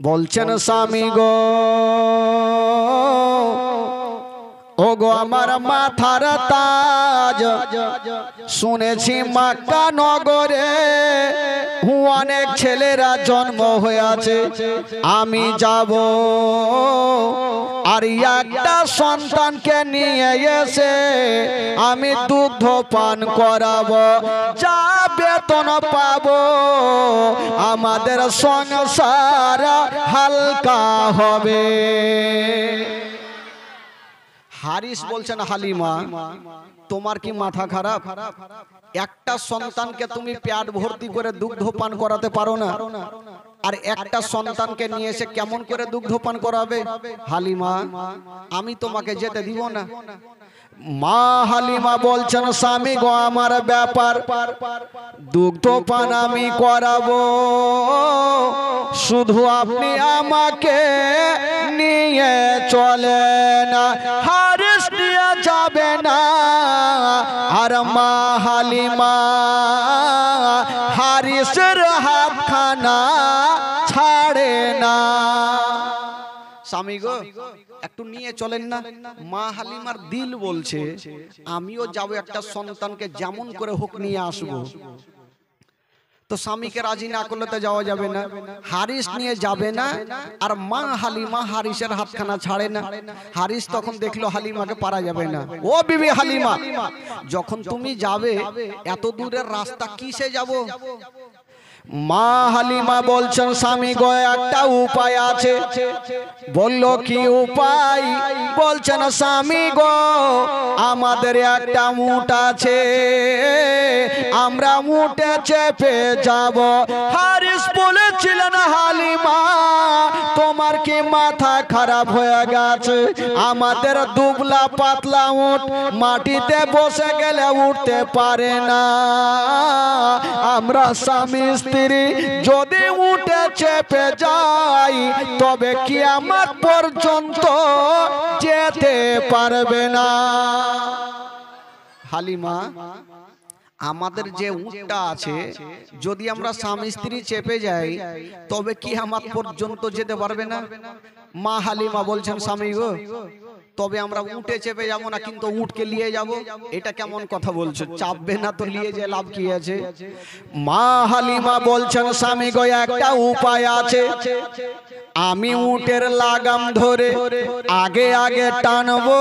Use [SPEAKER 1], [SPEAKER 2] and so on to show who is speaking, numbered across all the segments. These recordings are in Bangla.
[SPEAKER 1] বলছেন স্বামী গো, ও গো আমার মাথার তাজ, শুনেছি মক্কা নগরে অনেক ছেলেরা জন্ম হয়েছে, আমি যাব আর একটা সন্তানকে নিয়ে এসে আমি দুগ্ধ পান করাবো, যা বেতন পাবো আমাদের সংসার হালকা হবে। হারিস বলছেন, হালিমা তোমার কি মাথা খারাপ? একটা সন্তানকে তুমি পেট ভর্তি করে দুগ্ধ পান করাতে পারো না, আর একটা সন্তানকে নিয়ে এসে কেমন করে দুগ্ধ পান করাবে? হালিমা আমি তোমাকে যেতে দিব না। মা হালিমা বলছেন, স্বামী গো আমার ব্যাপার, দুগ্ধ পান আমি করাবো, শুধু আপনি আমাকে নিয়ে চলেন, হারিস নিয়ে যাবে না। আর মা হালিমা হারিসের হাতখানা ছাড়ে না। স্বামী গো একটু নিয়ে চলেন না। মা হালিমার দিল বলছে আমিও যাব, একটা সন্তানকে যেমন করে হোক নিয়ে আসবো। তো স্বামীকে রাজি না করলে তো যাওয়া যাবে না। হারিস নিয়ে যাবে না, আর মা হালিমা হারিসের হাতখানা ছাড়ে না। হারিস তখন দেখলো হালিমাকে পারা যাবে না। ও বিবি হালিমা, যখন তুমি যাবে এত দূরের রাস্তা কিসে যাব? মা হালিমা বলছেন, স্বামী গো একটা উপায় আছে। বলল কি উপায়? বলছেন, স্বামী গো আমাদের একটা উট আছে, আমরা উটে চেপে যাব। হারিস বলেছিলেন, হালিমা তোমার কি মাথা খারাপ হয়ে গেছে? আমাদের দুবলা পাতলা উট মাটিতে বসে গেলে উঠতে পারে না, আমরা স্বামী স্ত্রী যদি উঠে চেপে যাই তবে কিয়ামত পর্যন্ত যেতে পারবে না। হালিমা আমাদের যে উটটা আছে যদি আমরা স্বামী স্ত্রী চেপে যাই তবে কিয়ামত পর্যন্ত যেতে পারবে না। মা হালিমা বলছেন, স্বামী গো তবে আমরা উঠে চেপে যাব না, কিন্তু উটকে নিয়ে যাব। এটা কেমন কথা বলছো? চাপবে না তো নিয়ে যে লাভ কি আছে? মা হালিমা বলছেন, স্বামী গো একটা উপায় আছে, আমি উটের লাগাম ধরে আগে আগে টানবো,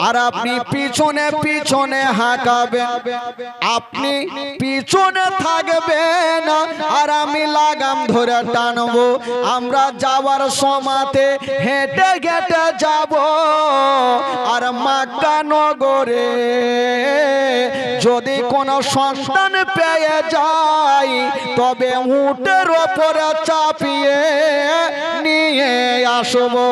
[SPEAKER 1] আর আপনি পিছনে পিছনে হাঁকাবেন। আপনি পিছনে থাকবেন আর আমি লাগাম ধরে টানবো। আমরা যাওয়ার সময়তে হেঁটে হেঁটে যাব, আর মক্কা নগরে যদি কোনো সন্তান পেয়ে যাই তবে উটের ওপরে চাপিয়ে নিয়ে আসবো।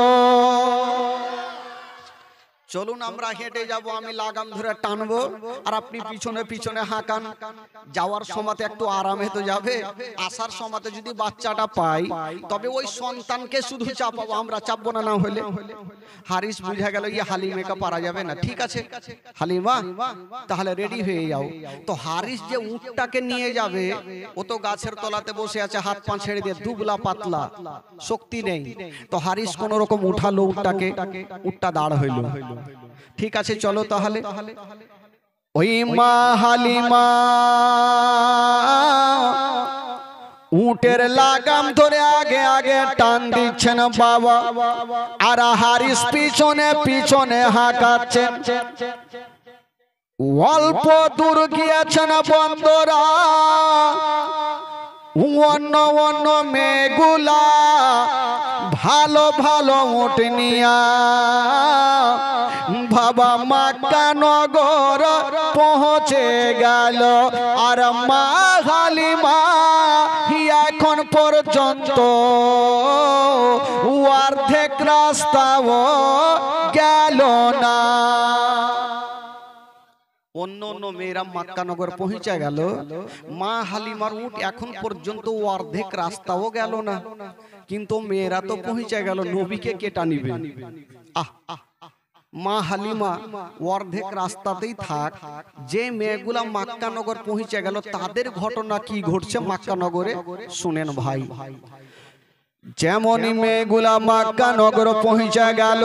[SPEAKER 1] চলুন আমরা হেঁটে যাব, আমি লাগাম ধরে টানবো আর আপনি পিছনে পিছনে হাঁকান। যাওয়ার সময়তে একটু আরামে তো যাবে, আসার সময়তে যদি বাচ্চাটা পাই তবে ওই সন্তানকে শুধু চাপাবো, আমরা চাপবো না। না হলে হারিস বুঝা গেল ইয়ে হালিমাকে পারা যাবে না। ঠিক আছে হালিমা তাহলে রেডি হয়ে যাও। তো হারিস যে উটটাকে নিয়ে যাবে ও তো গাছের তলাতে বসে আছে, হাত পা ছেড়ে দিয়ে, দুবলা পাতলা, শক্তি নেই। তো হারিস কোন রকম উঠালো উটটাকে, উটটা দাঁড় হইল। ঠিক আছে চলো তাহলে। ওই মা হালিমা উটের লাগাম ধরে আগে আগে টান দিচ্ছেন বাবা, আর হারিস পিছনে পিছনে হাঁকাচ্ছেন। অল্প দূর গিয়েছেন বন্ধুরা, অন্য অন্য মেয়েগুলা ভালো ভালো উট নিয়া বাবা মক্কা নগর পৌঁছে গেল। আর মা হালিমা এখন পর্যন্ত অর্ধেক রাস্তাও গেল না। অন্য অন্য মেয়েরা মক্কা নগর পৌঁছে গেল, মা হালিমার উট এখন পর্যন্ত অর্ধেক রাস্তাও গেল না। কিন্তু মেয়েরা তো পৌঁছে গেল, নবীকে কে টানিবে? মা হালিমা অর্ধেক রাস্তাতেই থাক, যে মেয়েগুলা মক্কা নগর পৌঁছে গেল তাদের ঘটনা কি ঘটছে মক্কা নগরে শুনেন ভাই। যেমনই মেয়েগুলা মক্কা নগর পৌঁছে গেল,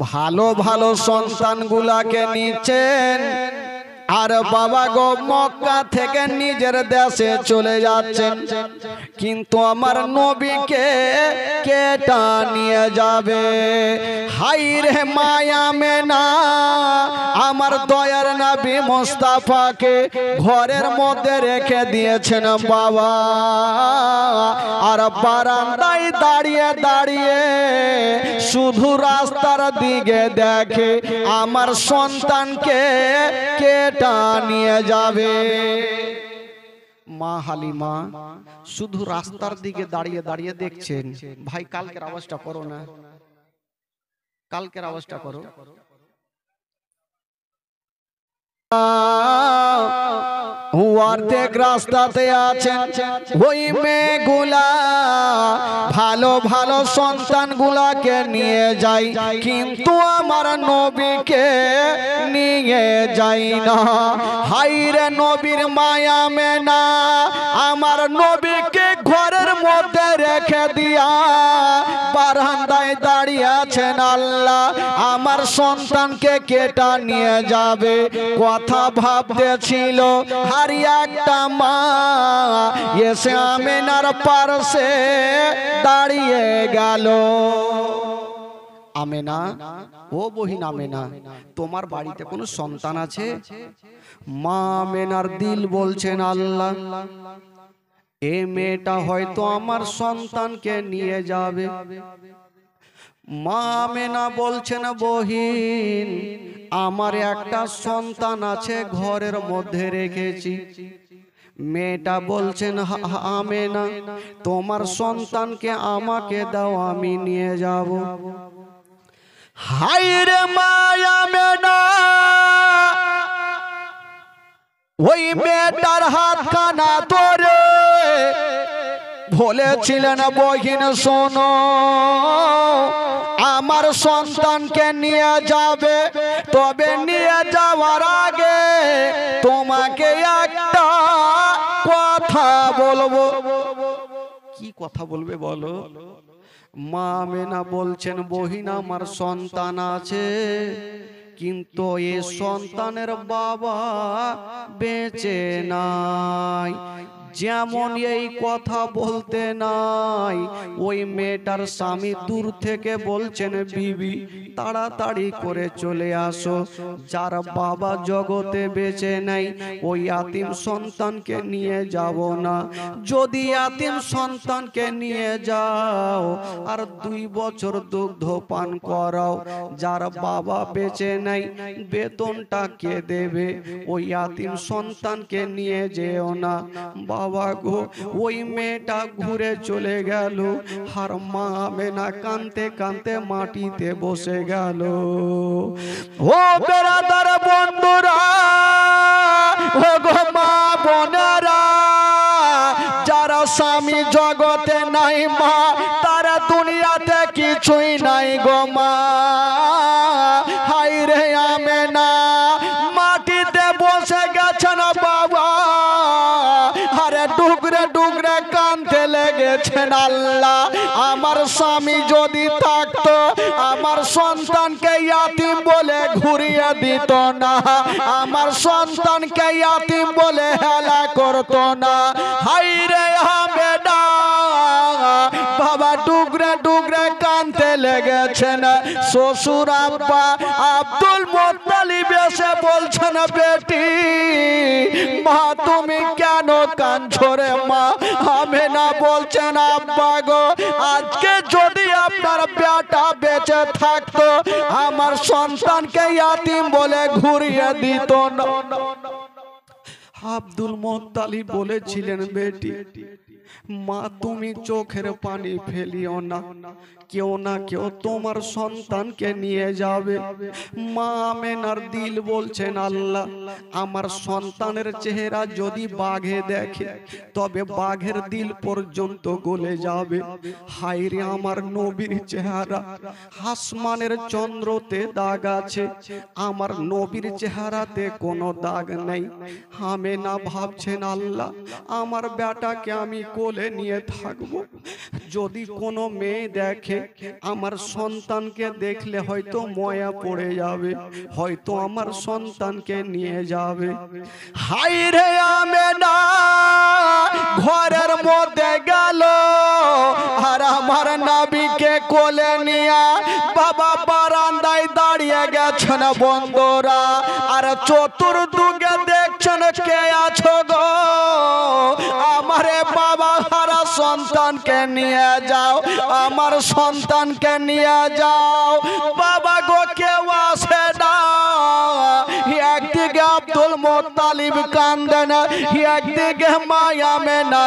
[SPEAKER 1] ভালো ভালো সন্তানগুলাকে নিচ্ছেন, আর বাবা গো মক্কা থেকে নিজের দেশে চলে যাচ্ছেন। কিন্তু আমার নবীকে কেটা নিয়ে যাবে? হাই রে মায়া মেনা, আমার দয়ার নবী মুস্তাফাকে ঘরের মধ্যে রেখে দিয়েছেন বাবা, আর বারান্দায় দাঁড়িয়ে দাঁড়িয়ে শুধু রাস্তার দিকে দেখে আমার সন্তানকে কেটা নিয়ে যাবে। মা হালিমা শুধু রাস্তার দিকে দাঁড়িয়ে দাঁড়িয়ে দেখছেন। ভাই কালকের আওয়াজটা করো না, কালকের আওয়াজটা করো। অর্ধেক রাস্তাতে আছেন ওই মেয়েগুলা, ভালো ভালো সন্তানগুলাকে নিয়ে যাই, কিন্তু আমার নবীকে নিয়ে যাই না। হাইরে নবীর মায়া মেনা, আমার নবীকে ঘরের মধ্যে রেখে দিয়া বারান্দায় দাঁড়িয়ে আছেন আল্লাহ, আমার সন্তানকে কেটা নিয়ে যাবে। কথা ভাবতেছিল আর একটা মা এসে আমেনার পাশে দাঁড়িয়ে গেল। আমেনা, ও বহিন আমেনা, তোমার বাড়িতে কোনো সন্তান আছে? মা আমেনার দিল বলছেন আল্লাহ, এ মেয়েটা হয়তো আমার সন্তানকে নিয়ে যাবে। মা আমেনা বলছেন, বহিন আমার একটা সন্তান আছে, ঘরের মধ্যে রেখেছি। মেয়েটা বলছেন, আমেনা তোমার সন্তানকে আমাকে দাও, আমি নিয়ে যাব। হায় রে মা আমেনা, ওই মেয়েটার হাতখানা ধরে বলেছিলেন, বহিন শোনো, আমার সন্তানকে নিয়ে যাবে, তবে নিয়ে যাওয়ার আগে তোমাকে একটা কথা বলবো। কি কথা বলবে বলো? মা আমেনা বলছেন, বহিন আমার সন্তান আছে, কিন্তু এ সন্তানের বাবা বেঁচে নাই। যেমন এই কথা বলতে নাই, ওই মেয়েটার স্বামী দূর থেকে বলছেন, বিবি তাড়াতাড়ি করে চলে আসো, যার বাবা জগতে বেঁচে নাই ওই ইয়াতিম সন্তানকে নিয়ে যাব না। যদি ইয়াতিম সন্তানকে নিয়ে যাও আর 2 বছর দুগ্ধ পান করাও, যার বাবা বেঁচে নাই বেতনটা কে দেবে? ওই ইয়াতিম সন্তানকে নিয়ে যেও না। বাবা গো, ওই মেয়েটা ঘুরে চলে গেল, আর মা আমেনা কাঁদতে কাঁদতে মাটিতে বসে গেল। ও বেরাদার বন্ধুরা, ও গো মা বোনেরা, যারা স্বামী জগতে নাই মা, তারা দুনিয়াতে কিছুই নাই গো মা। হায় রে আমেনা মাটিতে বসে গেছেন বাবা, আরে ডুগরে ডুগরে কাঁদতে লেগেছেন, আল্লাহ আমার স্বামী যদি থাকতো আমার সন্তানকে ইয়াতিম বলে ঘুরিয়ে দিত না, আমার সন্তানকে ইয়াতিম বলে হেলা করতো না। হায় রে আমেনা, বাবা ডুগরে ডুগরে কাঁদতে লেগেছেন। শ্বশুর আব্বা আব্দুল মুত্তালিব এসে বলছেন, বেটি মা তুমি কেন কাঁদছো রে মা? আমেনা বলছেন, আব্বা গো, আজকে যদি আপনার বেটা বেঁচে থাকতো আমার সন্তানকে ইয়াতিম বলে ঘুরিয়ে দিত না। আব্দুল মুত্তালিব বলেছিলেন, বেটি মা তুমি চোখের পানি ফেলিও না, কেউ না কেউ তোমার সন্তানকে নিয়ে যাবে। মা আমেনার দিল বলছেন, আল্লাহ আমার সন্তানের চেহারা যদি বাঘে দেখে তবে বাঘের দিল পর্যন্ত গলে যাবে। হায় রে আমার নবীর চেহারা, আসমানের চন্দ্রতে দাগ আছে, আমার নবীর চেহারাতে কোনো দাগ নেই। আমেনা ভাবছেন, আল্লাহ আমার বেটাকে আমি কোলে কোলে নিয়ে থাকবো। যদি কোনো মেয়ে দেখে আমার সন্তানকে দেখলে হয়তো ময়া পড়ে যাবে, হয়তো আমার সন্তানকে নিয়ে যাবে। হাই রে আমেনা ঘরের মধ্যে গেল আর আমার নবীকে কোলে নিয়ে বাবা বারান্দায় দাঁড়িয়ে গেছেন বন্ধুরা। আর চতুর্দিকে দেখছেন কে আছো গো, আমারে বাবা হারা সন্তানকে নিয়ে যাও, আমার সন্তানকে নিয়ে যাও। বাবা গো কেউ আসে না। একদিকে আব্দুল মুত্তালিব কান্দেন, একদিকে মা আমেনা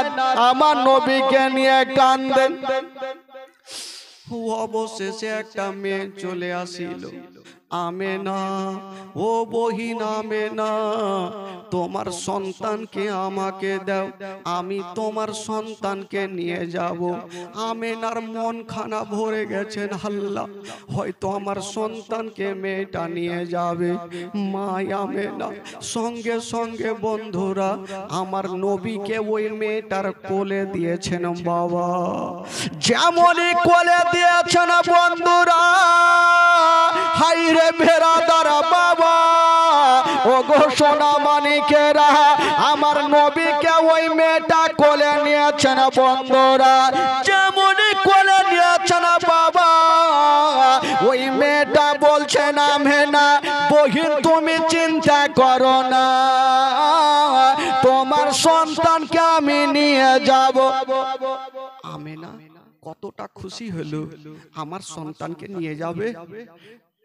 [SPEAKER 1] আমার নবীকে নিয়ে কান্দেন। অবশেষে একটা মেয়ে চলে আসিল। আমেনা, ও বহিন আমেনা, তোমার সন্তানকে আমাকে দাও, আমি তোমার সন্তানকে নিয়ে যাব। আমেনার মন খানা ভরে গেছেন, আল্লাহ হয়তো আমার সন্তানকে মেয়েটা নিয়ে যাবে। মা আমেনা সঙ্গে সঙ্গে বন্ধুরা আমার নবীকে ওই মেয়েটার কোলে দিয়েছেন। বাবা যেমনই কোলে দিয়েছেন বন্ধুরা, হাই রে বেরাদার বাবা, ও গো সোনা মানিকেরা, আমার নবীকে ওই মেয়েটা কোলে নিয়েছেন বন্ধুরা। যেমনই কোলে নিয়েছেন বাবা, ওই মেয়েটা বলছেন আমেনা বহিন তুমি চিন্তা করো না, তোমার সন্তানকে আমি নিয়ে যাব। আমেনা কতটা খুশি হলো, আমার সন্তানকে নিয়ে যাবে।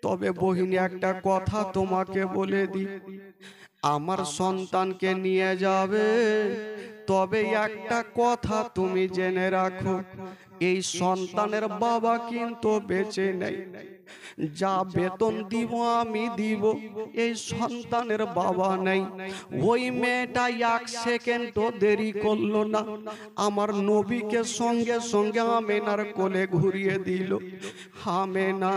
[SPEAKER 1] তবে বহিনী একটা কথা তোমাকে বলে দি, আমার সন্তানকে নিয়ে যাবে, তবে একটা কথা তুমি জেনে রাখো, এই সন্তানের বাবা কিন্তু বেঁচে নেই। যা বেতন দিব আমি দিব, এই সন্তানের বাবা নেই। ওই মেয়েটা এক সেকেন্ডও দেরি করলো না, আমার নবীকে সঙ্গে সঙ্গে আমেনার কোলে ঘুরিয়ে দিল। আমেনা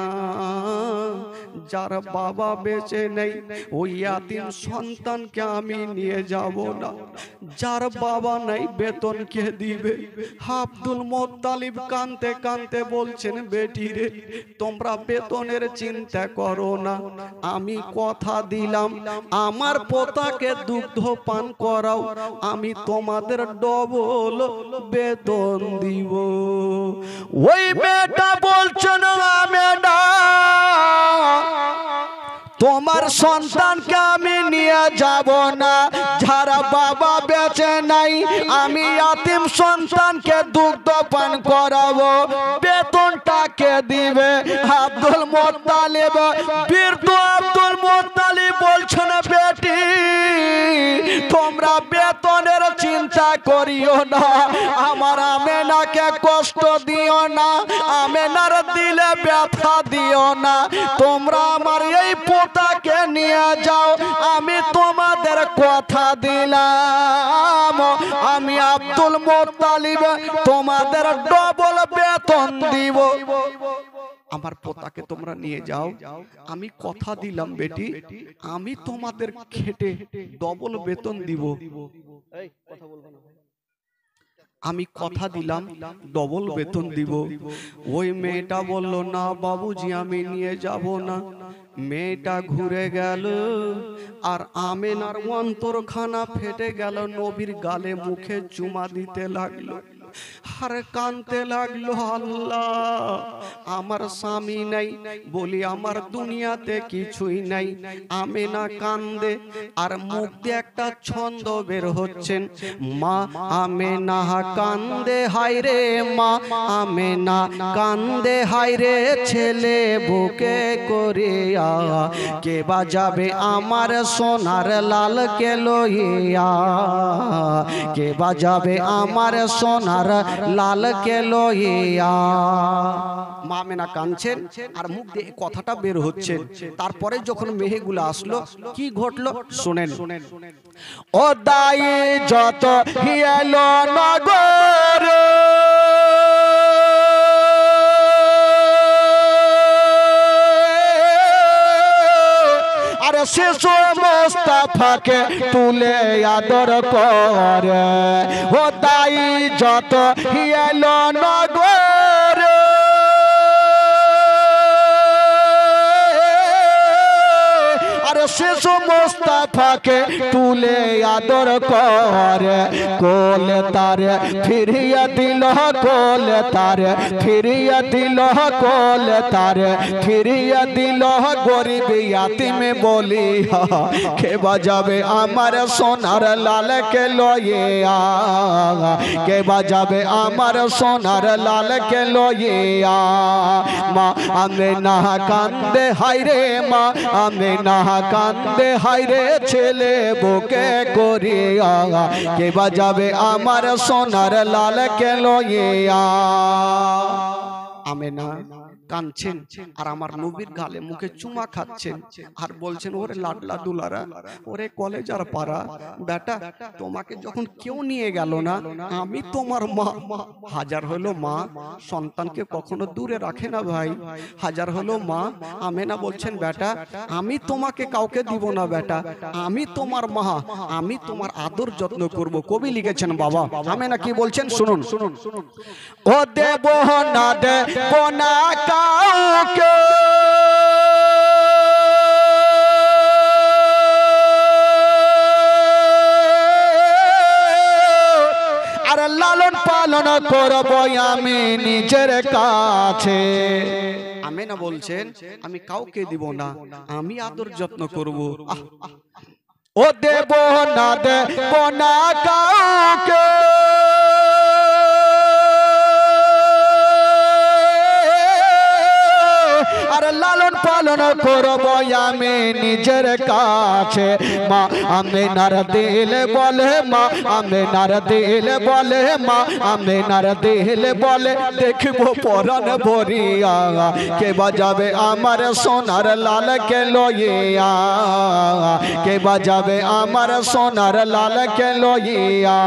[SPEAKER 1] যার বাবা বেঁচে নেই, ওই ইয়াতিম সন্তানকে আমি নিয়ে যাব না। যার বাবা নেই বেতন কে দিবে? আব্দুল মুত্তালিব কাঁদতে কাঁদতে বলছেন বেটি রে, তোমরা বেতনের চিন্তা করো না, আমি কথা দিলাম আমার পোতাকে দুগ্ধ পান করাও, আমি তোমাদের ডবল বেতন দিব। ওই মেয়েটা বলছেন আমেনা তোমার সন্তানকে আমি নিয়ে যাব না, যারা বাবা বেঁচে নাই আমি ইয়াতিম সন্তানকে দুগ্ধ পান করাবো, বেতনটাকে দিবে? আব্দুল মুত্তালিব বীরদু আব্দুল মুত্তালিব বলছেন বেটি তোমরা বেতনের চিন্তা করিও না, আমার আমেনাকে কষ্ট দিও না, আমেনার দিলে ব্যথা দিও না, তোমরা আমার এই পোতাকে নিয়ে যাও, আমি তোমাদের কথা দিলাম, আমি আব্দুল মুত্তালিব তোমাদের ডবল বেতন দিব। আমার পোতাকে তোমরা নিয়ে যাও, আমি কথা দিলাম বেটি, আমি তোমাদের খেটে ডবল বেতন দিব। আমি কথা দিলাম ডবল বেতন দিব। ওই মেয়েটা বলল না বাবুজি আমি নিয়ে যাব না। মেয়েটা ঘুরে গেল আর আমেনার অন্তরখানা ফেটে গেল, নবীর গালে মুখে চুমা দিতে লাগলো আর কাঁদতে লাগলো, আল্লাহ আমার স্বামী নাই, বলি আমার দুনিয়াতে কিছুই নাই। আমেনা কান্দে আর মুখ দিয়ে একটা ছন্দ বের হচ্ছেন, মা আমেনা কান্দে হায় রে, মা আমেনা কান্দে হায় রে, ছেলে বুকে করিয়া কে বাজাবে আমার সোনার লাল কে লইয়া, কে বাজাবে আমার সোনার লাল কে লইয়া। মা আমেনা কাঁদছেন আর মুখ দিয়ে কথাটা বের হচ্ছে। তারপরে যখন মেহেগুলো আসলো কি ঘটলো শুনেন। ও দায়ে যত হিয়ালো নগর, আর শিশু মুস্তাফাকে তুলে আদর করে, ও তাই যত এলো নগরে আরে শিশু মুস্তাফাকে তুলে আদর করে কোলে তারে ফিরিয়ে দিল কোলে তারে ফিরিয়ে দিল কোলে তারে ফিরিয়ে দিল গরিব ইয়াতিমে বলি কে বাজাবে আমার সোনার লালকে লয়ে কে বাজাবে আমার সোনার লালকে লয়ে মা আমেনা কান্দে হায়রে মা আমেনা কান্দে হায়রে ছেলে বুকে করিয়া কে বাজাবে আমার সোনার লালকে লইয়া আমেনা কাঁদছেন আর আমার নবীর গালে মুখে চুমা খাচ্ছেন আর বলছেন ওরে লাডলা দুলারা ওরে কলেজার পাড়া বেটা তোমাকে যখন কেউ নিয়ে গেল না আমি তোমার মা হাজার হলো মা সন্তানকে কখনো দূরে রাখে না ভাই হাজার হলো মা আমেনা বলছেন বেটা আমি তোমাকে কাউকে দিব না বেটা আমি তোমার মা আমি তোমার আদর যত্ন করব কবি লিখেছেন বাবা আমেনা কি বলছেন শুনুন শুনুন ও দেব না দেব না কাউকে আর লালন পালন করব আমি নিজের কাছে আমেনা বলছেন আমি কাউকে দিব না আমি আদর যত্ন করব ও দেব না দেব না কাউকে আর লালন পালন করব আমি নিজের কাছে মা আমেনার দিল বলে মা আমেনার দিল বলে মা আমেনার দিল বলে দেখবো পরাণ ভরিয়া কে বাজাবে আমার সোনার লালকে লইয়া কে বাজাবে আমার সোনার লালকে লইয়া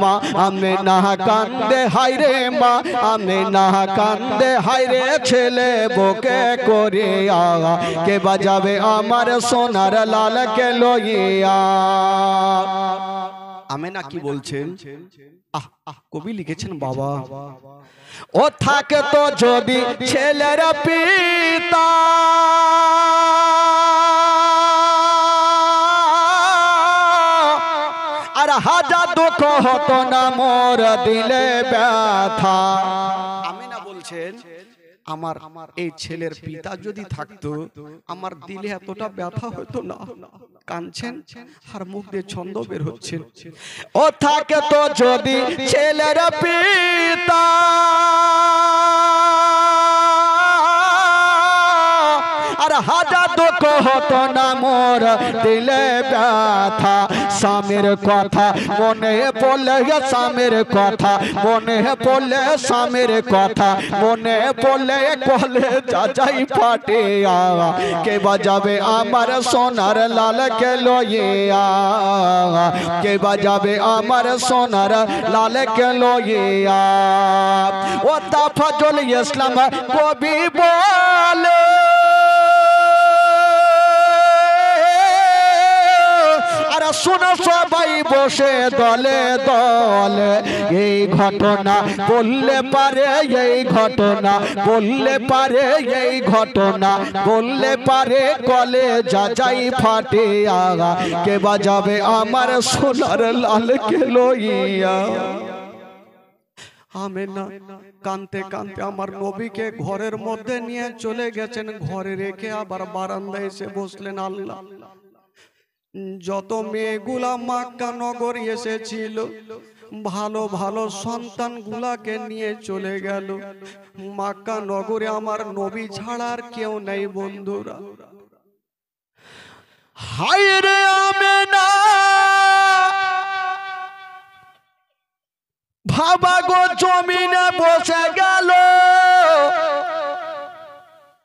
[SPEAKER 1] মা আমেনা কান্দে হায়রে মা আমেনা কান্দে হায়রে ছেলে বুকে করিয়া কে বাজাবে আমার সোনার লালকে লইয়া আমেনা কি বলছেন কবি লিখেছেন বাবা ও থাকে তো যদি ছেলের পিতা আর হাজার দুঃখ হতো না মোর দিলে ব্যথা আমেনা বলছেন আমার এই ছেলের পিতা যদি থাকতো আমার দিলে এতটা ব্যথা হতো না কাঁদছেন আর মুখ দিয়ে ছন্দ বের হচ্ছে ও থাকে তো যদি ছেলের পিতা আর হাজার দুঃখ হতো না মোর দিলে ব্যথা স্বামীর কথা মনে পড়লে স্বামীর কথা মনে পড়লে স্বামীর কথা মনে পড়লে কলে যাই ফাটে কে বাজাবে আমার সোনার লালকে লইয়া কে বাজাবে আমার সোনার লালকে লইয়া ও তাফাজুল ইসলাম কবি বলে শুনো সবাই বসে দলে দলে এই ঘটনা বললে পারে এই ঘটনা বললে পারে এই ঘটনা বললে পারে কলে যাই ফাটে আগা কে বাজাবে আমার সোনার লালকে লইয়া আমেনা কানতে কানতে আমার নবীকে ঘরের মধ্যে নিয়ে চলে গেছেন ঘরে রেখে আবার বারান্দায় এসে বসলেন আল্লাহ যত মেয়েগুলা মক্কা নগর এসেছিল ভালো ভালো সন্তান গুলাকে নিয়ে চলে গেল মক্কা নগরে আমার নবী ছাড়ার কেউ নেই বন্ধুরা হায় রে আমেনা ভাবা গো জমিনে বসে গেল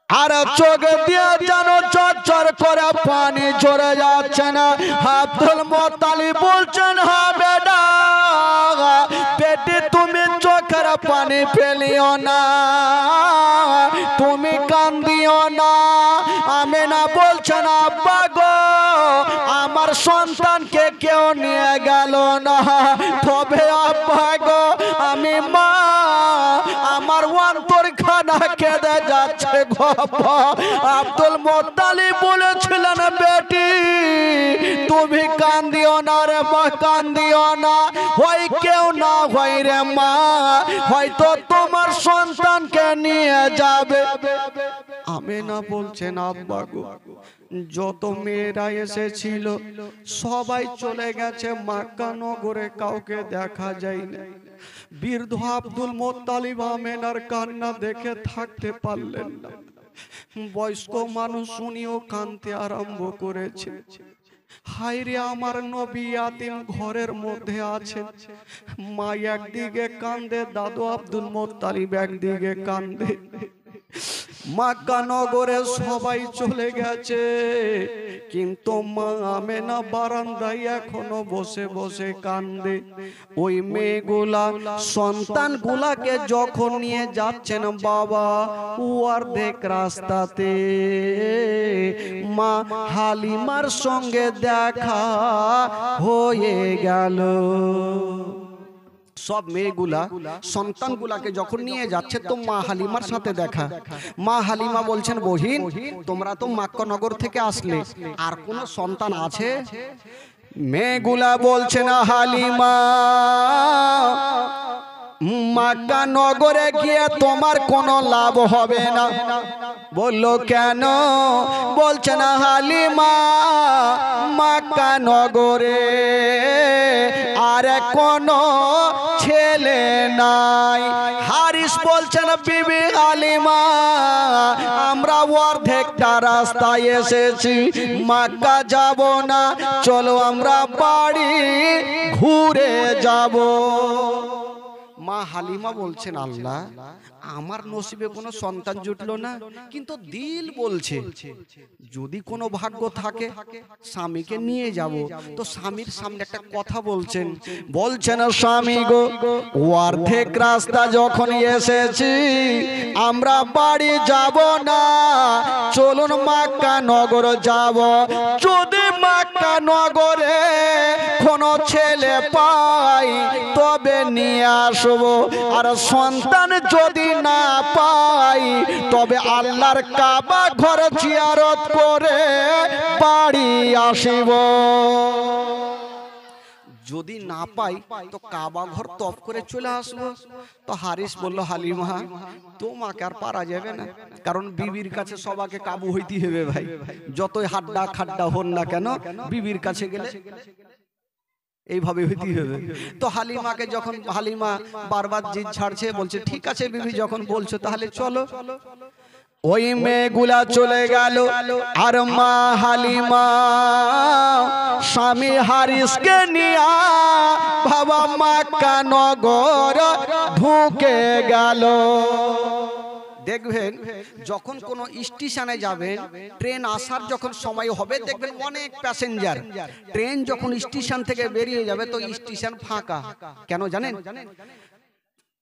[SPEAKER 1] আর চোখ দিয়ে যেন চরচর করে পানি ঝরে যাচ্ছে না আব্দুল মুত্তালিব বলছেন হ্যাঁ বেটা পেটে তুমি চোখের পানি ফেলিও না তুমি কান্দিও না আমেনা বলছেন আব্বা গো আমার আমার সন্তানকে কেউ নিয়ে গেল না, তবে আব্বা গো আমি মা আমার অন্তরখানা কেঁদে যাচ্ছে গো আব্বা। আব্দুল মুত্তালিব বলেছিলেন বেটি তুমি কান্দিও না রে মা, কান্দিও না, হয় কেউ না হয় রে মা, হয়তো তোমার সন্তানকে নিয়ে যাবে। আমিনা বলছেন আব্বা গো যত মেয়েরা এসেছিল সবাই চলে গেছে মক্কা নগরে, কাউকে দেখা যায় না। বৃদ্ধ আব্দুল মুত্তালিব আমিনার কান্না দেখে থাকতে পারলেন না। বয়স্ক মানুষ শুনিও কাঁদতে আরম্ভ করেছে। হায়রে আমার নবী ইয়াতিম ঘরের মধ্যে আছে। মা একদিকে কান্দে, দাদু আব্দুল মুত্তালিব একদিকে কান্দে। মক্কা নগরে সবাই চলে গেছে, কিন্তু মা আমেনা বারান্দায় এখনো বসে বসে কান্দে। ওই মেয়েগুলা সন্তানগুলাকে যখন নিয়ে যাচ্ছেন বাবা, অর্ধেক রাস্তাতে মা হালিমার সঙ্গে দেখা হয়ে গেল। সব মেয়েগুলা সন্তানগুলাকে যখন নিয়ে যাচ্ছে তো মা হালিমার সাথে দেখা। মা হালিমা বলছেন বহিন তোমরা তো মক্কা নগর থেকে আসলে, আর কোন সন্তান আছে? মেয়েগুলা বলছে না হালিমা মক্কা নগরে গিয়ে তোমার কোনো লাভ হবে না। বললো কেন? বলছে না হালিমা মক্কা নগরে আর কোনো ছেলে নাই। হারিস বলছেন বিবি হালিমা আমরা অর্ধেকটা রাস্তায় এসেছি, মক্কা যাব না, চলো আমরা বাড়ি ঘুরে যাব। মা হালিমা বলছেন আল্লাহ আমার নসিবে কোনো সন্তান জুটলো না, কিন্তু দিল বলছে যদি কোনো ভাগ্য থাকে স্বামীকে নিয়ে যাব। তো স্বামীর সামনে একটা কথা বলছেন, বলছেন স্বামী গো অর্ধেক রাস্তা যখন এসেছি আমরা বাড়ি যাব না, চলুন মক্কা নগর যাব। যদি মক্কা নগরে কোনো ছেলে পাই তবে নিয়ে আসবো, আর সন্তান যদি না পাই তবে আল্লাহর কাবা ঘর জিয়ারত করে বাড়ি আসিব। যদি না পাই তো কাবা ঘর তফ করে চলে আসবো। তো হারিস বলল হালিমা তোমাকে আর পারা যাবে না, কারণ বিবির কাছে সবাকে কাবু হইতে হবে ভাই, যতই হাড্ডা খাড্ডা হন না কেন বিবির কাছে গেলে এইভাবে হইতে হবে। তো হালিমাকে যখন হালিমা বারবার জিদ ছাড়ছে, বলছে ঠিক আছে বিবি যখন বলছো তাহলে চলো। ওই মেয়েগুলা চলে গেল, আর মা হালিমা স্বামী হারিসকে নিয়া বাবা মক্কা নগর ঢুকে গেল। দেখবেন যখন কোন স্টেশনে যাবেন, ট্রেন আসার যখন সময় হবে দেখবেন অনেক প্যাসেঞ্জার, ট্রেন যখন স্টেশন থেকে বেরিয়ে যাবে তো স্টেশন ফাঁকা। কেন জানেন?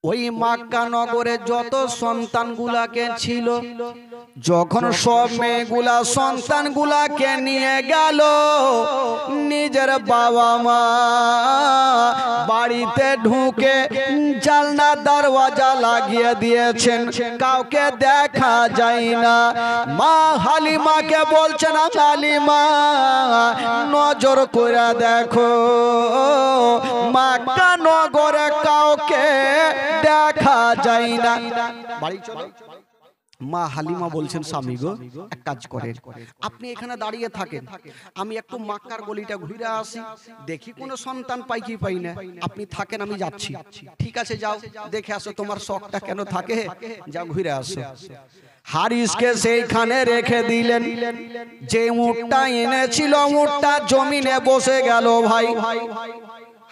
[SPEAKER 1] ওই মক্কা নগরে যত সন্তানগুলাকে ছিল, যখন সব মেয়েগুলা সন্তানগুলাকে নিয়ে গেল, নিজের বাবা মা বাড়িতে ঢুকে জানলা দরওয়াজা লাগিয়ে দিয়েছেন, কাউকে দেখা যায় না। মা হালিমাকে বলছেন হালিমা নজর করে দেখো মক্কা নগরে কাউকে দেখা যায় না, বাড়ি চলো। মা হালিমা বলছেন স্বামী গো এক কাজ করেন, আপনি এখানে দাঁড়িয়ে থাকেন, আমি একটু মক্কার গলিটা ঘুরে আসি, দেখি কোনো সন্তান পাই কি পাই না, আপনি থাকেন আমি যাচ্ছি। ঠিক আছে যাও দেখে আসো, তোমার শখটা কেন থাকে, যাও ঘুরে আসো। হারিসকে সেইখানে রেখে দিলেন। যে উটটা এনেছিল উটটা জমিনে বসে গেল ভাই।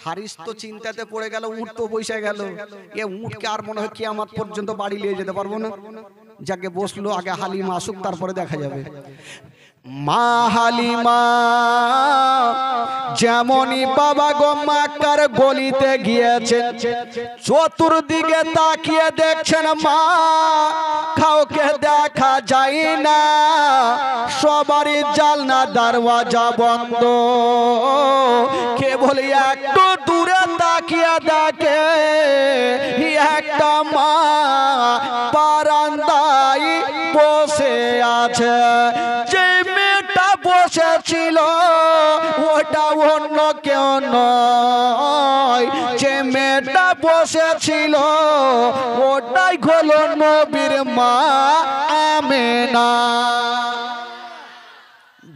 [SPEAKER 1] হারিস তো চিন্তাতে পড়ে গেল, উট তো বসে গেল, এ উটকে আর মনে হয় কিয়ামত পর্যন্ত বাড়ি নিয়ে যেতে পারবো না। যাকে বসলো আগে হালিমা আসুক তারপরে দেখা যাবে। মা হালিমা যেমনই বাবা গো মক্কার গলিতে গিয়েছেন, চতুর্দিকে তাকিয়ে দেখছেন মা কাউকে দেখা যায় না, সবারই জানলা দরওয়াজা বন্ধ। কেবল একটু দূরে তাকিয়ে দেখে একটা মা বারান্দায় বসে আছে। যে মেয়েটা বসেছিল ওটা অন্য কেউ নয়, যে মেয়েটা বসেছিল ওটাই হলো নবীর মা আমেনা।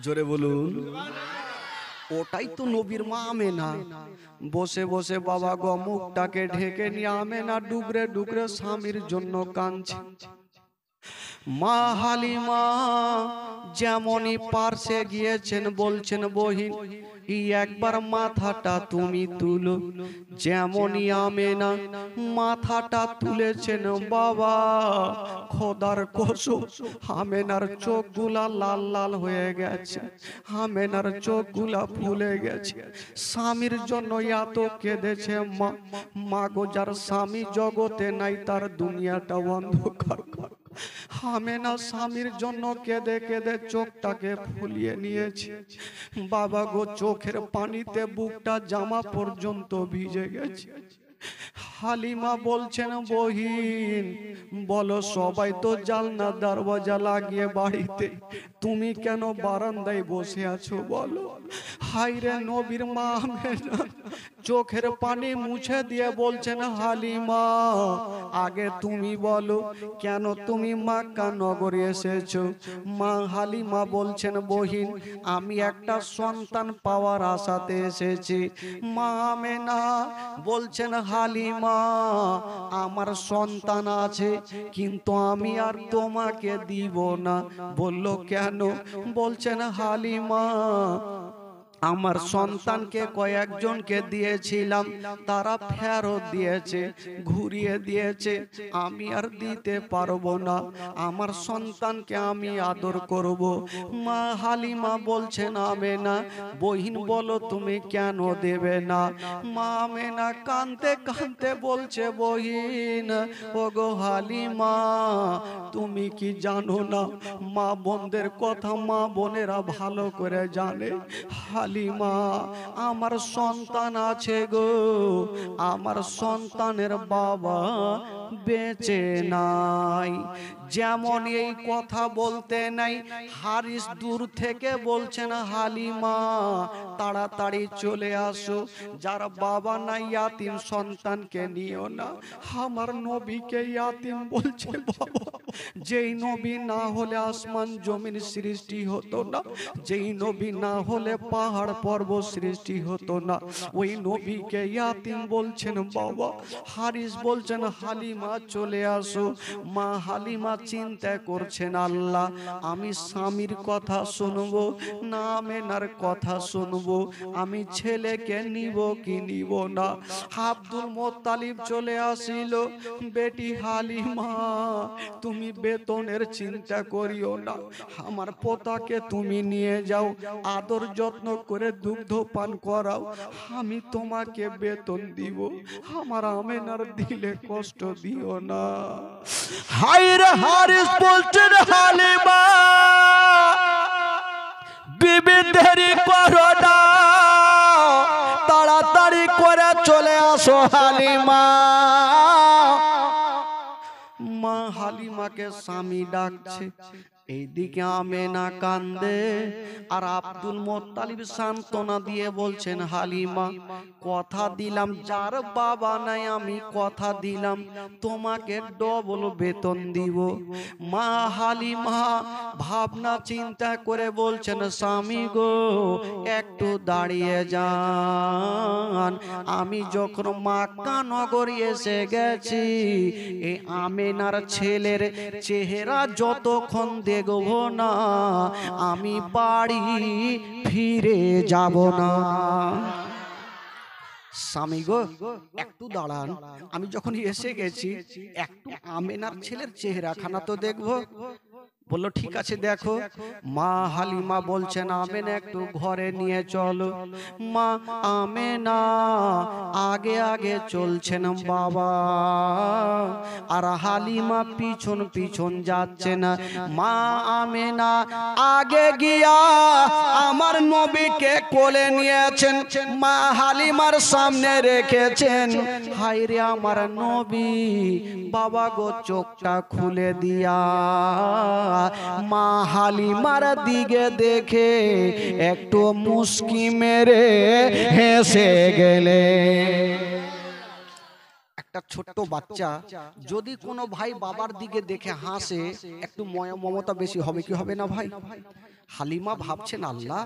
[SPEAKER 1] জোরে বলুন, ওটাই তো নবীর মা আমেনা। বসে বসে বাবা গো মুখটাকে ঢেকে নিয়ে আমেনা ডুবরে ডুবরে স্বামীর জন্য কাঁদছে। মা হালিমা যেমনই পার্শ্বে গিয়েছেন বলছেন বহিন একবার মাথাটা তুমি তুলো। যেমনই আমেনা মাথাটা তুলেছেন বাবা খোদার কসম আমেনার চোখগুলা লাল লাল হয়ে গেছে, আমেনার চোখগুলা ফুলে গেছে। স্বামীর জন্য এত কেঁদেছে মা। মা গো যার স্বামী জগতে নাই তার দুনিয়াটা অন্ধকার। আমেনা স্বামীর জন্য কেঁদে কেঁদে চোখটাকে ফুলিয়ে নিয়েছে। বাবা গো চোখের পানিতে বুকটা জামা পর্যন্ত ভিজে গেছে। হালিমা বলছেন বহিন বলো সবাই তো জানলা দরওয়াজা লাগিয়ে বাড়িতে, তুমি কেন বারান্দায় বসে আছো বলো? হায়রে নবীর মা আমেনা চোখের পানি মুছে দিয়ে বলছেন হালিমা আগে তুমি বলো কেন তুমি মক্কা নগরে এসেছো? মা হালিমা বলছেন বহিন আমি একটা সন্তান পাওয়ার আশাতে এসেছি। মা আমেনা বলছেন হালিমা আমার সন্তান আছে কিন্তু আমি আর তোমাকে দিব না। বলল কেন? বলছেন হালিমা আমার সন্তানকে কয়েকজনকে দিয়েছিলাম তারা ফেরত দিয়েছে, ঘুরিয়ে দিয়েছে, আমি আর দিতে পারবো না। আমার সন্তানকে আমি আদর করব। মা হালিমা বলছেন আমেনা বহিন বলো তুমি কেন দেবে না? মা আমেনা কাঁদতে কাঁদতে বলছে বহিন ওগো হালিমা তুমি কি জানো না মা বোনদের কথা মা বোনেরা ভালো করে জানে। হালিমা আমার সন্তান আছে গো, আমার সন্তানের বাবা বেঁচে নাই। যেমন এই কথা বলতে নাই হারিস দূর থেকে বলছেন হালিমা তাড়াতাড়ি চলে আসো, যার বাবা নাই ইয়াতিম সন্তানকে নিও না। আমার নবীকে ইয়াতিম বলছে বাবা, যেই নবী না হলে আসমান জমিন সৃষ্টি হতো না, যেই নবী না হলে পাহাড় পর্বত সৃষ্টি হতো না, ওই নবীকে ইয়াতিম বলছেন বাবা। হারিস বলছেন হালিমা চলে আসো। মা হালিমা চিন্তা করছেন আল্লাহ আমি স্বামীর কথা শুনবো না আমেনার কথা শুনবো, আমি ছেলেকে নিব কি নিব না। আব্দুল মোত্তালিব চলে আসিল বেটি হালিমা তুমি বেতনের চিন্তা করিও না, আমার পোতাকে তুমি নিয়ে যাও আদর যত্ন করে দুগ্ধ পান করাও, আমি তোমাকে বেতন দিব, আমার আমেনার দিলে কষ্ট দিও না। হায়রে হারিস বলছেন হালিমা বিবি দেরি করো না, তাড়াতাড়ি করে চলে আসো হালিমা। মা হালিমাকে স্বামী ডাকছে, এইদিকে আমেনা কান্দে আর আব্দুল মোত্তালিব সান্ত্বনা দিয়ে বলছেন হালিমা কথা দিলাম যার বাবা নাই আমি কথা দিলাম তোমাকে ডবল বেতন দিব। মা হালিমা ভাবনা চিন্তা করে বলছেন স্বামী গো একটু দাঁড়িয়ে যান, আমি যখন মক্কা নগরী এসে গেছি এই আমেনার ছেলের চেহারা যতক্ষণ দেখব না আমি বাড়ি ফিরে যাব না। স্বামী গো একটু দাঁড়ান, আমি যখন এসে গেছি একটু আমেনার ছেলের চেহারাখানা তো দেখবো। বললো ঠিক আছে দেখো। মা হালিমা বলছেন আমেনা একটু ঘরে নিয়ে চলো। মা আমেনা আগে আগে চলছেন বাবা, আর হালিমা পিছন পিছন যাচ্ছেন। মা আমেনা আগে গিয়া আমার নবীকে কোলে নিয়েছেন, মা হালিমার সামনে রেখেছেন। হায় রে আমার নবী, বাবা গো চোখটা খুলে দিয়া মা হালিমার দিকে দেখে একটু মুস্কি মেরে হেসে গেলে। একটা ছোট্ট বাচ্চা যদি কোনো ভাই বাবার দিকে দেখে হাসে, একটু ময়া মমতা বেশি হবে কি হবে না ভাই? হালিমা ভাবছেন আল্লাহ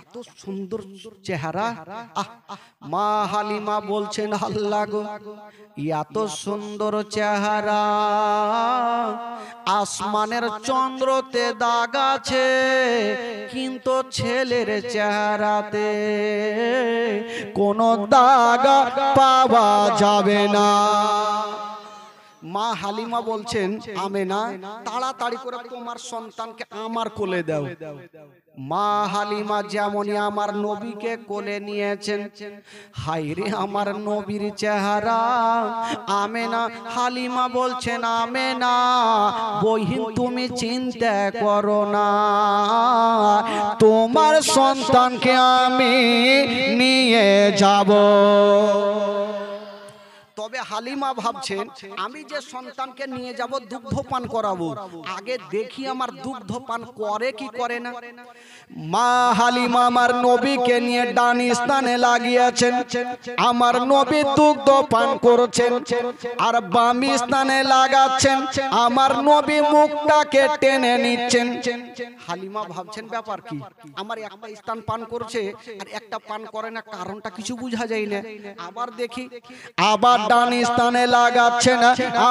[SPEAKER 1] এত সুন্দর চেহারা। মা হালিমা বলছেন আল্লাহ গো এত সুন্দর চেহারা, আসমানের চন্দ্রতে দাগ আছে কিন্তু ছেলের চেহারাতে কোনো দাগ পাওয়া যাবে না। মা হালিমা বলছেন আমেনা তাড়াতাড়ি করে তোমার সন্তানকে আমার কোলে দাও। মা হালিমা যেমনই আমার নবীকে কোলে নিয়েছেন, হায় রে আমার নবীর চেহারা। আমেনা হালিমা বলছেন আমেনা বহিন তুমি চিন্তা করো না, তোমার সন্তানকে আমি নিয়ে যাব। তবে হালিমা ভাবছেন আমি যে সন্তানকে নিয়ে যাব দুগ্ধ পান করাবো, আগে দেখি আমার দুগ্ধ পান করে কি করে না। মা হালিমা আমার নবীকে নিয়ে ডান স্থানে লাগিয়েছেন, আমার নবী দুগ্ধ পান করছেন, আর বাম স্থানে লাগাচ্ছেন, আমার নবী মুখটাকে টেনে নিচ্ছেন। হালিমা ভাবছেন ব্যাপার কি, আমার একটা স্থান পান করছে আর একটা পান করে না, কারণটা কিছু বোঝা যায় না। আবার দেখি, আবার ডান স্থানে লাগাচ্ছেন,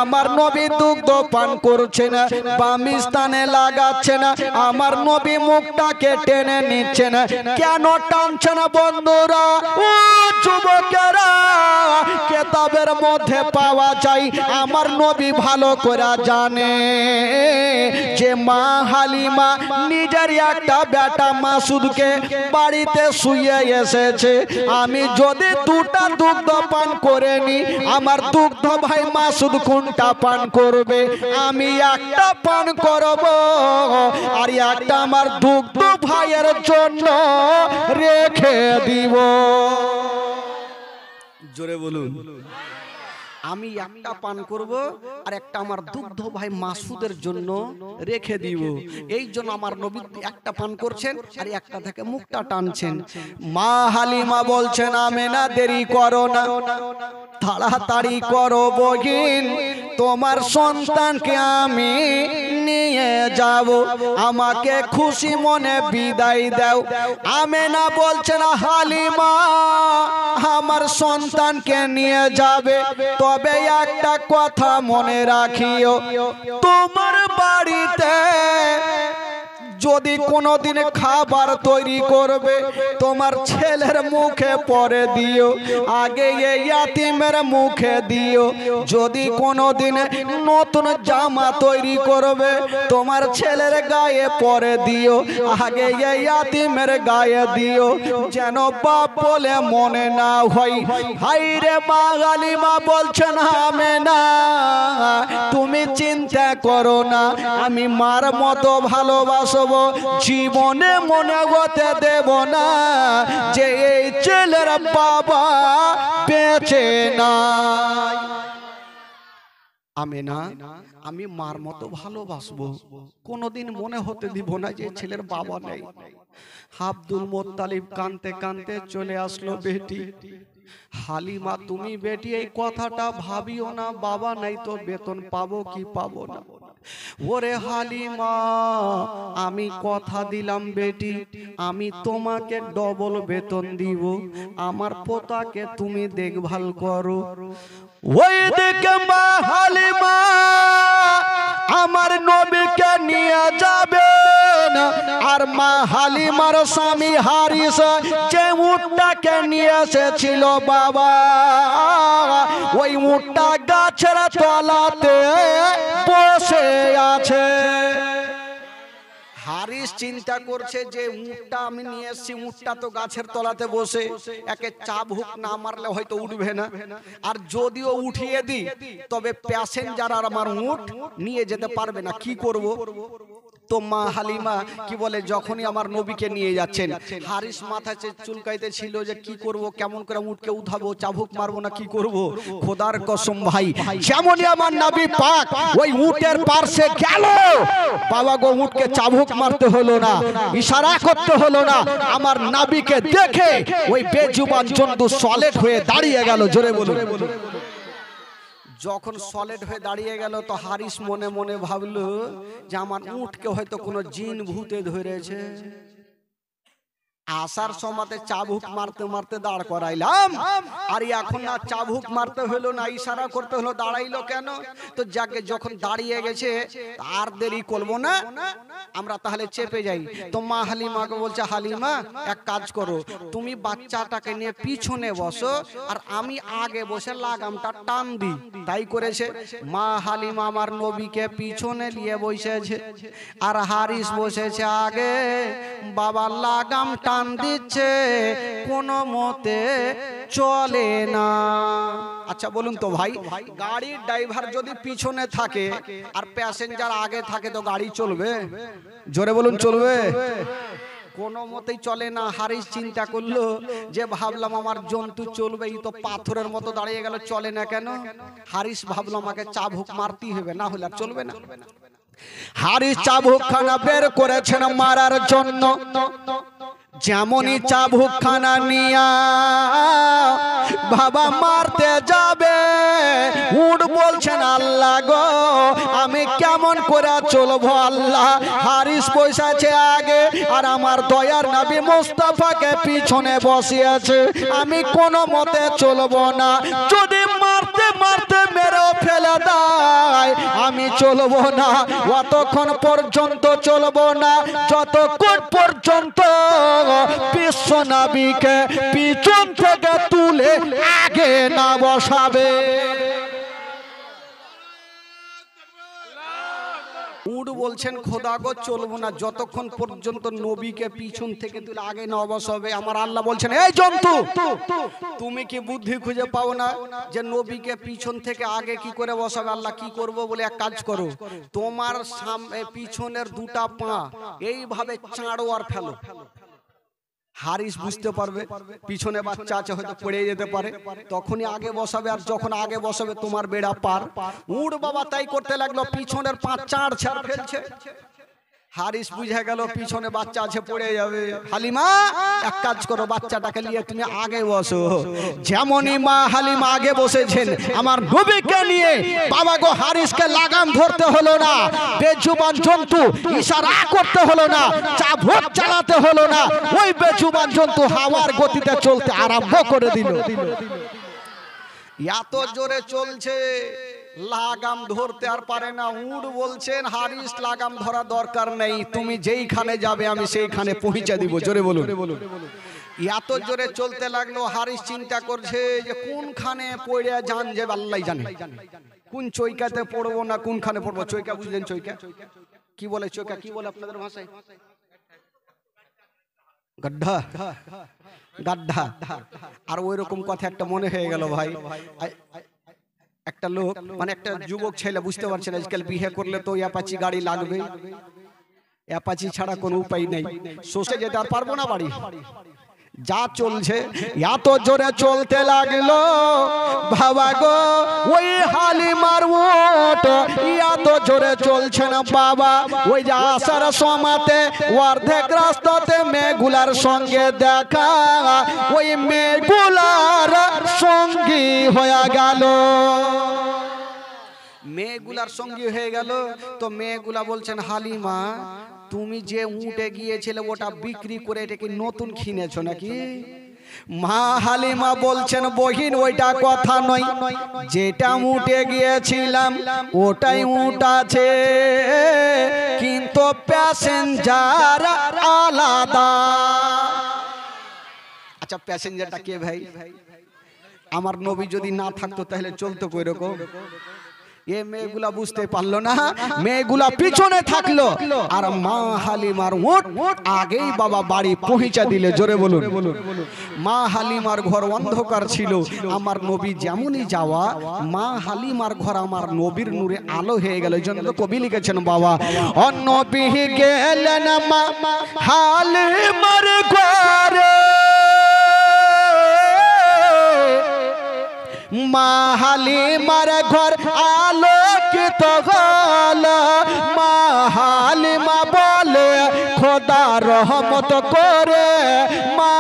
[SPEAKER 1] আমার নবী দুগ্ধ পান করছেন, বাম স্থানে লাগাচ্ছেন, আমার নবী মুখটাকে টেনে নিচ্ছেন। কেন টানছেন বন্ধুরা ও যুবকেরা? কিতাবের মধ্যে পাওয়া যায়, আমার নবী ভালো করে জানে যে মা হালিমা নিজের একটা বেটা মাসুদকে বাড়িতে শুয়ে এসেছে। আমি যদি দুটা দুগ্ধ পান করে নি, আমার দুগ্ধ ভাই মাসুদ কোনটা পান করবে? আমি একটা পান করব, আর একটা আমার দুগ্ধ ভাইয়ের জন্য রেখে দিব। জোরে বলুন। আমি একটা পান করব আর একটা আমার দুগ্ধ ভাই মাসুদের জন্য রেখে দিব। এই জন্য আমার নবী একটা পান করছেন আর একটা থেকে মুখটা টানছেন। মা হালিমা বলছেন আমেনা দেরি করো না, তাড়াতাড়ি করো বহিন, তোমার সন্তানকে আমি নিয়ে যাব, আমাকে খুশি মনে বিদায় দাও। আমেনা বলছেন হালিমা আমার সন্তানকে নিয়ে যাবে, তবে একটা কথা মনে রাখিও, তোমার বাড়িতে যদি কোনোদিন খাবার তৈরি করবে তোমার ছেলের মুখে পরে দিও, আগে এই ইয়াতিমের মুখে দিও। যদি কোনোদিন নতুন জামা তৈরি করবে তোমার ছেলের গায়ে পরে দিও, আগে এই ইয়াতিমের গায়ে দিও, যেন বাপ বলে মনে না হয়। হায়রে মা হালিমা বলছেন আমেনা তুমি চিন্তা করো না, আমি মার মতো ভালোবাসব, জীবনে মনে হতে দেব না যে এই ছেলের বাবা বেঁচে নাই। আমেনা আমি মার মতো ভালোবাসবো, কোনোদিন মনে হতে দিব না যে ছেলের বাবা নেই। আব্দুল মুত্তালিব কাঁদতে কাঁদতে চলে আসলো বেটি। হালিমা তুমি বেটি এই কথাটা ভাবিও না, বাবা নাই তো বেতন পাবো কি পাবো না। ওরে হালিমা আমি কথা দিলাম বেটি, আমি তোমাকে ডবল বেতন দিব, আমার পোতাকে তুমি দেখভাল করো। ওই দিকে মা হালিমা আমার নবীকে নিয়ে যাবেন, আর মা হালিমার স্বামী হারিস যে উটটাকে নিয়ে এসেছিল বাবা, ওই উটটা গাছের তলাতে বসে আছে। হারিস চিন্তা করছে যে উটটা আমি নিয়ে এসেছি, উটটা তো গাছের তলাতে বসে, একে চাবুক না মারলে হয়তো উঠবে না, আর যদিও উঠিয়ে দিই তবে প্যাসেঞ্জার আর আমার উট নিয়ে যেতে পারবে না, কি করব? তো মা হালিমা কি বলে, যখনই আমার নবীকে নিয়ে যাচ্ছেন, হারিস মাথায় চুলকাইতে ছিল যে কি করব, কেমন করে উটকে উঠাবো, চাবুক মারবো না কি করব। খোদার কসম ভাই, যেমনই আমার নবী পাক ওই উটের পাশে গেল, বাবা গো উটকে চাবুক মারতে হলো না, ইশারা করতে হলো না, আমার নবীকে দেখে ওই বেজুবান জন্তু সলিড হয়ে দাঁড়িয়ে গেল। জোরে বলুন। যখন সলিড হয়ে দাঁড়িয়ে গেল তো হারিস মনে মনে ভাবলো যে আমার উটকে হয়তো কোনো জিন ভূতে ধরেছে। আসার সময়তে চাবুক মারতে মারতে দাঁড় করাইলাম, আর এখন না চাবুক মারতে হলো না, ইশারা করতে হলো, দাঁড়াইলো কেন? তো যাকে যখন দাঁড়িয়ে গেছে আর দেরি করবো না, আমরা তাহলে চেপে যাই। তো মা হালিমাকে বলছে, হালিমা এক কাজ করো, তুমি বাচ্চাটাকে নিয়ে পিছনে বসো আর আমি আগে বসে লাগামটা টান দিই। তাই করেছে। মা হালিমা আমার নবীকে পিছনে নিয়ে বসেছে আর হারিস বসেছে আগে। বাবা লাগাম টান দিচ্ছে, কোনো মতে চলে না। আচ্ছা বলুন তো ভাই, গাড়ির ড্রাইভার যদি পিছনে থাকে আর প্যাসেঞ্জার আগে থাকে তো গাড়ি চলবে? জোরে বলুন, চলবে? কোনো মতেই চলে না। হারিস চিন্তা করলো যে ভাবলাম আমার জন্তু চলবে, এই তো পাথরের মতো দাঁড়িয়ে গেল, চলে না কেন? হারিস ভাবলো আমাকে চাবুক মারতেই হবে, না হলে আর চলবে না। হারিস চাবুক খানা বের করেছেন মারার জন্য। যেমনই চাবুক খানা নিয়া বাবা মারতে যাবে, উট বলছেন আল্লাহ গো আমি কেমন করে চলবো আল্লাহ। হারিস বসেছে আগে আর আমার দয়ার নবী মুস্তাফাকে পিছনে বসিয়েছে, আমি কোনো মতে চলবো না। যদি মারতে মারতে মেরেও ফেলে দেয় আমি চলবো না, অতক্ষণ পর্যন্ত চলবো না যতক্ষণ পর্যন্ত বিশ্ব নবীকে পিছন থেকে তুলে আগে না বসাবে। উট বলছেন খোদা গো চলবো না যতক্ষণ পর্যন্ত নবীকে পিছন থেকে তুলে আগে না বসাবে। আমার আল্লাহ বলছেন, এই জন্তু তুমি কি বুদ্ধি খুঁজে পাও না যে নবীকে পিছন থেকে আগে কি করে বসাবে? আল্লাহ কি করব বলে, এক কাজ করো, তোমার সামনে পিছনের দুটা পা এইভাবে চাঁড়ো আর ফেলো। হারিস বুঝতে পারবে পিছনে বাচ্চা আছে, হয়তো পড়ে যেতে পারে, তখনই আগে বসাবে, আর যখন আগে বসাবে তোমার বেড়া পার। উট বাবা তাই করতে লাগলো, পিছনের পা চাঁড় ছাড় ফেলছে। হারিস বুঝে গেল পিছনে বাচ্চা আছে, পড়ে যাবে। হালিমা এক কাজ করো, বাচ্চাটাকে নিয়ে তুমি আগে বসো। যেমনই মা হালিমা আগে বসেছেন আমার নবীকে নিয়ে, বাবা গো হারিসকে লাগাম ধরতে হলো না, বেজুবান জন্তু ইশারা করতে হলো না, চাবুক চালাতে হলো না, ওই বেজুবান জন্তু হাওয়ার গতিতে চলতে আরম্ভ করে দিল। এত জোরে চলছে লাগাম ধরতে আর পারে না। উট বলছেন হারিস লাগাম ধরা দরকার নেই, তুমি যেইখানে যাবে আমি সেইখানে পৌঁছে দিব। জোরে বলুন। এত জোরে চলতে লাগলো, হারিস চিন্তা করছে যে কোনখানে পড়ে যান যে আল্লাহ জানে, কোন চৈকাতে পড়বো না কোনখানে পড়বো। চৈকা বুঝলেন? চৈকা কি বলে? চৈকা কি বলে আপনাদের ভাষায়? গड्ढा গাড্ডা। আর ওই রকম কথা একটা মনে হয়ে গেল ভাই। একটা লোক মানে একটা যুবক ছেলে বুঝতে পারছেন আজকাল বিয়ে করলে তো অ্যাপাচি গাড়ি লাগবে, অ্যাপাচি ছাড়া কোনো উপায় নেই, সোসে যেতে আর পারবো না বাড়ি। যা চলছে এত জোরে চলতে লাগলো, বাবা গো ওই হালিমার উট এত জোরে চলছে না বাবা। ওই যে আসার সময়তে অর্ধেক রাস্তাতে মেয়েগুলার সঙ্গে দেখা, ওই মেয়েগুলার সঙ্গী হয়ে গেল। মেয়েগুলার সঙ্গী হয়ে গেল তো মেয়েগুলা বলছেন, হালিমা তুমি যে উটে গিয়েছিলে ওটা বিক্রি করে এটা কি নতুন কিনেছো নাকি? মা হালিমা বলছেন, বহিন ওইটা কথা নয়, যেটা উটে গিয়েছিলাম ওটাই উট আছে, কিন্তু প্যাসেঞ্জার আলাদা। আচ্ছা প্যাসেঞ্জারটা কে ভাই? আমার নবী যদি না থাকতো তাহলে চলতো কই রকম? এ মেয়েগুলা বুঝতে পারলো না, মেয়েগুলা পিছনে থাকলো আর মা হালিমার উট আগেই বাবা বাড়ি পৌঁছা দিলে। জোরে বলুন। মা হালিমার ঘর অন্ধকার ছিল, আমার নবী যেমনই যাওয়া মা হালিমার ঘর আমার নবীর নূরে আলো হয়ে গেল। এই জন্য তো কবি লিখেছেন বাবা, নবী গেলেন মা হালিমার ঘরে, মা হালিমার ঘর আলোকিত হল। মা হালিমা বলে খোদা রহমত করে, মা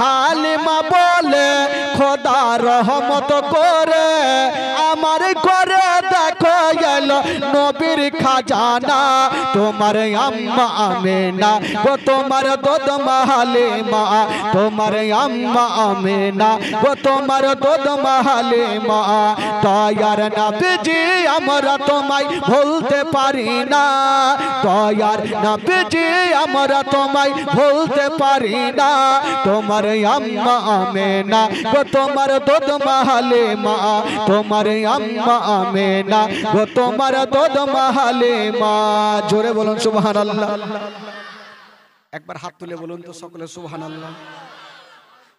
[SPEAKER 1] হালিমা বলে খোদা রহমত করে, আমার ঘরে দেখো গেল নবীর খাজানা। তোমার আম্মা আমেনা গো, তোমার দুধ মা হালিমা, তোমার আম্মা আমেনা গো, তোমার দুধ মা হালিমা। দয়ার নবীজি আমরা তোমায় ভুলতে পারি না, দয়ার নবীজি আমরা তোমায় ভুলতে পারি না। তোমার আম্মা আমেনা গো, তোমার দুধ মা হালিমা, তোমার আম্মা আমেনা গো, তোমার দুধ মা হালিমা। জোরে বলুন সুবহানাল্লাহ। একবার হাত তুলে বলুন তো সকলে সুবহানাল্লাহ,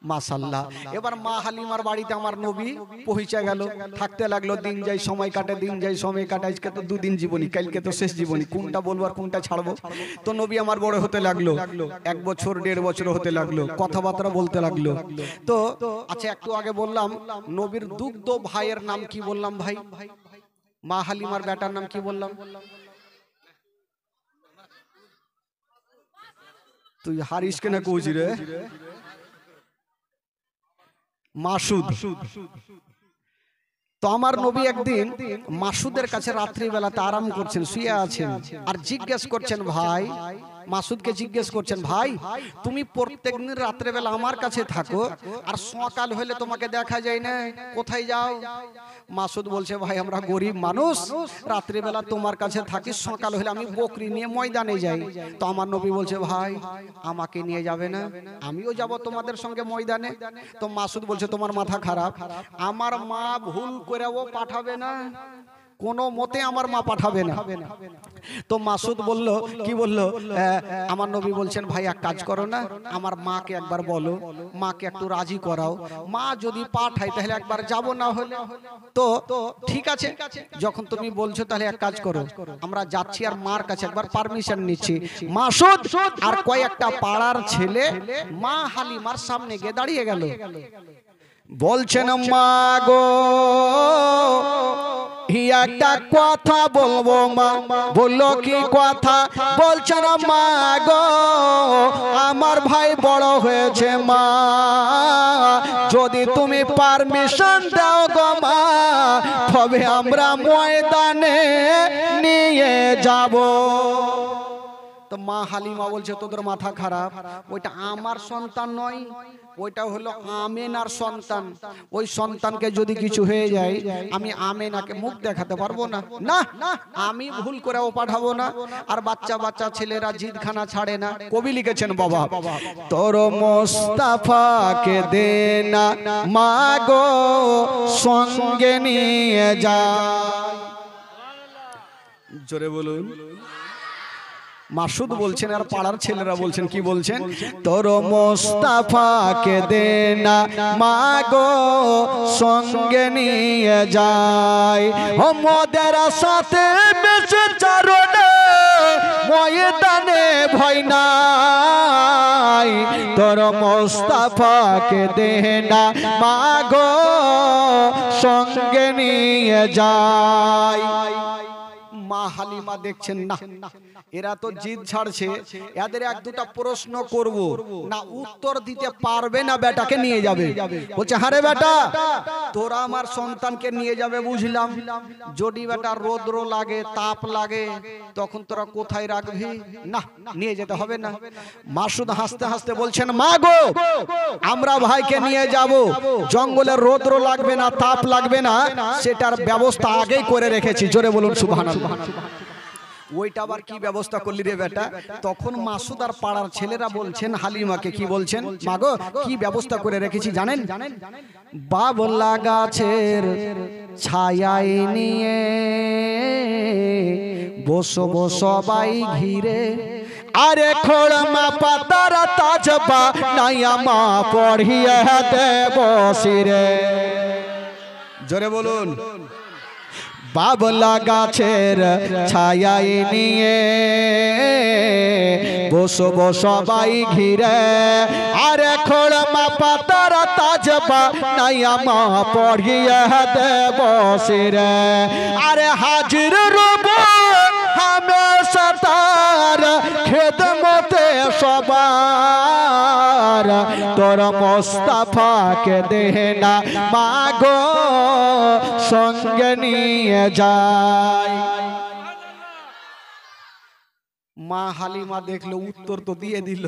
[SPEAKER 1] মাশাআল্লাহ। এবার মা হালিমার বাড়িতে আমার নবী পৌঁছে গেল। থাকতে লাগলো, দিন যায় সময় কাটে, দিন যায় সময় কাটে। আজকে তো দুদিন জীবনী, কালকে তো শেষ জীবনী, কোনটা বলবো আর কোনটা ছাড়বো। তো নবী আমার বড় হতে লাগলো, 1 বছর 1.5 বছর হতে লাগলো, কথাবার্তা বলতে লাগলো। তো আচ্ছা, একটু আগে বললাম নবীর দুগ্ধ ভাইয়ের নাম কি বললাম ভাই? মা হালিমার বেটার নাম কি বললাম? তুই হারিস কেন কইছি রে? মাসুদ। তো আমার নবী একদিন মাসুদের কাছে রাত্রি বেলাতে আরাম করছেন, শুয়ে আছেন, আর জিজ্ঞেস করছেন ভাই, মাসুদকে জিজ্ঞেস করছেন, ভাই তুমি প্রত্যেকদিন রাত্রে বেলা আমার কাছে থাকো, আর সকাল হলে তোমাকে দেখা যায় না, কোথায় যাও? মাসুদ বলছে, ভাই আমরা গরিব মানুষ, রাত্রি বেলা তোমার কাছে থাকি, সকাল হলে আমি বকরি নিয়ে ময়দানে যাই। তো আমার নবী বলছে, ভাই আমাকে নিয়ে যাবে না? আমিও যাব তোমাদের সঙ্গে ময়দানে। তো মাসুদ বলছে, তোমার মাথা খারাপ, আমার মা ভুল করেও পাঠাবে না, কোনো মতে আমার মা পাঠাবে না। তো মাসুদ বলল, কি বলল? আমার নবী বলছেন, ভাই এক কাজ করো না, আমার মাকে একবার বলো, মাকে একটু রাজি করাও, মা যদি পাঠায় তাহলে একবার যাব, না হলে তো ঠিক আছে, যখন তুমি বলছো তাহলে এক কাজ করো, আমরা যাচ্ছি আর মার কাছে একবার পারমিশন নিচ্ছি। মাসুদ আর কয়েকটা পাড়ার ছেলে মা হালিমার সামনে গিয়ে দাঁড়িয়ে গেল। বলছেন, মা গো একটা কথা বলবো মা। বললো, কি কথা? বলছেন, মা গো আমার ভাই বড় হয়েছে মা, যদি তুমি পারমিশন দাও গো মা, তবে আমরা ময়দানে নিয়ে যাব। তো মা হালিমা বলছে, তোদের মাথা খারাপ, ওইটা আমার সন্তান নয়, ওইটা হলো আমেনার সন্তান। ওই সন্তানকে যদি কিছু হয়ে যায় আমি আমেনাকে মুখ দেখাতে পারবো না, না আমি ভুল করেও পাঠাবো না। আর বাচ্চা বাচ্চা ছেলেরা জিদখানা ছাড়ে না। কবি লিখেছেন, বাবা তোর মোস্তাফাকে দে না মা গো সঙ্গে নিয়ে যা। জোরে বলুন। মাসুদ বলছেন আর পাড়ার ছেলেরা বলছেন, কি বলছেন? তোর মোস্তাফাকে দে না মা গো সঙ্গে নিয়ে যায়, ও মোদের সাথে বেঁচে চরণে ময়দানে ভয় নাই। তোর মোস্তাফাকে দে না মা গো সঙ্গে নিয়ে যায়। মা হালিমা দেখছেন না এরা তো জিদ ছাড়ছে, এদের এক দুটা প্রশ্ন করব না, উত্তর দিতে পারবে না, বেটাকে নিয়ে যাবে। বলছে, হারে বেটা তোরা আমার সন্তানকে নিয়ে যাবে বুঝলাম, যদি বেটা রৌদ্র লাগে তাপ লাগে তখন তোরা কোথায় রাখবি? না নিয়ে যেতে হবে না। মাসুদ হাসতে হাসতে বলছেন, মা গো আমরা ভাইকে নিয়ে যাব, জঙ্গলে রৌদ্র লাগবে না তাপ লাগবে না, সেটার ব্যবস্থা আগেই করে রেখেছি। জোরে বলুন সুবহানাল্লাহ। ওইটা আবার কি ব্যবস্থা করলি রে বেটা? তখন মাসুদ আর পাড়ার ছেলেরা বলছেন হালিমাকে, কি বলছেন, মাগো কি ব্যবস্থা করে রেখেছি জানেন? বাবলা গাছের ছায়ায় নিয়ে বসবো সবাই ঘিরে, আরে খোড়মা পাতার তাজবা নাইয়া মা পড়িয়ে দেব শিরে। জোরে বলুন। বাবলা গাছের ছায়ায় নিয়ে বসবো সবাই ঘিরে, আরে খোড়মা পাতার তাজবা নাইয়া মা পড়িয়ে দেব শিরে। আরে হাজির রব হামেশা তার খেদমতে সবার, তোর মোস্তাফাকে দেনা মাগো সঙ্গে নিয়ে যায়। মা হালিমা দেখলো, উত্তর তো দিয়ে দিল,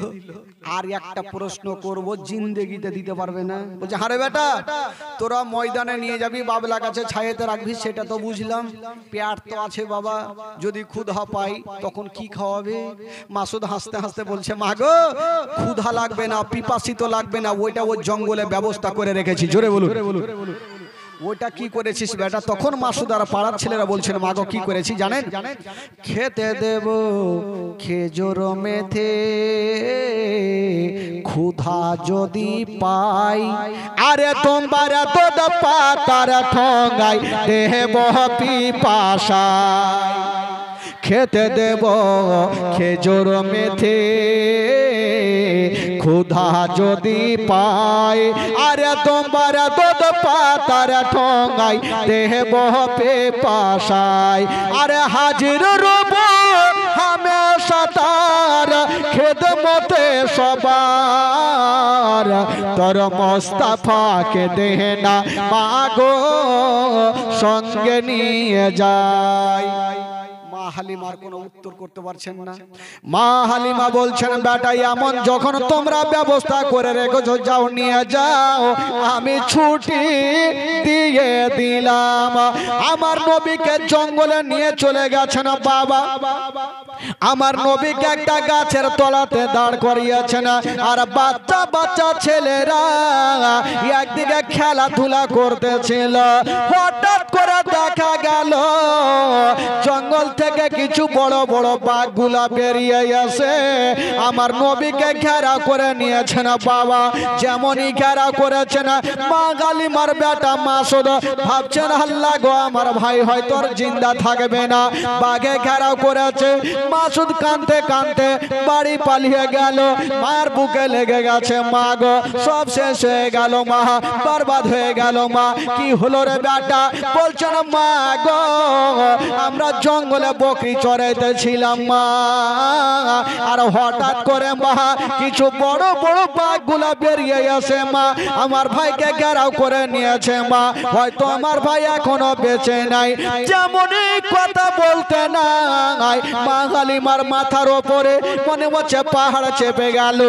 [SPEAKER 1] আর একটা প্রশ্ন করব, জিন্দেগিতে দিতে পারবে না। বলছে হারে বেটা, তোরা ময়দানে নিয়ে যাবি, বাবলা কাছে ছায়েতে রাখবি, সেটা তো বুঝলাম, পেট তো আছে বাবা, যদি ক্ষুধা পাই তখন কি খাওয়াবে? মাসুদ হাসতে হাসতে বলছে মা গো, ক্ষুধা লাগবে না, পিপাসিত লাগবে না, ওইটা ওই জঙ্গলে ব্যবস্থা করে রেখেছি। জোরে বলুন। ওটা কি করেছিস বেটা? তখন মাসুদ আর পাড়ার ছেলেরা বলছেন মাগো কি করেছি জানেন? খেতে দেব খেজুর মেথে, ক্ষুধা যদি পাই, আরে তোমার দুধ পাতার ঠোঙাই দেব পিপাসায়। খেতে দেব খেজুর মেথে, ক্ষুধা যদি পাই, আরে তোমার দুধ পাতার ঠোঙাই দেব পিপাসায়। আরে হাজির রব হামেশা তার খেদমতে সবার, তোর মোস্তাফাকে দেনা মাগো সঙ্গে নিয়ে যায়। মা হালিমার কোনো উত্তর করতে পারছেন না। মা হালিমা বলছেন বেটা, এমন যখন তোমরা ব্যবস্থা করে রেখেছো, যাও নিয়ে যাও, আমি ছুটি দিয়ে দিলাম। আমার নবীকে জঙ্গলে নিয়ে চলে গেছেন বাবা, আমার নবীকে একটা গাছের তলাতে দাঁড় করিয়েছেন, আর বাচ্চা বাচ্চা ছেলেরা একদিকে খেলাধুলা করতেছিল। হঠাৎ করে দেখা গেল জঙ্গল থেকে কিছু বড় বড় বাঘগুলা বেরিয়ে এসে আমার নবীকে ঘেরা করে নিয়েছেন বাবা। যেমনই ঘেরা করেছেন, মা গালিমার বেটা মাসুদ ভাবছেন আল্লাহ গো, আমার ভাই হয়তো জিন্দা থাকবে না। বাঘে ঘেরাও করেছে, মাসুদ কাঁদতে কাঁদতে বাড়ি পালিয়ে গেল। মায়ের বুকে লেগে গেছে, মা গো সব শেষ হয়ে গেল, মা বরবাদ হয়ে গেল। মা কি হলো রে বেটা? বলছেন মা গো, আমরা জঙ্গলে বকরি চড়াইতেছিলাম মা, আর হঠাৎ করে মা কিছু বড় বড় বাঘগুলা বেরিয়ে আসে মা, আমার ভাইকে ঘেরাও করে নিয়েছে মা, হয়তো আমার ভাই এখনো বেঁচে নাই। যেমনই কথা বলতে নাই, মা হালিমার মাথার ওপরে মনে হচ্ছে পাহাড় চেপে গেল।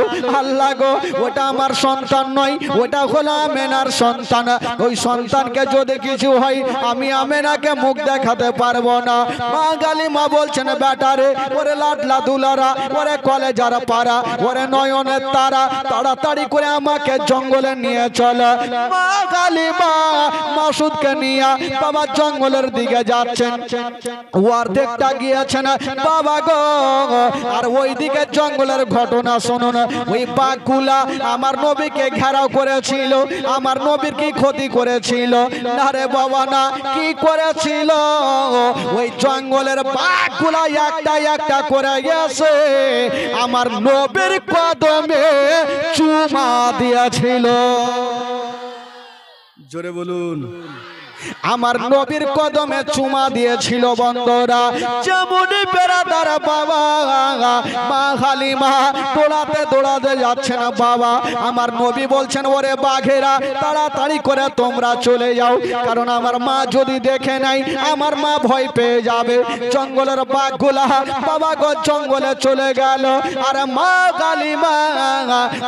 [SPEAKER 1] আল্লাহ গো, ওটা আমার সন্তান নয়, ওটা হলো আমেনার সন্তান। ওই সন্তানকে যদি কিছু হয়, আমি আমেনাকে মুখ দেখাতে পারবো না। মা গালিমা বলছেন বেটারে, ওরে লাডলা দুলারা, ওরে কলেজার পাড়া, ওরে নয়নের তারা, তাড়াতাড়ি করে আমাকে জঙ্গলে নিয়ে চল। মা গালিমা মাসুদকে নিয়ে বাবা জঙ্গলের দিকে যাচ্ছেন। অর্ধেকটা গিয়েছেন বাবা গো, আর ওই দিকে জঙ্গলের ঘটনা শুনুন। ওই বাঘগুলা আমার নবীকে ঘেরাও করেছিল, আমার নবীর কি ক্ষতি করেছিল? না রে বাবা না, কি করেছিল? ওই জঙ্গলের বাঘগুলা একটা একটা করে গেছে আমার নবীর কদমে চুমা দিয়েছিল। জোরে বলুন। আমার নবীর কদমে চুমা দিয়েছিল বন্ধুরা। যেমনই বেরাদার বাবা মা হালিমা দৌড়াতে দৌড়াতে যাচ্ছেন বাবা, আমার নবী বলছেন ওরে বাঘেরা তাড়াতাড়ি করে তোমরা চলে যাও, কারণ আমার মা যদি দেখে নাই আমার মা ভয় পেয়ে যাবে। জঙ্গলের বাঘগুলা বাবা গো জঙ্গলে চলে গেল, আর মা হালিমা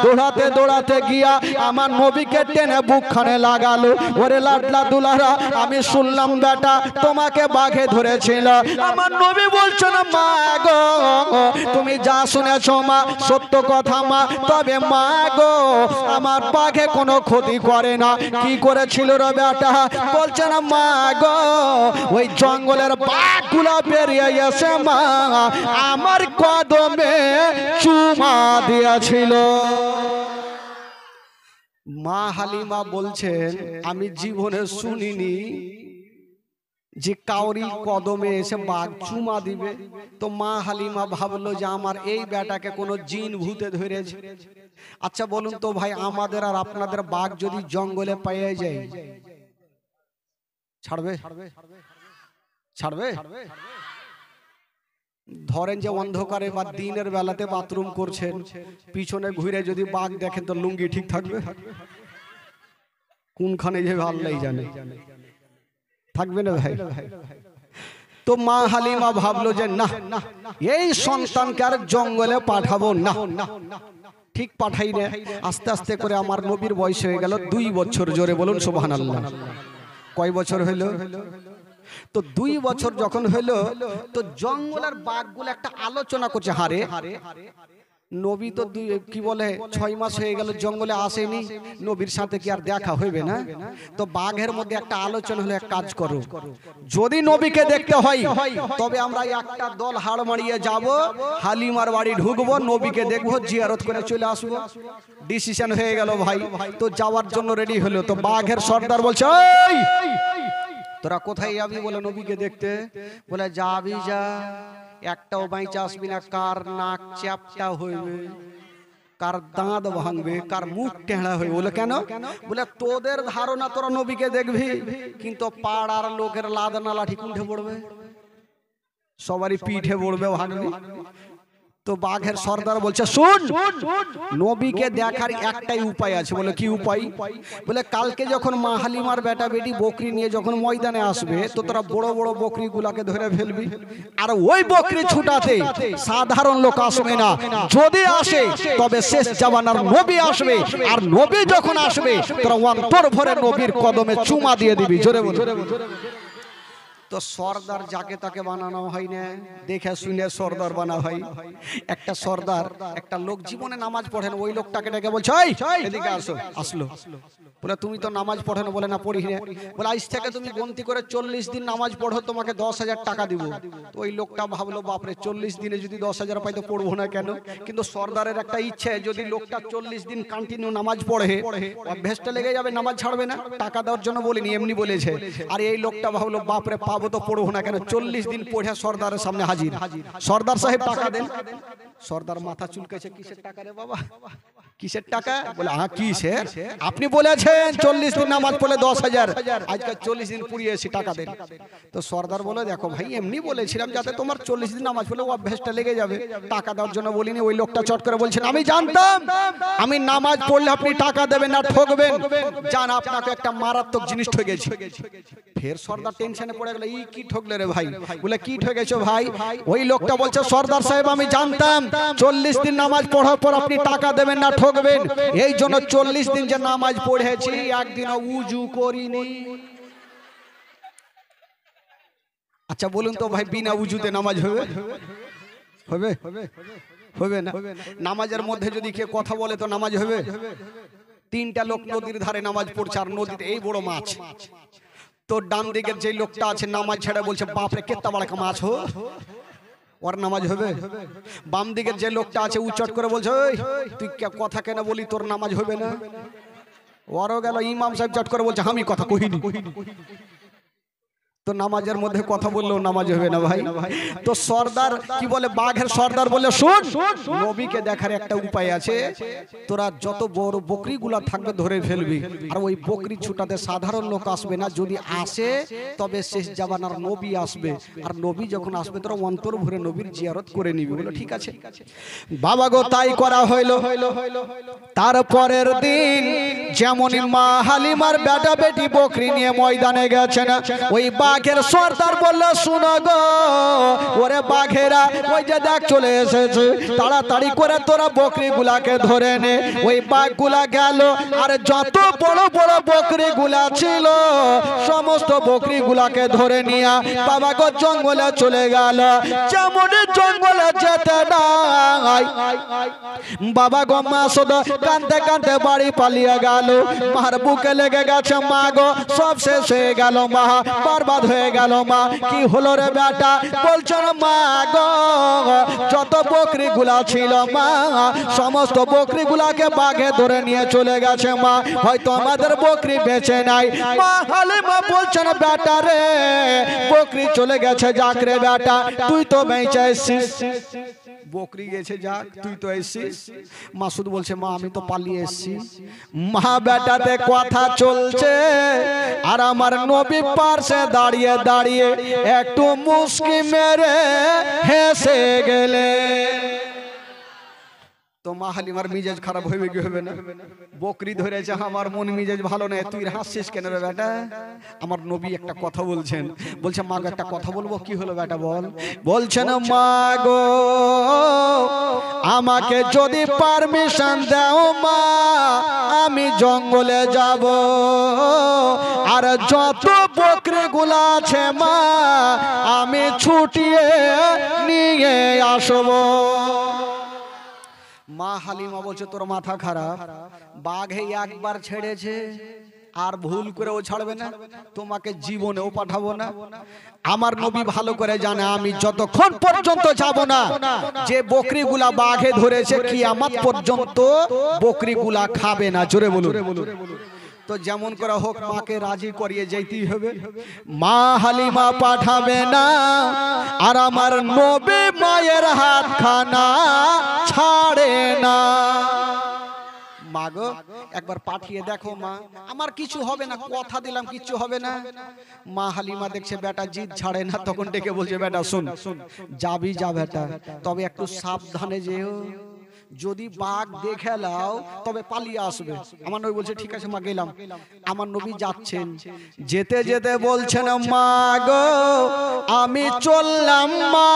[SPEAKER 1] দৌড়াতে দৌড়াতে গিয়া আমার নবীকে টেনে বুকখানে লাগালো। ওরে লাডলা দুলারা, আমি শুনলাম বেটা তোমাকে বাঘে ধরেছিল। আমার নবী বলছেন মা গো তুমি যা শুনেছো মা সত্য কথা মা, তবে মা গো আমার বাঘে কোনো ক্ষতি করে না। কি করেছিল রে বেটা? বলছেন মা গো ওই জঙ্গলের বাঘগুলো বেরিয়ে এসে মা আমার কদমে চুমা দিয়েছিল। মা হালিমা বলছেন আমি জীবনে শুনিনি যে কাউরি কদমে এসে বাঘ চুমা দিবে। তো মা হালিমা ভাবলো যে আমার এই বেটাকে কোনো জিন ভূতে ধরেছে। আচ্ছা বলুন তো ভাই, আমাদের আর আপনাদের বাঘ যদি জঙ্গলে পেয়ে যায় ছাড়বে? ছাড়বে? ধরেন যে অন্ধকারে বা দিনের বেলাতে বাথরুম করছেন, পিছনে ঘুরে যদি বাঘ দেখেন তো লুঙ্গি ঠিক থাকবে? কোনখানে যে আল্লাহই জানে, থাকবে না ভাই। তো মা হালিমা ভাবলো যে না এই সন্তানকে আর জঙ্গলে পাঠাবো না। ঠিক পাঠাই না। আস্তে আস্তে করে আমার নবীর বয়স হয়ে গেল 2 বছর। জোরে বলুন সুবহানাল্লাহ। কয় বছর হইল? তো 2 বছর যখন হইল তো জঙ্গলের বাঘগুলো একটা আলোচনা করছে, হারে নবী তো কি বলে 6 মাস হয়ে গেল জঙ্গলে আসেনি, নবীর সাথে কি আর দেখা হইবে না? তো বাঘের মধ্যে একটা আলোচনা হলো, এক কাজ করো যদি নবীকে দেখতে হয় তবে আমরা একটা দল হাড় মারিয়ে যাব, হালিমার বাড়ি ঢুকবো, নবীকে দেখবো, জিয়ারত করে চলে আসবো। ডিসিশন হয়ে গেল ভাই। তো যাওয়ার জন্য রেডি হলো। তো বাঘের সর্দার বলছে এই তোরা কোথায় যাবি বলে নবীকে দেখতে? বলে যাবি যা, একটাও বাইচা আসবি না। কার নাক চ্যাপটা হইবে, কার দাঁত ভাঙবে, কার মুখ টেঁড়া হইবে। বলে কেন? বলে তোদের ধারণা তোরা নবীকে দেখবি, কিন্তু পাড়ার লোকের লাদনা লাঠি কুণ্ঠে পড়বে, সবারই পিঠে পড়বে ভাঙবি। তো বাঘের সর্দার বলছে শুন, নবীকে দেখার একটাই উপায় আছে। বলে কি উপায়? বলে কালকে যখন মা হালিমার বেটা বেটি বকরি নিয়ে যখন ময়দানে আসবে তো তোরা বড় বড় বকরি গুলাকে ধরে ফেলবি, আর ওই বকরি ছুটাতে সাধারণ লোক আসবে না। যদি আসে তবে শেষ জামানার নবী আসবে, আর নবী যখন আসবে তোরা অন্তর ভরে নবীর কদমে চুমা দিয়ে দিবি। জোরে বল। তো সর্দার যাকে তাকে বানানো হয় না, দেখে শুনে সর্দার বানা হয়। একটা সর্দার একটা লোক জীবনে নামাজ পড়েন, ওই লোকটাকে ডেকে বলছে এদিকে আসো। আসলো। বলে তুমি তো নামাজ পড়ো না। বলে না পড়ি না। বলে আজ থেকে তুমি গন্তি করে 40 দিন নামাজ পড়ো, তোমাকে 10,000 টাকা দিব। তো ওই লোকটা ভাবলো বাপরে 40 দিনে যদি 10,000 পাই তো পড়বো না কেন? কিন্তু সর্দারের একটা ইচ্ছে, যদি লোকটা 40 দিন কন্টিনিউ নামাজ পড়ে অভ্যেসটা লেগে যাবে, নামাজ ছাড়বে না। টাকা দেওয়ার জন্য বলিনি, এমনি বলেছে। আর এই লোকটা ভাবলো বাপরে পাবো তো পড়বো না কেন? 40 দিন পড়ে সর্দারের সামনে হাজির। সর্দার সাহেব টাকা দেন। সর্দার মাথা চুলকেছে, কিসের টাকা রে বাবা, কিসের টাকা? বলে হ্যাঁ কিসের? আপনি বলেছেন 40 দিন নামাজ পড়লে 10,000, আজকে 40 দিন পুড়িয়েছি, টাকা দেন। তো সর্দার বলে দেখো ভাই এমনি বলেছিলাম যাতে তোমার 40 দিন নামাজ পড়লে অভ্যাসটা লেগে যাবে, টাকা দেওয়ার জন্য বলিনি। ওই লোকটা চট করে বলছেন আমি জানতাম আমি নামাজ পড়লে আপনি টাকা দেবেন না, ঠকবেন। জান আপনাকে একটা মারাত্মক জিনিস ঠকেছি। ফের সর্দার টেনশনে পড়ে গেল, ই কি ঠকলে রে ভাই? বলে কি ঠকেছো ভাই? ওই লোকটা বলছে সর্দার সাহেব আমি জানতাম 40 দিন নামাজ পড়ার পর আপনি টাকা দেবেন না, ঠকবেন, এই জন্য 40 দিন যে নামাজ পড়েছি একদিনও উজু করিনি। আচ্ছা বলুন তো ভাই বিনা উজুতে নামাজ হবে? হবে? হবে না। নামাজের মধ্যে যদি কে কথা বলে তো নামাজ হবে? 3টা লোক নদীর ধারে নামাজ পড়ছে, আর নদীতে এই বড় মাছ। তো ডান দিকের যে লোকটা আছে নামাজ ছেড়ে বলছে বাপরে কেত্তা বড় মাছ হো, ওর নামাজ হবে? বাম দিকের যে লোকটা আছে উচ্চট করে বলছে তুই কথা কেন বলি, তোর নামাজ হবে না। ওরও গেল। ইমাম সাহেব চট করে বলছে আমি কথা কহিনি। তো নামাজের মধ্যে কথা বললেও নামাজ হবে না ভাই। তো সর্দার কি বলে, বাঘের সর্দার বলে শুন, নবীকে দেখার একটা উপায় আছে। তোরা যত বড় বকরিগুলা থাকবে ধরে ফেলবি, আর ওই বকরি ছুটাতে সাধারণ লোক আসবে না। যদি আসে তবে শেষ জামানার নবী আসবে, আর নবী যখন আসবে তোরা অন্তর ভরে নবীর জিয়ারত করে নিবি। বলো ঠিক আছে বাবা গো। তাই করা হইল। তারপরের দিন যেমন মা হালিমার বেটা বেটি বকরি নিয়ে ময়দানে গেছেন, ওই বাঘের সর্দার বলল শুনো গো ওরে বাঘেরা ওই যে দেখ চলে এসেছে তাড়াতাড়ি করে তোরা বকরিগুলাকে ধরে নে ওই বাঘগুলা গেল আর যত বড় বড় বকরিগুলা ছিল সমস্ত বকরিগুলাকে ধরে নিয়ে বাবা গো জঙ্গলে চলে গেল যেমন জঙ্গলে যেতে নাই বাবা গো মা শুধু কাঁদতে কাঁদতে বাড়ি পালিয়ে গেল মার বুকে লেগে গেছে মা গো সব শেষ হয়ে গেল মা বরবাদ হয়ে গেল মা কি হলো রে বেটা বলছেন মা গো যত বকরিগুলা ছিল মা সমস্ত বকরিগুলাকে বাঘে ধরে নিয়ে চলে গেছে মা হয়তো আমাদের বকরি বেঁচে নাই মা হালিমা বলছেন বেটা রে বকরি চলে গেছে যাক রে বেটা তুই তো বেঁচে এসেছিস বকরি গেছে যাক তুই তো এসেছিস মাসুদ বলছে মা আমি তো পালিয়ে এসেছি মা বেটাতে কথা চলছে আর আমার নবী পাশে দাঁড়িয়ে দাঁড়িয়ে একটু মুস্কি মেরে হেসে গেলে তো মা হালিমার মিজাজ খারাপ হইবে কি হবে না বকরি ধরেছে আমার মন মিজাজ ভালো না তুই হাসছিস কেন রে বেটা আমার নবী একটা কথা বলছেন বলছে মা গো একটা কথা বলবো কি হলো বেটা বল বলছেন মা গো আমাকে যদি পারমিশন দাও মা আমি জঙ্গলে যাব আর যত বকরিগুলা আছে মা আমি ছুটিয়ে নিয়ে আসবো মা হালিমা বলছে তোর মাথা খারাপ বাঘে একবার ছেড়েছে আর ভুল করে ও ছাড়বে না তোমাকে জীবনেও পাঠাবো না আমার নবী ভালো করে জানে আমি যতক্ষণ পর্যন্ত যাব না যে বকরিগুলা বাঘে ধরেছে কিয়ামত পর্যন্ত বকরিগুলা খাবে না জোরে বলুন তো যেমন করে হোক মাকে রাজি করিয়ে যেতেই হবে মা হালিমা পাঠাবে না আর আমার নবী মায়ের হাত খানা ছাড়ে না মা গো একবার পাঠিয়ে দেখো মা আমার কিছু হবে না কথা দিলাম কিছু হবে না মা হালিমা দেখছে বেটা জিদ ছাড়ে না তখন ডেকে বলছে বেটা শুন যাবি যা বেটা তবে একটু সাবধানে যেও যদি বাঘ দেখে লাও তবে পালিয়ে আসবে আমার নবী বলছে ঠিক আছে মা গেলাম আমার নবী যাচ্ছেন যেতে যেতে বলছেন মা গো আমি চললাম মা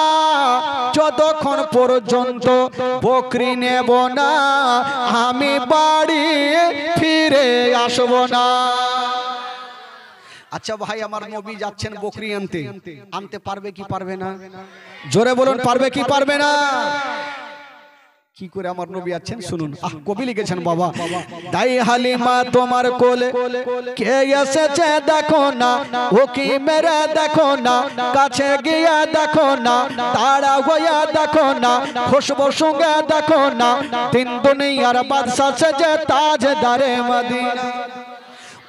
[SPEAKER 1] যতক্ষণ পর্যন্ত বকরি নেব না আমি বাড়ি ফিরে আসব না আচ্ছা ভাই আমার নবী যাচ্ছেন বকরি আনতে আনতে পারবে কি পারবে না জোরে বলুন পারবে কি পারবে না কি করে আমার নবী আছেন শুনুন কবি লিখেছেন বাবা তাই হালিমা তোমার কোলে কে এসেছে দেখো না ও কি মেরে দেখো না কাছে গিয়ে দেখো না তারা হইয়া দেখো না খুশবু সঙ্গে দেখো না তিন দুনিয়ার বাদশা সেজে তাজদারে মদিনা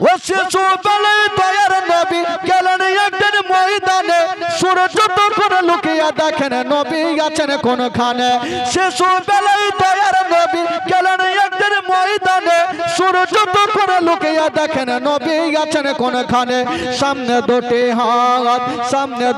[SPEAKER 1] ও শিশু বেলায় দয়ার নবী গেলেন একদিন ময়দানে সূর্য তখন লুকিয়ে দেখেন নবী আছেন কোনখানে শিশু বেলায় দয়ার নবী গেলেন একদিন ময়দানে সূর্য তখন লুকিয়ে দেখেন নবী আছেন কোনখানে সামনে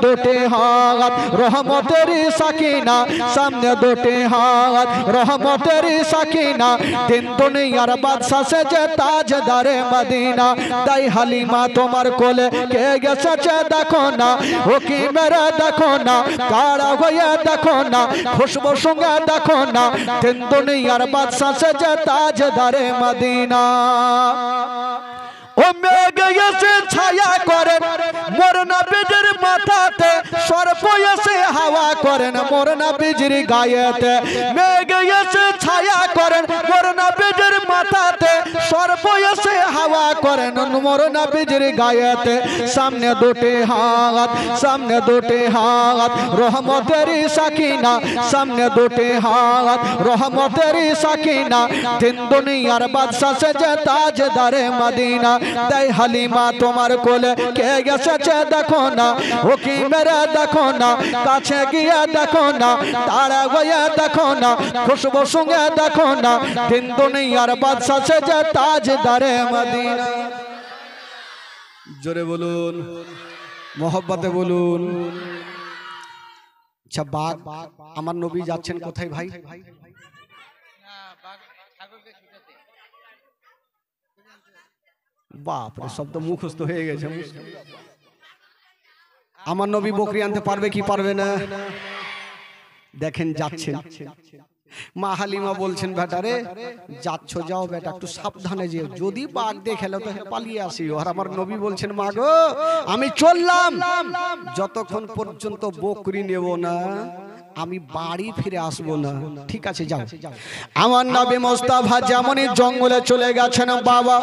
[SPEAKER 1] দুটি হাত রহমতের সাকিনা সামনে দুটি হাত রহমতের সাকিনা তিন দুনিয়ার বাদশা সেজে তাজদারে মদিনা তাই হালিমা তোমার কোলে কে গেছে দেখো না ও কি মেরে দেখো না কারা হয়ে দেখো না খুশবু সঙ্গে দেখো না তিন দুনিয়ার বাদশা সেজে তাজদারে মদিনা ও মেঘ এসে ছায়া করেন মোর নবীর মাথাতে সর্প এসে হাওয়া করেন মোর নবীর গায়েতে মেঘ এসে ছায়া করেন মোর নবীর মাথাতে সর্প এসে হাওয়া করেন মোর নবীর গায়েতে সামনে দুটি হাত রহমতের সাকিনা সামনে দুটি হাত রহমতের সাকিনা তিন দুনিয়ার বাদশা সেজে তাজদারে মদিনা তাই হালিমা তোমার কোলে কে গেছে দেখো না ও কি মেরে দেখো না কাছে গিয়ে দেখো না তারা হয়ে দেখো না খুশবু সঙ্গে দেখো না তিন দুনিয়ার বাদশা সেজে তাজদারে মদিনা জোরে বলুন মোহব্বতে বলুন আচ্ছা বাঘ আমার নবী যাচ্ছেন কোথায় ভাই বাপ রে শব্দ মুখস্থ হয়ে গেছে আমার নবী বকরি আনতে পারবে কি পারবে না? দেখেন যাচ্ছেন, মা হালিমা বলছেন বেটারে যাচ্ছ যাও বেটা, একটু সাবধানে যেও, যদি বাঘ দেখেলো তো পালিয়ে আসিও। আর আমার নবী বলছেন মা গো আমি চললাম, যতক্ষণ পর্যন্ত বকরি নেব না আমি বাড়ি ফিরে আসবো না। ঠিক আছে যাও। আমার নবী মুস্তাফা যেমনই জঙ্গলে চলে গেছেন বাবা,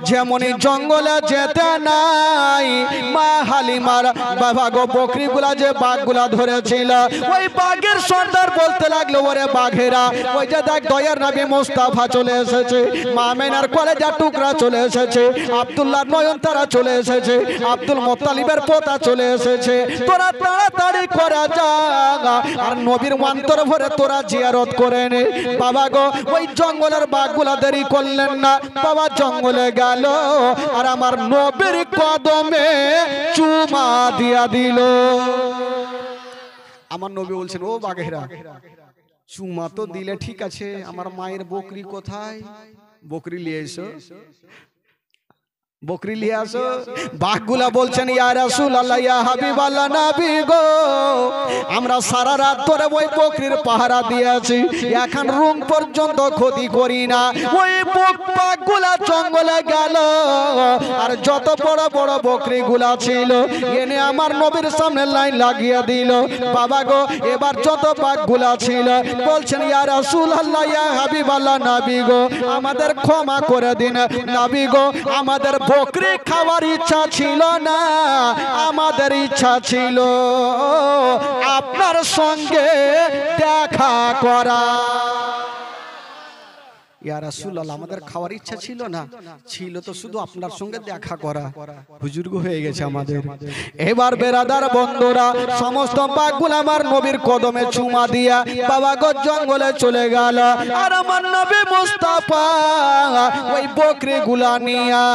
[SPEAKER 1] যেমনই জঙ্গলে যেতে নাই মা হালিমার বাবা গো বকরিগুলা যে বাঘগুলা ধরেছিল ওই বাঘের সর্দার বলতে লাগলো ওরে বাঘেরা ওই যে দেখ দয়ার নবী মুস্তাফা চলে এসেছে, মা আমেনার কলেজার টুকরা চলে এসেছে, আব্দুল্লাহ নয়নতারা চলে এসেছে, আব্দুল মুত্তালিবের পোতা চলে এসেছে, তোরা তাড়াতাড়ি করে যা আর নবীর অন্তর ভরে তোরা জিয়ারত করে নে। বাবা গো ওই জঙ্গলের বাঘগুলা দেরি করলেন না, বাবা জঙ্গলে গেল আর আমার নবীর কদমে চুমা দিয়া দিল। আমার নবী বলছেন ও বাঘেরা চুমা তো দিলে ঠিক আছে, আমার মায়ের বকরি কোথায়? বকরি নিয়ে এসো, বকরি নিয়ে আসো। বাঘগুলা বলছেন ইয়া রাসূলুল্লাহ ইয়া হাবিবাল্লাহ নবী গো আমরা সারা রাত ধরে ওই বকরির পাহারা দিয়েছি, এখন রুম পর্যন্ত ক্ষতি করি না। ওই বাঘগুলা জঙ্গলে গেল আর যত বড় বড় বকরিগুলা ছিল এনে আমার নবীর সামনে লাইন লাগিয়ে দিল। বাবা গো এবার যত বাঘগুলা ছিল বলছেন ইয়া রাসূলুল্লাহ ইয়া হাবিবাল্লাহ নবী গো আমাদের ক্ষমা করে দিন নবী গো, আমাদের বকরি খাওয়ার ইচ্ছা ছিল না, আমাদের ইচ্ছা ছিল আপনার সঙ্গে দেখা করা। ইয়া রাসূলুল্লাহ আমাদের খাওয়ার ইচ্ছা ছিল না, ছিল তো শুধু আপনার সঙ্গে দেখা করা। হুজুর গো হয়ে গেছে আমাদের। এবার বেরাদার বন্ধুরা সমস্ত বাঘগুলো আমার নবীর কদমে চুমা দিয়া বাবা গো জঙ্গলে চলে গেল আর আমার নবী মুস্তাফা ওই বকরিগুলা নিয়া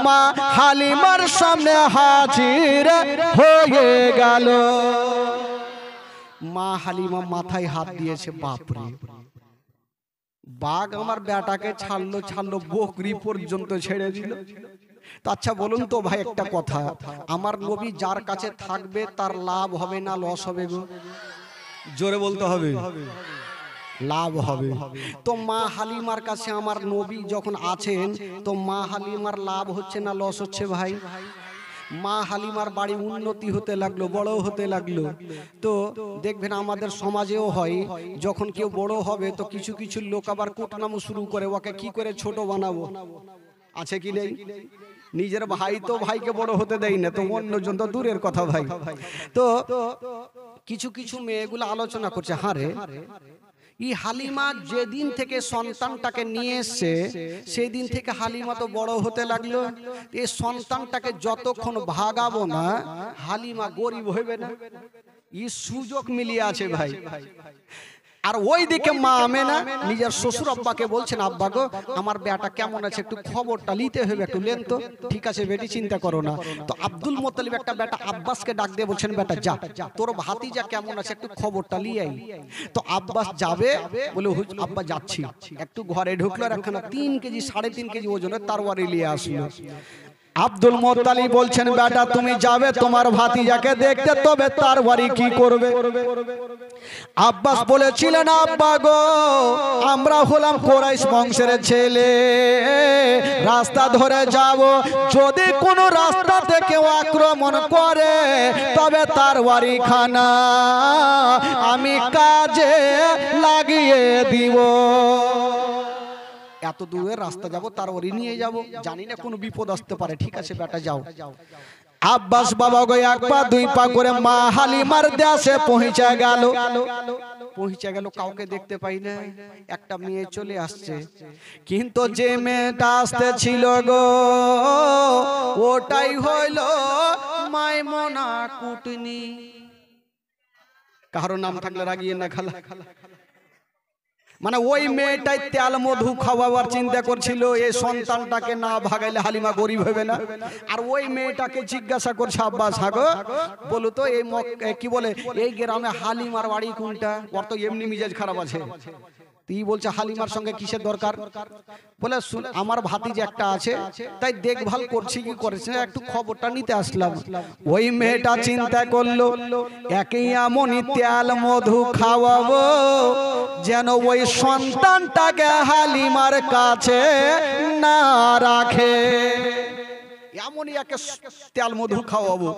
[SPEAKER 1] মা হালিমার সামনে হাজির হয়ে গেল। মা হালিমা মাথায় হাত দিয়েছে, বাপরে বাঘ আমার বেটাকে ছাড়লো ছাড়লো বকরি পর্যন্ত ছেড়ে দিল। তো আচ্ছা বলুন তো ভাই একটা কথা, আমার নবী যার কাছে থাকবে তার লাভ হবে না লস হবে গো? জোরে বলতে হবে, লাভ হবে। তো মা হালিমার কাছে আমার নবী যখন আছেন তো মা হালিমার লাভ হচ্ছে না লস হচ্ছে ভাই? মা হালিমার বাড়ি উন্নতি হতে লাগলো, বড় হতে লাগলো। তো দেখবেন আমাদের সমাজেও হয় যখন কেউ বড় হবে তো কিছু কিছু লোক আবার কুটনামু শুরু করে ওকে কি করে ছোট বানাবো, আছে কি নেই? নিজের ভাই তো ভাইকে বড় হতে দেয় না, তো অন্যজন তো দূরের কথা ভাই। তো কিছু কিছু মেয়েগুলো আলোচনা করছে হারে ই হালিমা যেদিন থেকে সন্তানটাকে নিয়ে এসছে সেই দিন থেকে হালিমা তো বড় হতে লাগলো, এই সন্তানটাকে যতক্ষণ ভাগাবো না হালিমা গরিব হইবে না। এই সুযোগ মিলিয়ে আছে ভাই। আর ওই দিকে মা আমেনা নিজের শ্বশুর আব্বাকে বলছেন আব্বা গো আমার বেটা কেমন আছে একটু খবরটা নিতে হবে, একটু লেন তো। ঠিক আছে বেটি চিন্তা করো না। তো আব্দুল মুত্তালিব একটা বেটা আব্বাসকে ডাক দিয়ে বলছেন বেটা যা তোর ভাতিজা কেমন আছে একটু খবরটা নিয়ে আই। তো আব্বাস যাবে বলে আব্বা যাচ্ছি, একটু ঘরে ঢুকলো আর একখানা 3 কেজি 3.5 কেজি ওজনের তরবারি নিয়ে আসলো। আব্দুল মুত্তালিব বলছেন বেটা তুমি যাবে তোমার ভাতিজাকে দেখতে, তবে তার বাড়ি কি করবে? আব্বাস বলেছিলেন আব্বা গো আমরা হলাম কুরাইশ বংশের ছেলে, রাস্তা ধরে যাব, যদি কোনো রাস্তা থেকে আক্রমণ করে তবে তার বাড়ি খানা আমি কাজে লাগিয়ে দিব। এত দূরের রাস্তা যাব তার ওরি নিয়ে যাব, জানি না কোনো বিপদ আসতে পারে। ঠিক আছে বেটা যাও। আব্বাস বাবা গো 1 পা 2 পা করে মা হালিমার দেশে পৌঁছে গেল, কাউকে দেখতে পাই না। একটা মেয়ে চলে আসছে, কিন্তু যে মেয়েটা আসতে ছিল গো ওটাই হইল মাইমুনা কুটনি। কারো নাম থাকলে রাগিয়ে না খালা, মানে ওই মেয়েটাই তেল মধু খাওয়াবার চিন্তা করছিল, এই সন্তানটাকে না ভাগাইলে হালিমা গরিব হবে না। আর ওই মেয়েটাকে জিজ্ঞাসা করছে আব্বাস হাগো বলো তো এই কি বলে এই গ্রামে হালিমার বাড়ি কোনটা? ওর তো এমনি মিজাজ খারাপ আছে, তুই বলছে হালিমার সঙ্গে কিসের দরকার? বলে আমার ভাতিজি একটা আছে, তাই দেখভাল করছি কি করেছে একটু খবরটা নিতে আসলাম। ওই মেয়েটা চিন্তা করলো একে এমনই তেল মধু খাওয়াবো যেন ওই সন্তানটাকে হালিমার কাছে না রাখে, এমনই একে তেল মধু খাওয়াবো।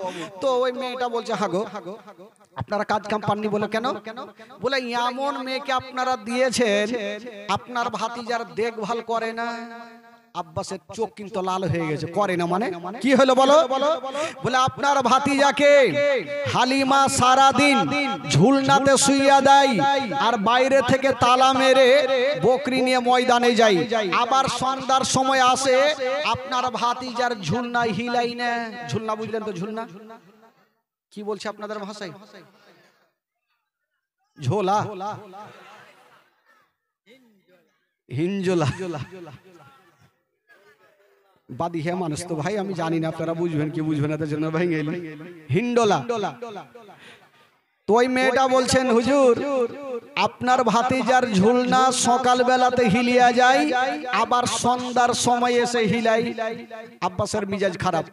[SPEAKER 1] তো ওই মেয়েটা বলছে হাগো আপনারা কাজ কাম পাননি বলে কেন? বলে এমন মেয়েকে আপনারা দিয়েছেন আপনার ভাতিজার দেখভাল করে না। আব্বাসের চোখ কিন্তু লাল হয়ে গেছে। করে না মানে কি হলো বলো? বলে আপনার ভাতিজাকে হালিমা সারা দিন ঝুলনাতে শুইয়া দেয় আর বাইরে থেকে তালা মেরে বকরি নিয়ে ময়দানে যায়, আবার সন্ধ্যার সময় আসে আপনার ভাতিজার ঝুলনা হিলাই না। ঝুলনা বুঝলেন তো? ঝুলনা কি বলছে আপনাদের ভাষায়? ঝোলা, হিঞ্জোলা, বাদি হে মানুষ তো ভাই আমি জানি না আপনারা বুঝবেন কি বুঝবেন না, তার জন্য ভাই হিন্ডোলা। তো ওই মেয়েটা বলছেন হুজুর আপনার ভাতিজার ঝুলনা সকাল বেলাতে হিলিয়া যায় আবার সন্ধ্যার সময় এসে হিলাই। আব্বাসের মিজাজ খারাপ,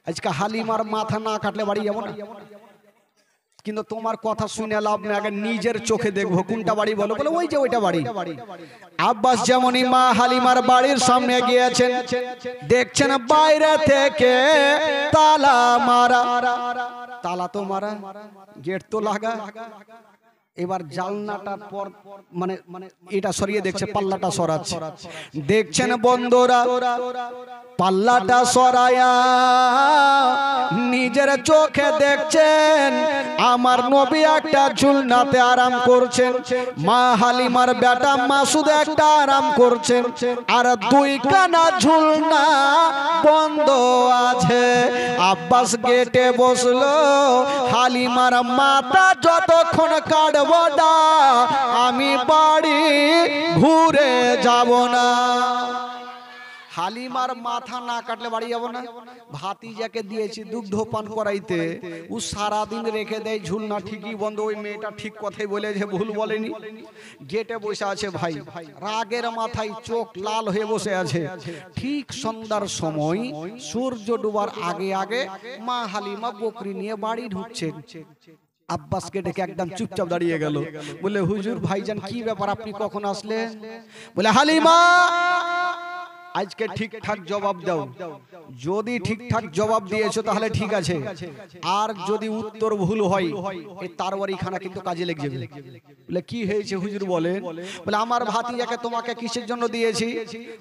[SPEAKER 1] আজকে হালিমার মাথা না কাটলে বাড়ি যাবো না। কিন্তু তোমার কথা শুনে লাভ নেই, আগে নিজের চোখে দেখবো কোনটা বাড়ি বলো। বলে ওই যে ওইটা বাড়ি। আব্বাস যেমনই মা হালিমার বাড়ির সামনে গিয়েছেন, দেখছেন বাইরে থেকে তালা মারা। তালা তো মারা, গেট তো লাগা। এবার জালনাটার পর মানে এটা সরিয়ে দেখছে, পাল্লাটা সরাচ্ছে। দেখছেন বন্ধুরা পাল্লাটা সরায়া নিজের চোখে দেখছেন আমার নবী একটা ঝুলনাতে আরাম করছেন, মা হালিমার বেটা মাসুদ একটা আরাম করছেন, আর দুই কানা ঝুলনা বন্ধ আছে। আব্বাস গেটে বসলো, হালিমার মাথা যতক্ষণ কাটবো না আমি বাড়ি ঘুরে যাব না। হালিমার মাথা না কাটলে বাড়ি যাব না। ভাতিজাকে দিয়েছি দুগ্ধ পান করাইতে, ও সারাদিন রেখে দেয় ঝুলনা ঠিকই বন্ধ। ওই মেয়েটা ঠিক কথাই বলেছে, ভুল বলেনি। গেটে বসে আছে ভাই, রাগের মাথায় চোখ লাল হয়ে বসে আছে। ঠিক সন্ধ্যার সময় সূর্য ডুবার আগে আগে মা হালিমা বকরি নিয়ে বাড়ি ঢুকছে। আব্বাসকে ডেকে একদম চুপচাপ দাঁড়িয়ে গেল। বলে হুজুর ভাইজান কি ব্যাপার, আপনি কখন আসলেন? বলে হালিমা আজকে ঠিকঠাক জবাব দাও, যদি ঠিকঠাক জবাব দিয়েছো তাহলে ঠিক আছে, আর যদি উত্তর ভুল হয় এই তারওয়ারি খানা কিন্তু কাজে লেগে যাবে। বলে কি হয়েছে হুজুর বলেন? বলে আমার ভাতিজাকে তোমাকে কিসের জন্য দিয়েছি?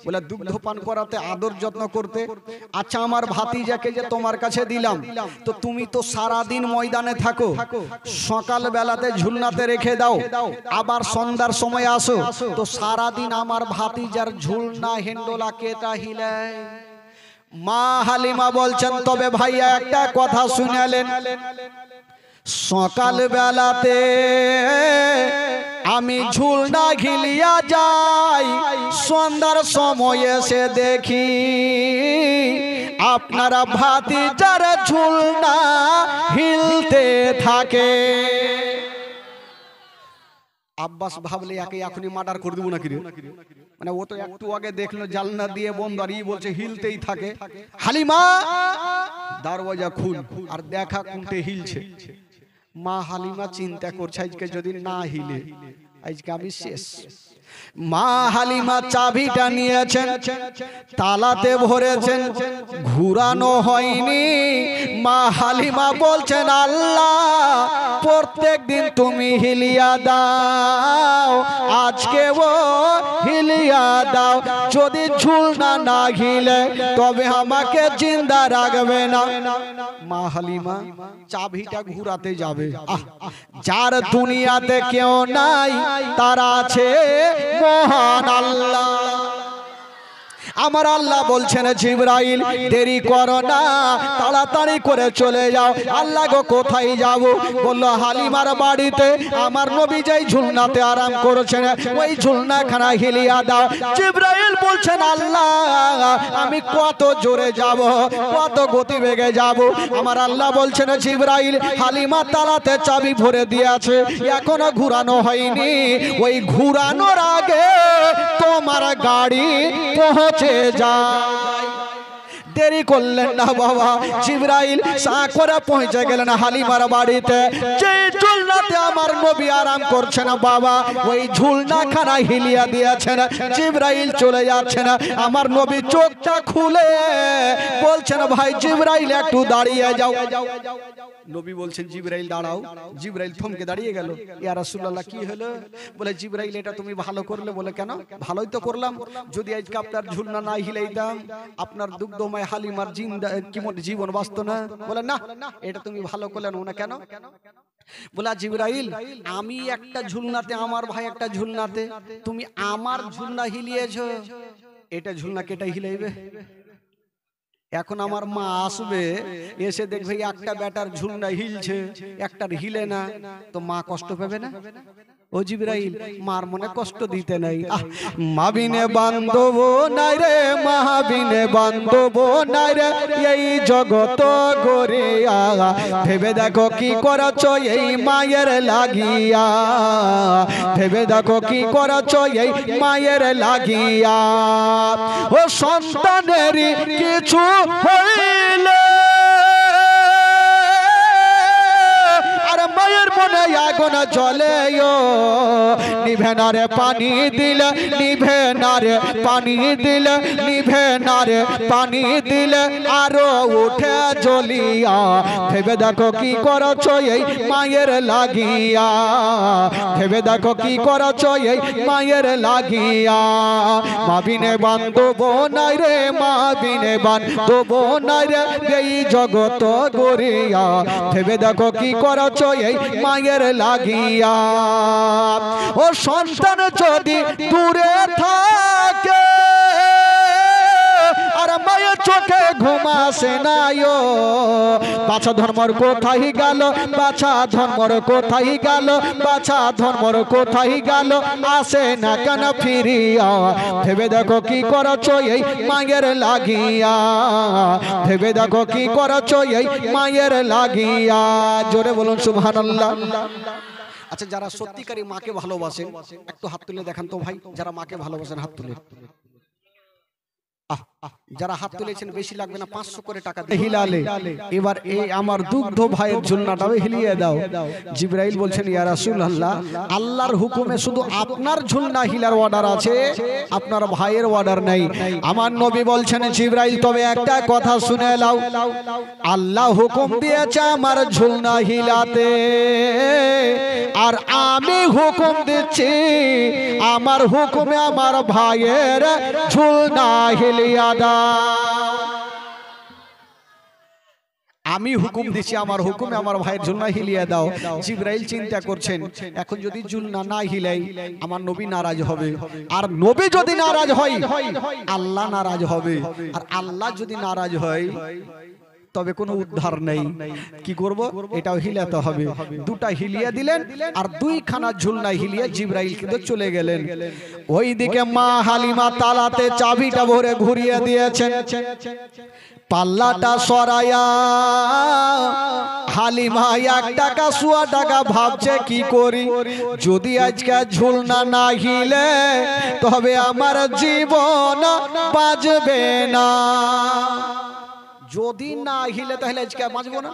[SPEAKER 1] বলে দুগ্ধ পান করাতে, আদর যত্ন করতে। আচ্ছা আমার ভাতিজাকে যে তোমার কাছে দিলাম, তো তুমি তো সারা দিন ময়দানে থাকো, সকাল বেলাতে ঝুলনাতে রেখে দাও, আবার সন্ধ্যার সময় আসো, তো সারা দিন আমার ভাতিজার ঝুলনা হেন্ডোলা কেটা হিলায়। মা হালিমা বলছেন তবে ভাইয়া একটা কথা শুনালেন, সকাল বেলাতে আমি ঝুলনা ঘিলিয়া যাই, সন্ধ্যার সময় এসে দেখি আপনারা ভাতিজার ঝুলনা হিলতে থাকে। আব্বাস ভাবলে একে এখনই মার্ডার করে দেবো নাকি রে, মানে ও তো একটু আগে দেখলো জালনা দিয়ে বন্ধ, আর ই বলছে হিলতেই থাকে। হালিমা দরওয়াজা খুল আর দেখা কোনটে হিলছে। মা হালিমা চিন্তা করছে আজকে যদি না হিলে আজকে আমি শেষ। মা হালিমা চাবিটা নিয়েছেন, তালাতে ভরেছেন, ঘুরানো হয়নি। মা হালিমা বলছেন আল্লাহ প্রত্যেক দিন তুমি হিলিয়া দাও, আজকে ও হিলিয়া দাও, যদি ঝুলনা না হিলে তবে আমাকে জিন্দা রাখবে না। মা হালিমা চাবিটা ঘুরাতে যাবে। যার দুনিয়াতে কেউ নাই তার আছে মহান আল্লাহ। আমার আল্লাহ বলছেন জিবরাইল দেরি করো না, তাড়াতাড়ি করে চলে যাও। আল্লাহ গো কোথায় যাব? বলল হালিমার বাড়িতে আমার নবী যেই ঝুলনাতে আরাম করেছেন ওই ঝুলনাখানা হিলিয়া দাও। জিবরাইল বলছেন আল্লাহ আমি কত জোরে যাব, কত গতি বেগে যাব? আমার আল্লাহ বলছেন জিবরাইল হালিমা তালাতে চাবি ভরে দিয়েছে, এখনো ঘুরানো হয়নি, ওই ঘুরানোর আগে তোমার গাড়ি পৌঁছে যায়। দেরি করলেন না বাবা, জিবরাইল সাকরা পৌঁছে গেলেন হালিমার বাড়িতে। যে ঝুলনাতে আমার নবী আরাম করছেন বাবা, ওই ঝুলনাখানা হিলিয়া দিয়েছেন। জিবরাইল চলে যাচ্ছেন, আমার নবী চোখটা খুলে বলছেন ভাই জিবরাইল একটু দাঁড়িয়ে যাও। নবী বলছেন জিবরাইল দাঁড়াও। জিবরাইল থমকে দাঁড়িয়ে গেল। ইয়া রাসূলুল্লাহ কি হলো? বলে জিবরাইল এটা তুমি ভালো করলে। বলে কেন? ভালোই তো করলাম, যদি আজকে আপনার ঝুলনা না হিলাইতাম আপনার দুগ্ধময় হালিমার জীবন বাঁচত না। বলে না এটা তুমি ভালো করলে না। কেন? বলে জিবরাইল আমি একটা ঝুলনাতে, আমার ভাই একটা ঝুলনাতে, তুমি আমার ঝুলনা হিলিয়েছো, এটা ঝুলনা কেটে হিলাইবে? এখন আমার মা আসবে, এসে দেখবে একটা বেটার ঝুলনা হিলছে, একটার হিলে না, তো মা কষ্ট পাবে না? ও জিবরাইল মার মনে কষ্ট দিতে নাই। মাবিনে বান্ধব নাই রে, মাবিনে বান্ধব নাই রে, এই জগত গড়িয়া ভেবে দেখো কি করেছো এই মায়ের লাগিয়া, ভেবে দেখো কি করেছো এই মায়ের লাগিয়া। ও সন্তানের কিছু হইলে আর মায়ের মনে আগুন জ্বলে, নিভে না রে পানি দিলে, নিভে না রে পানি দিলে, নিভে না রে পানি দিলে আরো উঠে জ্বলিয়া। ভেবে দেখো কি করেছো এই মায়ের লাগিয়া, ভেবে দেখো কি করেছো এই মায়ের লাগিয়া। মাবিনে বান্ধব নাই রে, মাবিনে বান্ধব নাই রে, এই জগত গড়িয়া ভেবে দেখো কি করেছো এই মায়ের লাগিয়া। ও সন্তান যদি দূরে থাকে আর মায়ের চোখে ঘুম আসে না, বাছা ধর্মর কোথায় গেল, বাছা ধর্মর কোথায় গেল, বাছা ধর্মর কোথায় গেল, আসে না কেন ফিরিয়া। ভেবে দেখো কি করেছো এই মায়ের লাগিয়া, ভেবে দেখো কি করেছো এই মায়ের লাগিয়া। জোরে বলুন সুবহানাল্লাহ। আচ্ছা যারা সত্যিকারী মাকে ভালোবাসেন একটু হাত তুলে দেখান তো ভাই, যারা মাকে ভালোবাসেন হাত তুলে। যারা হাত তুলেছেন বেশি লাগবে না, 500 করে টাকা দিয়ে হিলালে। এবার এই আমার দুগ্ধ ভাইয়ের ঝুলনাটাও হিলিয়ে দাও। জিবরাইল বলছেন ইয়া রাসূলুল্লাহ আল্লাহর হুকুমে শুধু আপনার ঝুলনা হিলার অর্ডার আছে, আপনার ভাইয়ের অর্ডার নাই। আমার নবী বলছেন জিবরাইল তবে একটা কথা শুনে নাও, আল্লাহ হুকুম দিয়েছে আমার ঝুলনা হিলাতে, আর আমি হুকুম দিচ্ছি আমার হুকুমে আমার ভাইয়ের ঝুলনা হিলিয়া দাও। আমি হুকুম দিচ্ছি আমার হুকুমে আমার ভাইয়ের ঝুলনা হিলিয়ে দাও। জিবরাইল চিন্তা করছেন এখন যদি ঝুলনা না হিলাই আমার নবী নারাজ হবে, আর নবী যদি নারাজ হয় আল্লাহ নারাজ হবে, আর আল্লাহ যদি নারাজ হয় তবে কোনো উদ্ধার নেই। কি করব? এটাও হিলাতে হবে। দুটা হিলিয়ে দিলেন আর দুইখানা ঝুলনা হিলিয়ে জিবরাইল কিন্তু চলে গেলেন। ওইদিকে মা হালিমা তালাতে চাবিটা ভরে ঘুরিয়ে দিয়েছেন, পাল্লাটা সরায়া হালিমা 1 টাকা সোয়া টাকা ভাবছে কি করি, যদি আজকে ঝুলনা না হিলে তবে আমার জীবন বাঁচবে না, যদি না হিলে তাহলে আজকে বাঁচবো না।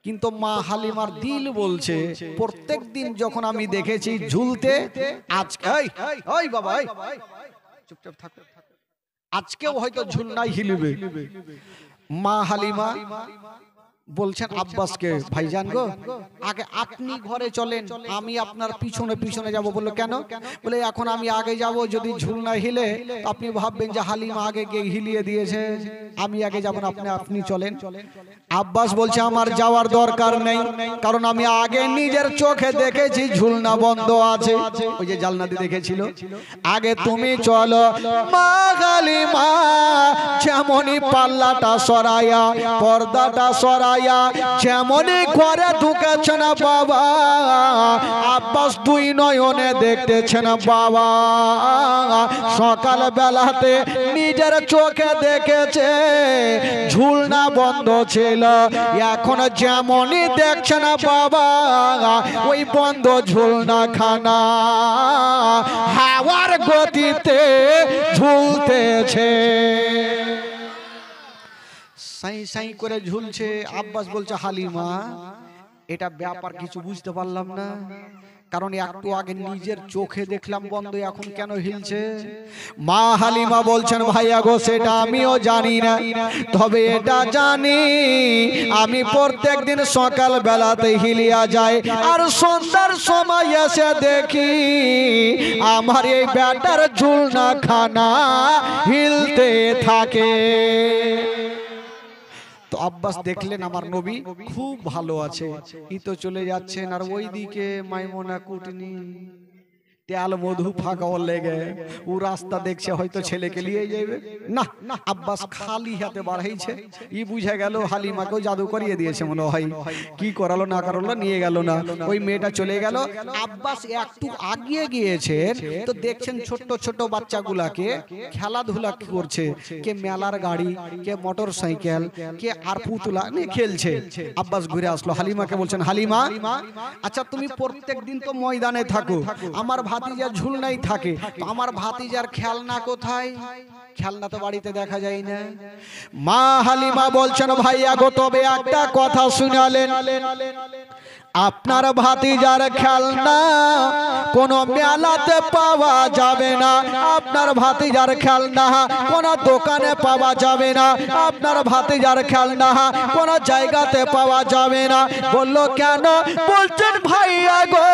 [SPEAKER 1] কিন্তু মা হালিমার দিল বলছে প্রত্যেক দিন যখন আমি দেখেছি ঝুলতে, আজকে এই বাবা চুপচাপ থাকো, আজকেও হয়তো ঝুলনাই হিলবে। মা হালিমা বলছেন আব্বাসকে, ভাইজান গো আগে আপনি ঘরে চলেন, আমি আপনার পিছনে পিছনে যাব। বললো কেন? বলে এখন আমি আগে যাব, যদি ঝুলনা হিলে আপনি ভাববেন যে হালিমা আগে গিয়ে হিলিয়ে দিয়েছে, আমি আগে যাব না, আপনি চলেন। আব্বাস বলছে আমার যাওয়ার দরকার নেই, কারণ আমি আগে নিজের চোখে দেখেছি ঝুলনা বন্ধ আছে, ওই যে জালনা দিয়ে দেখেছিল। আগে তুমি চলো। মা হালিমা যেমনই পাল্লাটা সরাইয়া, পর্দাটা সরাইয়া যেমনই ঘরে ঢুকেছে না বাবা, আব্বাস দুই নয়নে দেখতেছেন বাবা, সকাল বেলাতে নিজের চোখে দেখেছে ঝুলনা বন্ধ ছিল, এখন যেমনই দেখছে না বাবা ওই বন্ধ ঝুলনা খানা হাওয়ার গতিতে ঝুলতেছে, সাই সাই করে ঝুলছে। আব্বাস বলছে হালিমা এটা ব্যাপার কিছু বুঝতে পারলাম না, কারণ একটু আগে নিজের চোখে দেখলাম বন্ধ, এখন কেন হিলছে? মা হালিমা বলছেন ভাইয়া গো সেটা আমিও জানি না, তবে এটা জানি আমি প্রত্যেক দিন সকাল বেলাতে হিলিয়া যাই, আর সন্ধ্যার সময় এসে দেখি আমার এই ব্যাটার ঝুলনা খানা হিলতে থাকে। তো আব্বাস দেখলেন আমার নবী খুব ভালো আছে, ই তো চলে যাচ্ছেন, আর ওইদিকে মাইমুনা কুটনি তেল মধু ফাঁকা লেগে ও রাস্তা দেখছে হয়তো ছেলেকে নিয়ে যাবে না, আব্বাস খালি হাতে বাড়াইছে, ই বুঝে গেল হালিমাকেও জাদু করিয়ে দিয়েছে মনে হয়, কি করালো না করালো নিয়ে গেল না, ওই মেয়েটা চলে গেল। আব্বাস একটু আগিয়ে গিয়েছেন তো দেখছেন ছোট্ট ছোট্ট বাচ্চাগুলাকে খেলাধুলা করছে, কে মেলার গাড়ি, কে মোটর সাইকেল, কে আর পুতুলা নিয়ে খেলছে। আব্বাস ঘুরে আসলো, হালিমাকে বলছেন হালিমা আচ্ছা তুমি প্রত্যেক দিন তো ময়দানে থাকো, আমার ভাতিজা ঝুলনাই থাকে, তো আমার ভাতিজার খেলনা কোথায়? খেলনা তো বাড়িতে দেখা যায় না। মা হালিমা বলছেন ভাইয়া গো তবে একটা কথা শুনালেন, আপনার ভাতিজার খেলনা কোন মেলাতে পাওয়া যাবে না, আপনার ভাতিজার খেলনা কোন দোকানে পাওয়া যাবে না, আপনার ভাতিজার খেলনা কোন জায়গাতে পাওয়া যাবে না। বলল কেন? বলছেন ভাইয়া গো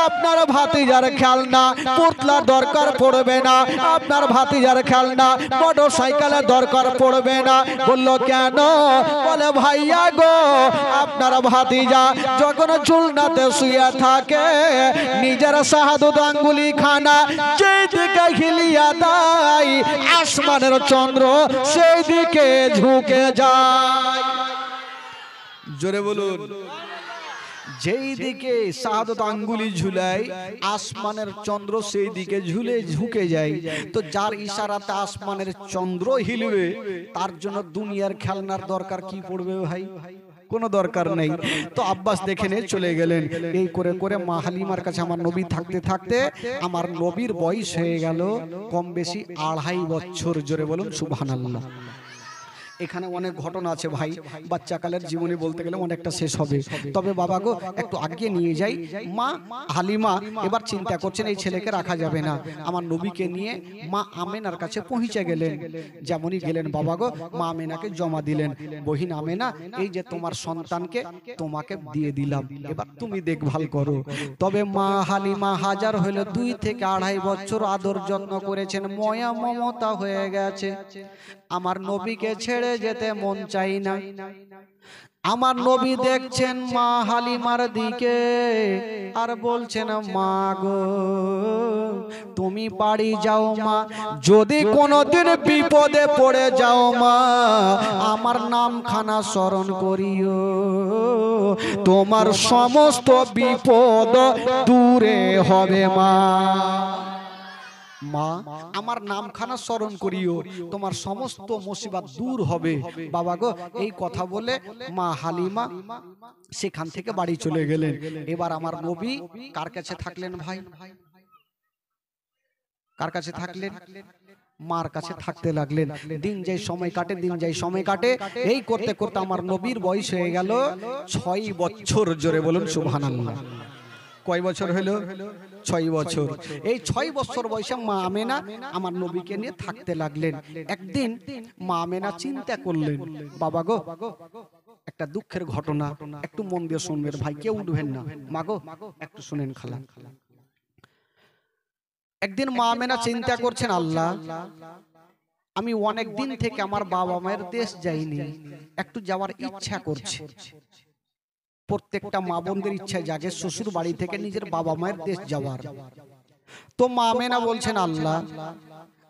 [SPEAKER 1] আপনার ভাতিজার খেলনা পুতলার দরকার পড়বে না, আপনার ভাতিজার খেলনা মোটর সাইকেলের দরকার পড়বে না। বলল কেন? বলে ভাইয়া গো আপনার ভাতিজা যখন ঝুলনাতে শুয়ে থাকে নিজের শাহাদত আঙ্গুলি খানা যেই দিকে হিলিয়া দেয় আসমানের চন্দ্র সেই দিকে ঝুঁকে যায়। জোরে বলুন। যেই দিকে শাহাদত আঙ্গুলি ঝুলায় আসমানের চন্দ্র সেই দিকে ঝুঁকে যায়। তো যার ইশারাতে আসমানের চন্দ্র হিলবে তার জন্য দুনিয়ার খেলনার দরকার কি পড়বে ভাই? কোনো দরকার নেই। তো আব্বাস দেখে নিয়ে চলে গেলেন। এই করে করে মা হালিমার কাছে আমার নবী থাকতে থাকতে আমার নবীর বয়স হয়ে গেল কম বেশি 2.5 বছর। জোরে বলুন সুবহানাল্লাহ। এখানে অনেক ঘটনা আছে ভাই, বাচ্চাকালের জীবনী বলতে গেলে অনেকটা শেষ হবে, তবে বাবা গো একটু আগে নিয়ে যাই। মা হালিমা এবার চিন্তা করছেন এই ছেলেকে রাখা যাবে না, আমার নবীকে নিয়ে মা আমেনার কাছে পৌঁছে গেলেন। যেমনই গেলেন বাবা গো মা আমেনাকে জমা দিলেন, বহিন আমেনা এই যে তোমার সন্তানকে তোমাকে দিয়ে দিলাম, এবার তুমি দেখভাল করো। তবে মা হালিমা হাজার হইল 2 থেকে 2.5 বছর আদর যত্ন করেছেন, ময়া মমতা হয়ে গেছে। আমার নবীকে ছেড়ে যেতে মন চাই না। আমার নবী দেখছেন মা হালিমার দিকে আর বলছেন মা গো তুমি বাড়ি যাও মা, যদি কোনোদিন বিপদে পড়ে যাও মা আমার নামখানা স্মরণ করিও, তোমার সমস্ত বিপদ দূরে হবে মা। মা আমার নামখানা স্মরণ করিও, তোমার সমস্ত মুসিবত দূর হবে। বাবা গো এই কথা বলে মা হালিমা সেখান থেকে বাড়ি চলে গেলেন। এবার আমার নবী কার কাছে থাকলেন ভাই? কার কাছে থাকলেন? মার কাছে থাকতে লাগলেন। দিন যাই সময় কাটে, দিন যাই সময় কাটে, এই করতে করতে আমার নবীর বয়স হয়ে গেল 6 বছর। জোরে বলুন সুবহানাল্লাহ। কয় বছর হলো? 6 বছর। এই 6 বছর বয়সে মা আমেনা আমার নবীকে নিয়ে থাকতে লাগলেন। একদিন মা আমেনা চিন্তা করলেন, বাবা গো একটা দুঃখের ঘটনা, একটু মন দিয়ে শুনবেন ভাই, কেউ উঠবেন না। মাগো একটু শুনেন খালা। একদিন মা আমেনা চিন্তা করছেন, আল্লাহ আমি অনেক দিন থেকে আমার বাবা মায়ের দেশ যাইনি, একটু যাওয়ার ইচ্ছা করছে। প্রত্যেকটা মা বোনদের ইচ্ছা জাগে শ্বশুর বাড়ি থেকে নিজের বাবা মায়ের দেশ যাওয়ার। তো মা আমেনা বলছেন, আল্লাহ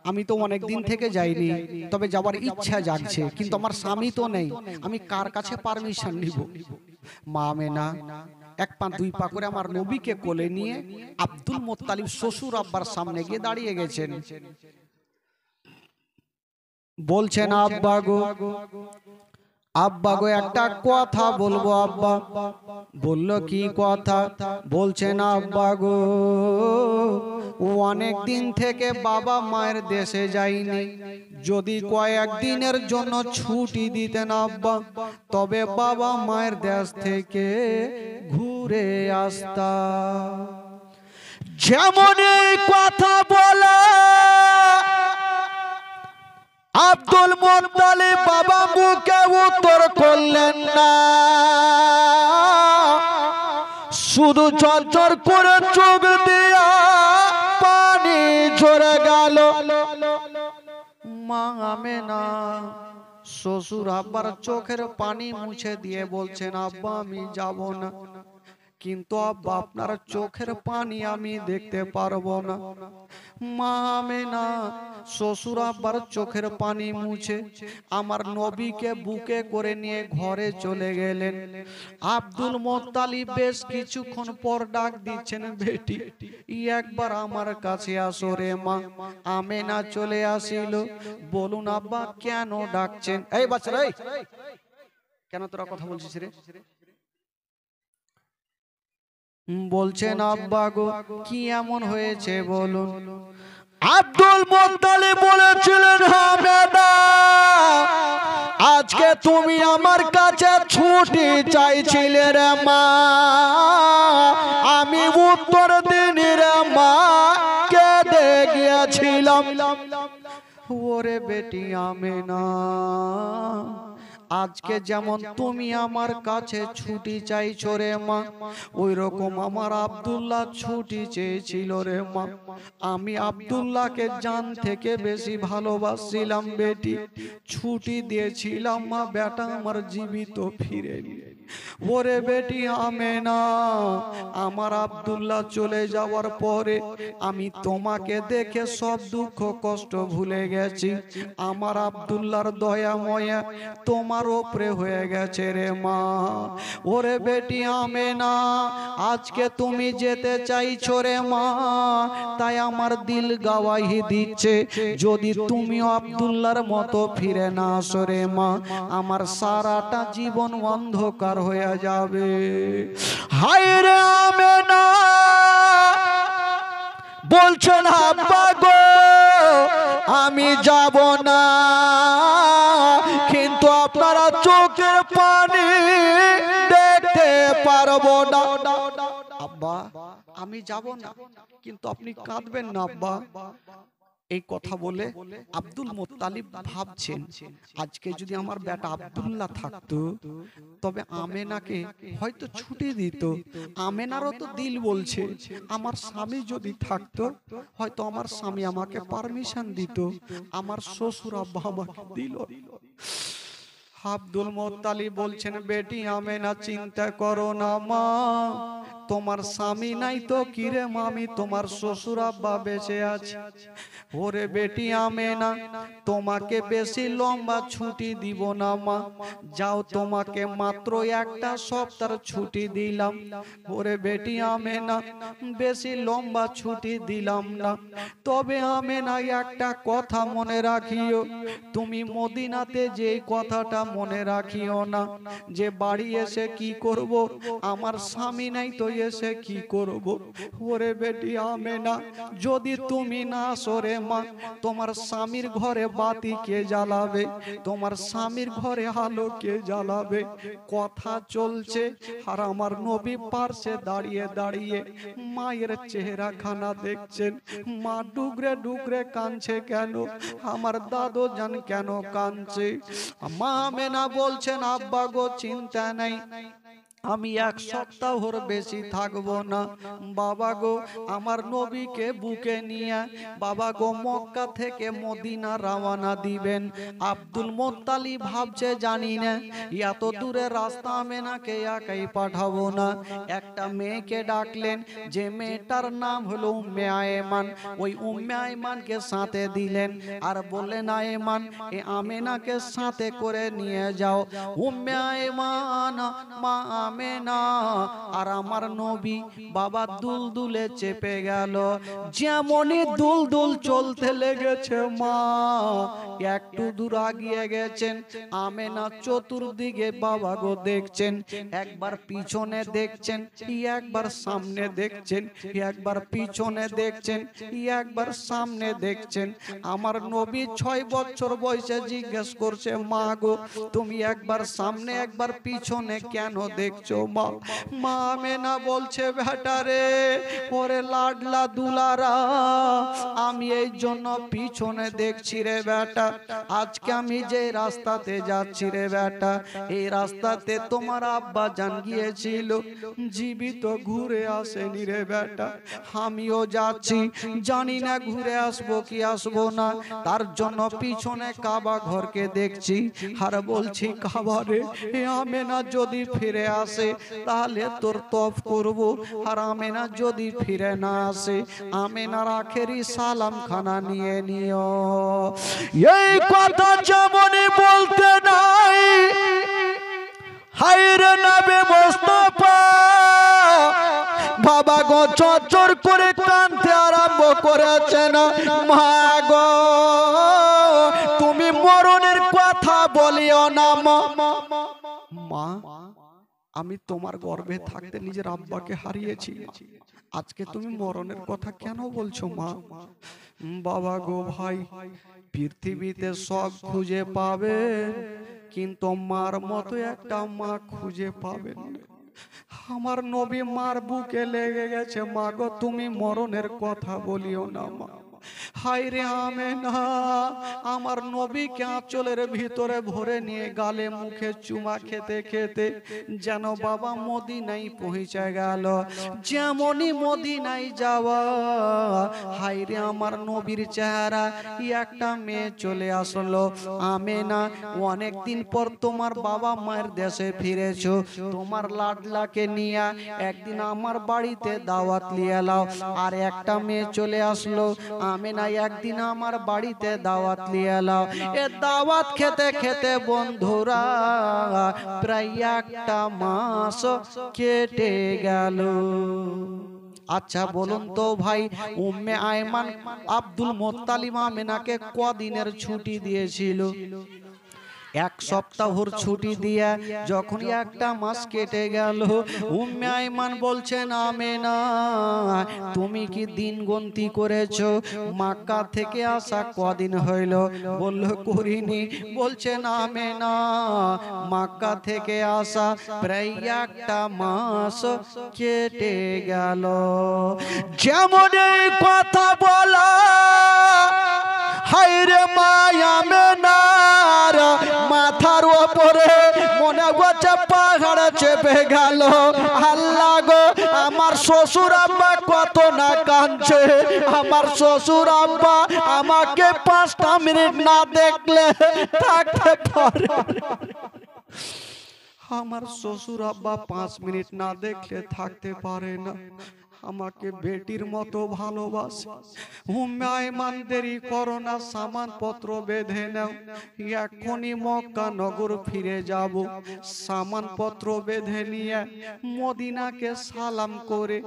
[SPEAKER 1] আমি তো অনেক দিন থেকে যাইনি, তবে যাওয়ার ইচ্ছা জাগছে, কিন্তু আমার স্বামী তো নেই, আমি কার কাছে পারমিশন নিব? মা আমেনা এক পা দুই পা করে আমার নবীকে কোলে নিয়ে আব্দুল মুত্তালিব শ্বশুর আব্বার সামনে গিয়ে দাঁড়িয়ে গেছেন। বলছেন, আব্বা গো, আব্বা গো একটা কথা বলবো আব্বা। বলল, কি কথা? বলছেন, আব্বা গো অনেক দিন থেকে বাবা মায়ের দেশে যাইনি, যদি কয়েকদিনের জন্য ছুটি দিতেন আব্বা, তবে বাবা মায়ের দেশ থেকে ঘুরে আসতাম। যেমন এই কথা বলা আব্দুল মুত্তালিব বাবা মুখে উত্তর করলেন না, শুধু ঝরঝর করে চোখ দিয়া পানি ঝরে গেল। মা আমেনা শ্বশুর আব্বার চোখের পানি মুছে দিয়ে বলছেন, আব্বা আমি যাব না, কিন্তু আব্বা আপনার চোখের পানি আমি দেখতে পারবো না। মা আমেনা শ্বশুর আব্বার চোখের পানি মুছে আমার নবীকে বুকে করে নিয়ে ঘরে চলে গেলেন। আব্দুল মুত্তালিব বেশ কিছুক্ষণ পর ডাক দিচ্ছেন, বেটি একবার আমার কাছে আসো রে মা। আমেনা চলে আসিল। বলুন আব্বা কেন ডাকছেন? এই বাচ্চারা, এই কেন তোরা কথা বলছিস রে? বলছেন, আব্বা গো কি এমন হয়েছে বলুন। আব্দুল মুত্তালিব বলেছিলেন, আমেনা আজকে তুমি আমার কাছে ছুটি চাইছিলে রে মা, আমি উত্তর দিনি রে মা, কেঁদে গিয়েছিলাম। ওরে বেটি আমেনা, আজকে যেমন তুমি আমার কাছে ছুটি চাইছো রে মা, ওই রকম আমার আব্দুল্লাহ ছুটি চেয়েছিল রে মা। আমি আব্দুল্লাহকে জান থেকে বেশি ভালোবাসছিলাম বেটি, ছুটি দিয়েছিলাম মা, বেটা আমার জীবিত ফিরে নিয়ে। ওরে বেটি আমেনা, আমার আব্দুল্লাহ চলে যাওয়ার পরে আমি তোমাকে দেখে সব দুঃখ কষ্ট ভুলে গেছি। আমার আব্দুল্লাহর দয়া ময়া তোমার উপরে হয়ে গেছে রে মা। ওরে বেটি আমেনা, আজকে তুমি যেতে চাইছো রে মা, তাই আমার দিল গাওয়াহি দিচ্ছে, যদি তুমি আব্দুল্লাহর মতো ফিরে না আসো রে মা, আমার সারাটা জীবন অন্ধকার হয়ে যাবে। হায় রে আমেনা বলছেন, আব্বা গো আমি যাব না, কিন্তু আপনারা চোখের পানি দেখতে পারবো না। আব্বা আমি যাব না, কিন্তু আপনি কাঁদবেন না আব্বা। এই কথা বলে আব্দুল মুত্তালিব ভাবছেন, আজকে যদি আমার বেটা আব্দুল্লাহ থাকতো, তবে আমেনাকে হয়তো ছুটি দিত। আমেনারও তো দিল বলছে, আমার স্বামী যদি থাকতো, হয়তো আমার স্বামী আমাকে পারমিশন দিত, আমার শ্বশুর আব্বা আমাকে দিল। আব্দুল মুত্তালিব বলছেন, বেটি আমেনা চিন্তা করো না মা, তোমার স্বামী নাই তো কিরে মামি, তোমার শ্বশুর আব্বা বেঁচে আছে। ওরে বেটি আমেনা তোমাকে বেশি লম্বা ছুটি দিব না মা, যাও তোমাকে মাত্র একটা সপ্তাহ ছুটি দিলাম। ওরে বেটি আমেনা বেশি লম্বা ছুটি দিলাম না, তবে আমেনা একটা কথা মনে রাখিও, তুমি মদিনাতে যে কথাটা মনে রাখিও না, যে বাড়ি এসে কি করব, আমার স্বামী নাই তো এসে কি করব? ওরে বেটি আমেনা, যদি তুমি না সরে মা, তোমার স্বামীর ঘরে বাতি কে জ্বালাবে? তোমার স্বামীর ঘরে আলো কে জ্বালাবে? কথা চলছে আর আমার নবী পার্শ্বে দাঁড়িয়ে দাঁড়িয়ে মায়ের চেহারা খানা দেখছেন। মা ডুগরে ডুগরে কাঁদছে কেন? আমার দাদু জান কেন কাঁদছে? মা আমেনা বলছেন, আব্বা গো চিন্তা নাই, আমি এক সপ্তাহর বেশি থাকবো না। বাবা গো, আমার নবীকে বুকে নিয়ে বাবা গো মক্কা থেকে মদিনা রওনা দিবেন। আব্দুল মুত্তালিব ভাবছে জানি না এত দূরের রাস্তা আমেনাকে একাই পাঠাবো না। একটা মেয়েকে ডাকলেন, যে মেয়েটার নাম হলো উম্মে আয়মান। ওই উম্মে আয়মানকে সাথে দিলেন আর বললেন, আয়মান এ আমেনাকে সাথে করে নিয়ে যাও। উম্মে আয়মান মা আমেনা আর আমার নবী বাবা দুলদুলে চেপে গেল। যেমনই দুলদুল চলতে লেগেছে, মা একটু দূর আগিয়ে গেছেন। আমেনা চতুর্দিকে বাবা গো দেখছেন, একবার পিছনে দেখছেন, একবার সামনে দেখছেন, একবার পিছনে দেখছেন, একবার সামনে দেখছেন। আমার নবী 6 বছর বয়সে জিজ্ঞেস করছে, মা গো তুমি একবার সামনে একবার পিছনে কেন দেখছো মা? মা আমেনা বলছে, বেটারে ওরে লাডলা দুলারা, আমি এই জন্য পিছনে দেখছি রে বেটা। আজকে আমি যে রাস্তাতে যাচ্ছি রে বেটা, এই রাস্তাতে তোমার আব্বা জান গিয়েছিল, জীবিত ঘুরে আসেনি রে বেটা। আমিও যাচ্ছি, জানি না ঘুরে আসবো কি আসবো না, তার জন্য পিছনে কাবা ঘরকে দেখছি আর বলছি, কাবা রে এ আমেনা যদি ফিরে আসে তাহলে তোর তফ করব, আর আমেনা যদি ফিরে না আসে আমেনার আখেরি সালাম খানা নিয়ে নিও। এই কথা যেমনই বলতে নাই, হায়রে নবী মুস্তাফা বাবা গো চচ্চর করে কাঁদতে আরম্ভ করেছেন। মা গো তুমি মরণের কথা বলিও না মা, আমি তোমার গর্ভে থাকতে নিজের আব্বাকে হারিয়েছি, আজকে তুমি মরণের কথা কেন বলছো মা? বাবা গো ভাই, পৃথিবীতে সব খুঁজে পাবে কিন্তু মার মতো একটা মা খুঁজে পাবেন। আমার নবী মার বুকে লেগে গেছে, মা গো তুমি মরণের কথা বলিও না মা। হায়রে আমেনা আমার নবীকে আঁচলের ভিতরে ভরে নিয়ে গালে মুখে চুমা খেতে খেতে যেন বাবা মদিনায় পৌঁছে গেল। যেমনই মদিনায় যাওয়া, হায়রে আমার নবীর চেহারা একটা মেয়ে চলে আসলো। আমেনা অনেকদিন পর তোমার বাবা মায়ের দেশে ফিরেছো, তোমার লাডলাকে নিয়ে একদিন আমার বাড়িতে দাওয়াত নিয়ে এলাও। আর একটা মেয়ে চলে আসলো, আমেনা একদিন আমার বাড়িতে দাওয়াত নিয়ে এলাও। এ দাওয়াত খেতে খেতে বন্ধুরা প্রায় একটা মাস কেটে গেল। আচ্ছা বলুন তো ভাই, উম্মে আয়মান আব্দুল মুত্তালিব আমেনাকে কদিনের ছুটি দিয়েছিল? 1 সপ্তাহর ছুটি দিয়া যখন একটা মাস কেটে গেল, উম্মে আয়মান বলছেন, আমেনা তুমি কি দিন গণতি করেছো? মক্কা থেকে আসা কদিন হইল? বলল করিনি। বলছেন, আমেনা মক্কা থেকে আসা প্রায় একটা মাস কেটে গেল। যেমন এই কথা বলা, হায়রে মা আমেনার মাথার উপরে মনে হচ্ছে পাহাড় চেপে গেল। আল্লাহ গো, আমার শ্বশুর আব্বা কত না কাঁদছে। আমার শ্বশুর আব্বা আমাকে 5টা মিনিট না দেখলে থাকতে পারে। আমার শ্বশুর আব্বা 5 মিনিট না দেখলে থাকতে পারে না। আমাকে বেটির মতো ভালোবাসে। উম্মে আয়মান দেরি করো না, সামানপত্র বেঁধে নাও, এখনই মক্কা নগর ফিরে যাব। সামানপত্র বেঁধে নিয়ে মদিনাকে সালাম করে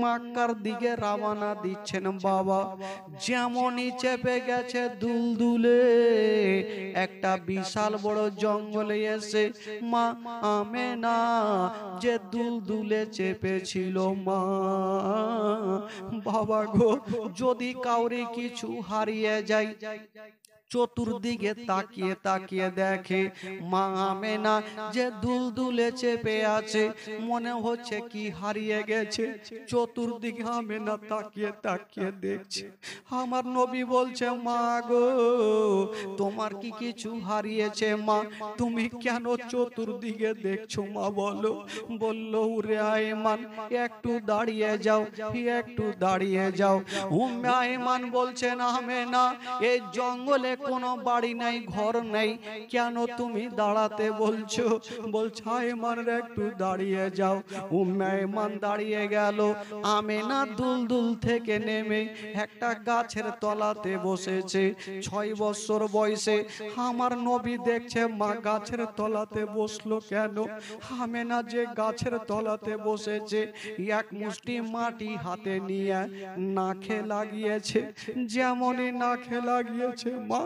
[SPEAKER 1] মক্কার দিকে রওনা দিচ্ছেন। বাবা যেমনই চেপে গেছে দুলদুলে একটা বিশাল বড় জঙ্গলে এসে মা আমেনা যে দুলদুলে চেপেছিল মা, বাবা গো যদি কাউরে কিছু হারিয়ে যায়, চতুর্দিকে তাকিয়ে তাকিয়ে দেখে মা আমেনা যে দুলদুলে চেপে আছে, মনে হচ্ছে কি হারিয়ে গেছে। চতুর্দিকে আমেনা তাকিয়ে তাকিয়ে দেখছে। আমার নবী বলছে মা গো তোমার কি কিছু হারিয়েছে মা? তুমি কেন চতুর্দিকে দেখছো মা বলো? বলল উরে আয়মান একটু দাঁড়িয়ে যাও, একটু দাঁড়িয়ে যাও। উম্মে আয়মান বলছেন আমেনা এই জঙ্গলে কোনো বাড়ি নাই, ঘর নেই, কেন তুমি দাঁড়াতে বলছো? বলছে আয়মান একটু দাঁড়িয়ে যাও। উম্মে আয়মান দাঁড়িয়ে গেল। আমেনা দুলদুল থেকে নেমে একটা গাছের তলাতে বসেছে। 6 বছর বয়সে আমার নবী দেখছে মা গাছের তলাতে বসলো কেন? আমেনা যে গাছের তলাতে বসেছে এক মুষ্টি মাটি হাতে নিয়ে নাকে লাগিয়েছে। যেমনই নাকে লাগিয়েছে মা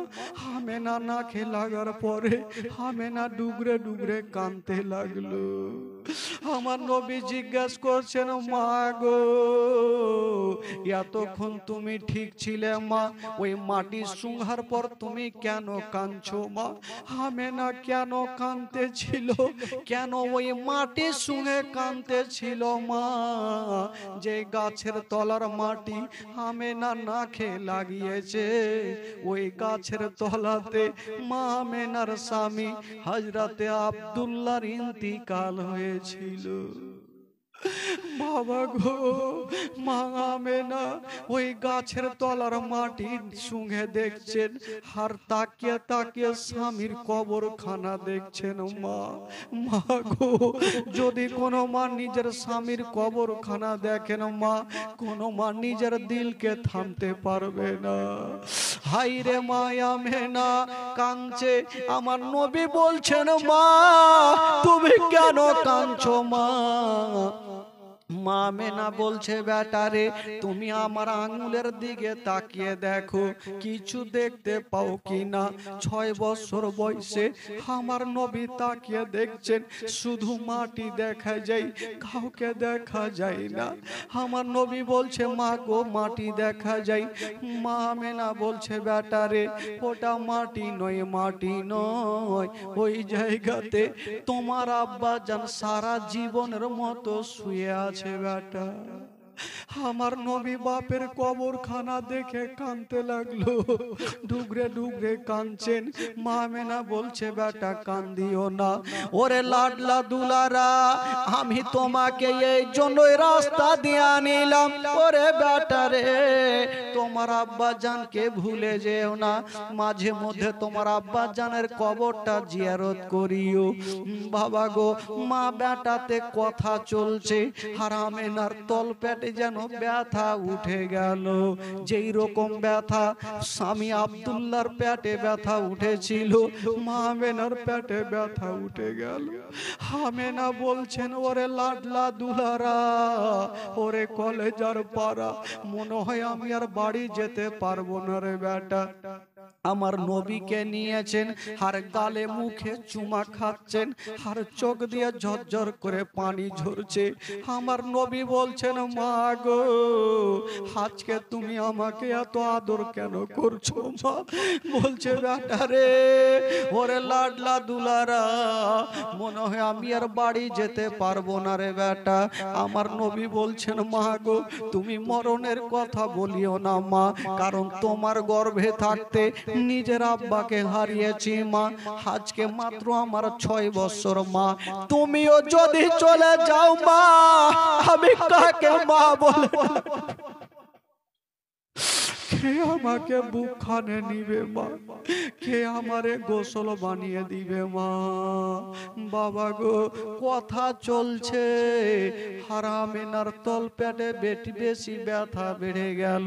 [SPEAKER 1] আমেনা নাকে লাগার পরে আমেনা ডুগরে ডুগরে কাঁদতে লাগলো। আমার নবী জিজ্ঞাসা করছেন মা গো এতক্ষণ তুমি ঠিক ছিলে মা, ওই মাটি শুঙ্ঘার পর তুমি কেন কাঁদছো মা? আমেনা কেন কাঁদতে ছিল, কেন ওই মাটি শুঙে কাঁদতে ছিল মা? যে গাছের তলার মাটি আমেনা নাকে লাগিয়েছে ওই গাছের তলাতে মা আমেনার স্বামী হযরতে আব্দুল্লাহর ইন্তিকাল হয়েছিল। বাবা গো মা আমেনা ওই গাছের তলার মাটি শুঙে দেখছেন আর তাকিয়ে তাকিয়ে স্বামীর কবরখানা দেখছেন। মা মা গো যদি কোনো মা নিজের স্বামীর কবরখানা দেখেন মা, কোনো মা নিজের দিলকে থামতে পারবে না। হাই রে মা আমেনা কাঁদছে। আমার নবী বলছেন মা তুমি কেন কাঁদছো মা? মা আমেনা বলছে বেটারে তুমি আমার আঙ্গুলের দিকে তাকিয়ে দেখো কিছু দেখতে পাও কিনা। 6 বছর বয়সে আমার নবী তাকিয়ে দেখছেন শুধু মাটি দেখা যায়, কাউকে দেখা যায় না। আমার নবী বলছে মা গো মাটি দেখা যায়। মা আমেনা বলছে বেটারে ওটা মাটি নয়, মাটি নয়, ওই জায়গাতে তোমার আব্বা জান সারা জীবনের মতো শুয়ে আছে বেটা। আমার নবী বাপের কবরখানা দেখে কাঁদতে লাগলো, ডুগরে ডুগরে কাঁদছেন। মা আমেনা বলছে বেটা কান্দিও না, ওরে লাডলা দুলারা আমি তোমাকে এই জন্যই রাস্তা দিয়ে আনিলাম। ওরে বেটা রে তোমার আব্বা জানকে ভুলে যেও না, মাঝে মধ্যে তোমার আব্বা জানের কবরটা জিয়ারত করিও। বাবা গো মা বেটাতে কথা চলছে আর আমেনার তল পেটে যেন ব্যথা উঠে গেল। যেই রকম ব্যথা স্বামী আব্দুল্লাহর পেটে ব্যথা উঠেছিল মা আমেনার পেটে ব্যথা উঠে গেল। আমেনা বলছেন ওরে লাডলা দুলারা ওরে কলেজার পাড়া মনে হয় আমি আর বাড়ি যেতে পারবো না রে বেটা। আমার নবীকে নিয়েছেন আর গালে মুখে চুমা খাচ্ছেন আর চোখ দিয়ে ঝরঝর করে পানি ঝরছে। আমার নবী বলছেন মা গো আজকে তুমি আমাকে এত আদর কেন করছো মা? বলছে বেটা রে ওরে লাডলা দুলারা মনে হয় আমি আর বাড়ি যেতে পারবো না রে বেটা। আমার নবী বলছেন মা গো তুমি মরণের কথা বলিও না মা, কারণ তোমার গর্ভে থাকতে নিজের আব্বাকে হারিয়েছি মা, আজকে মাত্র আমার 6 বছর মা। তুমিও যদি চলে যাও মা আমি কাকে মা বলে কে আমাকে বুকখানে নিবে মা, কে আমারে গোসল বানিয়ে দিবে মা। বাবা গো কথা চলছে, হারামেনার তল পেটে বেশি ব্যথা বেড়ে গেল।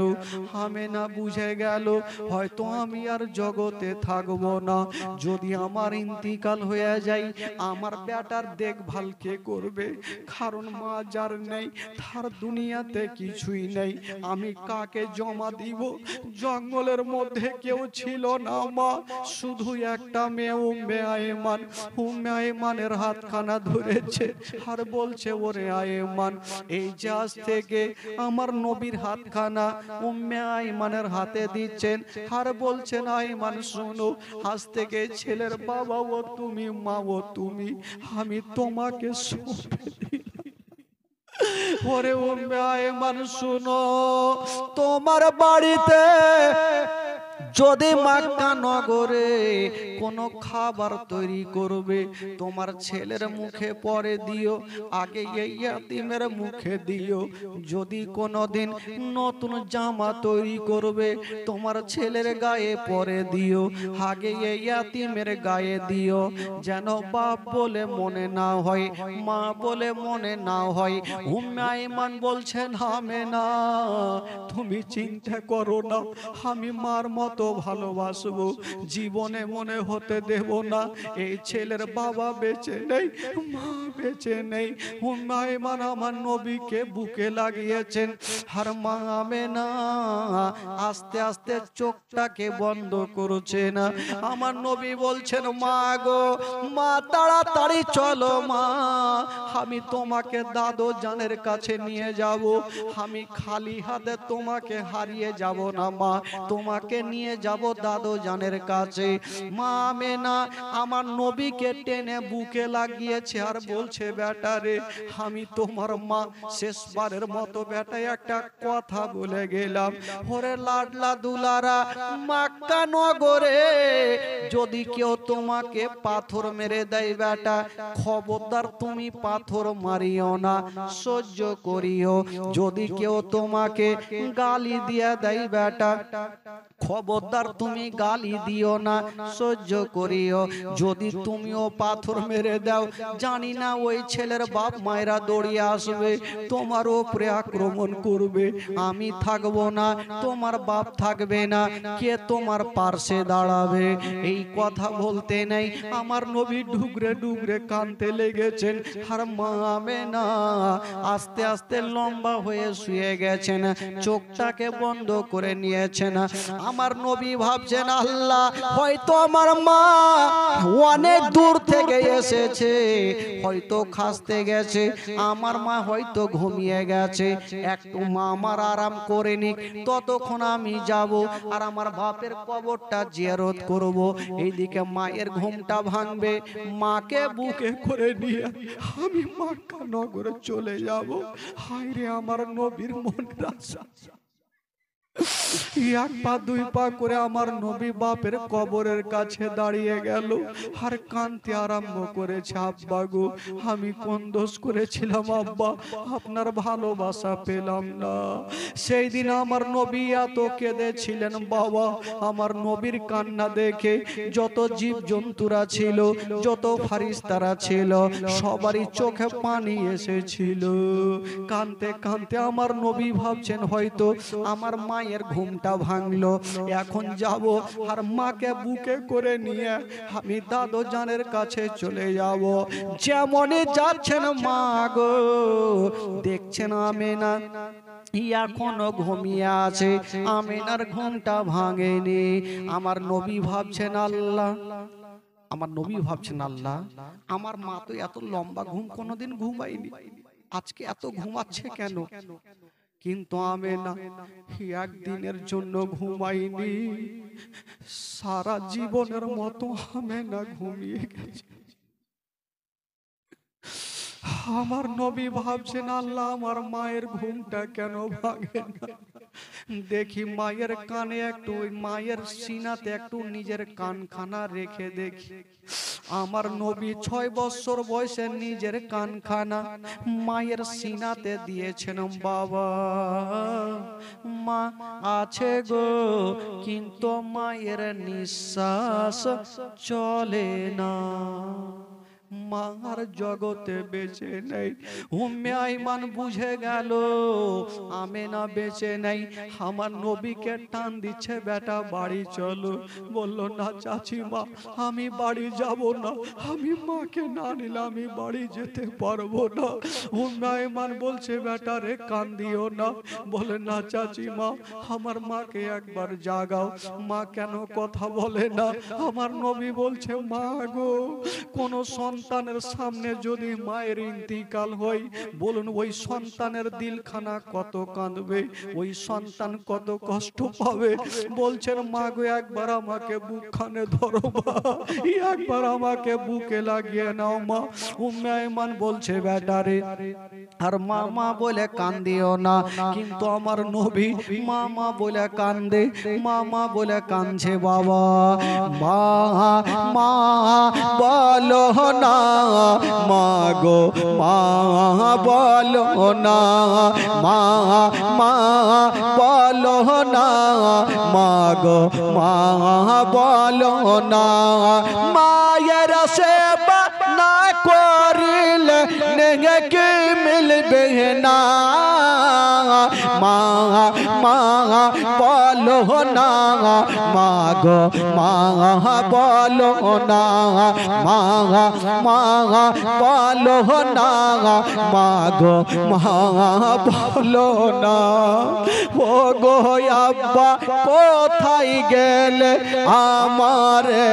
[SPEAKER 1] হামেনা বুঝে গেল হয়তো আমি আর জগতে থাকবো না। যদি আমার ইন্তিকাল হয়ে যায় আমার বেটার দেখভাল কে করবে? কারণ মা যার নেই তার দুনিয়াতে কিছুই নেই। আমি কাকে জমা দিব? জঙ্গলের মধ্যে কেউ ছিল না মা, শুধু একটা মেয়ে উম্মে আয়েমান। উম্মে আয়েমানের হাতখানা ধরেছে আর বলছে ওরে আয়েমান, এই যে আজ থেকে আমার নবীর হাতখানা উম্মে আয়েমানের হাতে দিচ্ছেন আর বলছেন আয়েমান শোনো, আজ থেকে ছেলের বাবা ও তুমি, মা ও তুমি, আমি তোমাকে সঁপে দিলাম। ওরে উম্মে আয়েমান শোনো, তোমার বাড়িতে যদি মক্কা নগরে কোনো খাবার তৈরি করবে তোমার ছেলের মুখে পরে দিও, আগে এই ইয়াতিমের মুখে দিও। যদি কোনোদিন নতুন জামা তৈরি করবে তোমার ছেলের গায়ে পরে দিও, আগে এই ইয়াতিমের গায়ে দিও, যেন বাপ বলে মনে না হয়, মা বলে মনে না হয়। উম্মে আইমান বলছেন আমেনা তুমি চিন্তা করো না, আমি মার মতো ভালোবাসবো, জীবনে মনে হতে দেব না এই ছেলের বাবা বেঁচে নেই, মা বেঁচে নেই। উম্মে আইমান আমার নবীকে বুকে লাগিয়েছেন আর মা আমেনা আস্তে আস্তে চোখটাকে বন্ধ করছে না। আমার নবী বলছেন মা গো, মা তাড়াতাড়ি চলো মা, আমি তোমাকে দাদু জানের কাছে নিয়ে যাব, আমি খালি হাতে তোমাকে হারিয়ে যাব না মা, তোমাকে নিয়ে যাব দাদু জানের কাছে। মা আমেনা আমার নবীকে টেনে বুকে লাগিয়েছে আর বলছে বেটা রে, আমি তোমার মা, শেষবারের মতো বেটা একটা কথা বলে গেলাম, ওরে লাডলা দুলারা, মক্কা নগরে যদি কেউ তোমাকে পাথর মেরে দেয় বেটা, খবরদার তুমি পাথর মারিও না, সহ্য করিও। যদি কেউ তোমাকে গালি দিয়ে দেয় বেটা, খবরদার তুমি গালি দিও না, সহ্য করিও। যদি তুমিও পাথর মেরে দাও জানি না ওই ছেলের বাপ মায়েরা দৌড়িয়ে আসবে তোমার উপরে আক্রমণ করবে, আমি থাকবো না, তোমার বাপ থাকবে না, কে তোমার পার্শ্বে দাঁড়াবে? এই কথা বলতে নেই আমার নবী ডুগরে ডুগরে কাঁদতে লেগেছেন আর মা আমেনা আস্তে আস্তে লম্বা হয়ে শুয়ে গেছেন, চোখটাকে বন্ধ করে নিয়েছেন। আমার নবী ভাবছেন আল্লাহ হয়তো আমার মা অনেক দূর থেকে এসেছে, হয়তো খাসতে গেছে, আমার মা হয়তো ঘুমিয়ে গেছে, একটু মা আমার আরাম করে নিক, ততক্ষণ আমি যাব আর আমার বাপের কবরটা জিয়ারত করব। এইদিকে মায়ের ঘুমটা ভাঙবে, মাকে বুকে করে নিয়ে আমি মক্কা নগরে চলে যাব। হায় রে আমার নবীর মনের আশা। এক পা দুই পা করে আমার নবী বাপের কবরের কাছে দাঁড়িয়ে গেল আর কাঁদতে আরম্ভ করেছে, আব্বা গো আমি কোন দোষ করেছিলাম আব্বা, আপনার ভালোবাসা পেলাম না। সেই দিন আমার নবী এত কেঁদেছিলেন বাবা, আমার নবীর কান্না দেখে যত জীব জন্তুরা ছিল, যত ফারিস্তারা ছিল, সবারই চোখে পানি এসেছিল। কাঁদতে কাঁদতে আমার নবী ভাবছেন হয়তো আমার মায়ের ঘুমটা ভাঙলো, এখন যাব আর মাকে বুকে করে নিয়ে আমি দাদু জানের কাছে চলে যাব। যেমনই যাচ্ছেন মা গো দেখছেন আমেনা এখনো ঘুমিয়ে আছে, আমেনার ঘুমটা ভাঙেনি। আমার নবী ভাবছেন আল্লাহ, আমার নবী ভাবছেন আল্লাহ আমার মা তো এত লম্বা ঘুম কোনোদিন ঘুমায়নি, আজকে এত ঘুমাচ্ছে কেন? কিন্তু আমেনা একদিনের জন্য ঘুমাইনি, সারা জীবনের মতো আমেনা ঘুমিয়ে গেছে। আমার নবী ভাবছেন আল্লাহ আমার মায়ের ঘুমটা কেন ভাঙে না? দেখি মায়ের কানে একটু, মায়ের সিনাতে একটু নিজের কানখানা রেখে দেখি। আমার নবী 6 বছর বয়সে নিজের কানখানা মায়ের সিনাতে দিয়েছেন। বাবা মা আছে গো, কিন্তু মায়ের নিঃশ্বাস চলে না। মার জগতে বেঁচে নেই। উম্মে আইমান বুঝে গেল আমেনা বেঁচে নেই। আমার নবীকে টান দিচ্ছে, বেটা বাড়ি চলো। বলল না চাচিমা, আমি বাড়ি যাব না, আমি মাকে না নিলে আমি বাড়ি যেতে পারবো না। উম্মে আইমান বলছে বেটা রে কান্দিও না। বলে না চাচিমা, আমার মাকে একবার জাগাও। মা কেন কথা বলে না? আমার নবী বলছে মা গো, কোন সন্তানের সামনে যদি মায়ের ইন্তিকাল হয়, বলুন ওই সন্তানের দিলখানা কত কাঁদবে, ওই সন্তান কত কষ্ট পাবে। বলছেন মা গো, একবার আমাকে বুকখানে ধরো মা, একবার আমাকে বুকে লাগিয়ে নাও মা। উম্মে আইমান বলছে বেটারে আর মামা বলে কান্দিও না। কিন্তু আমার নবী মামা বলে কান্দে, মামা বলে কাঁদছে বাবা। মা মা বলো না, মা গো মা বলো না, মা মা বলো না, মা গো মা বলো না। মায়ের সেবা না করিলে নেকি মিলবে না। মা মা বলো না, মা গো মা বলো না, মা মা বলো না, মা গো মা বলো না। ও গো আব্বা কোথায় গেলে আমারে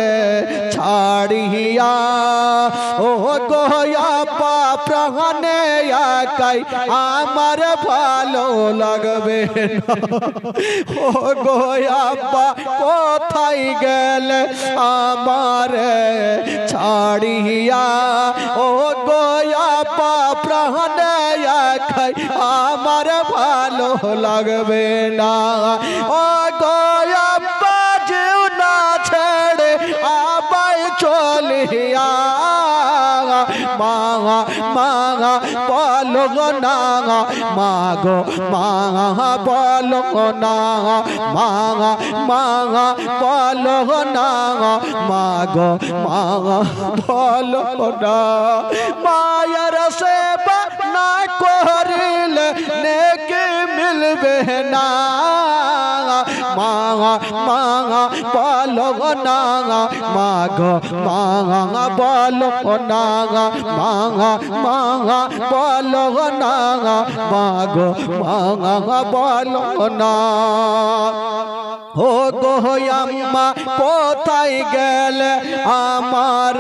[SPEAKER 1] ছাড়িয়া? ও গো আব্বা প্রাণে একাই আমার ভালো লাগবে না। ও গো আব্বা কোথায় গেলে আমারে ছাড়িয়া? ও গো আব্বা প্রাণে একাই আমার ভালো লাগবে না। ও গো আব্বা যেও না ছেড়ে আবার চলিয়া। মা মা বলো না, মা গো মা বলো না, মা মা বলো না, মা গো মা বলো না। মায়ের সেবা না করিলে নেকি মিলবে না। মা মা বলো না, মা গো মা বলো না, মা মা বলো না, মা গো মা বলো না। ও গো আম্মা কোথায় গেলে আমার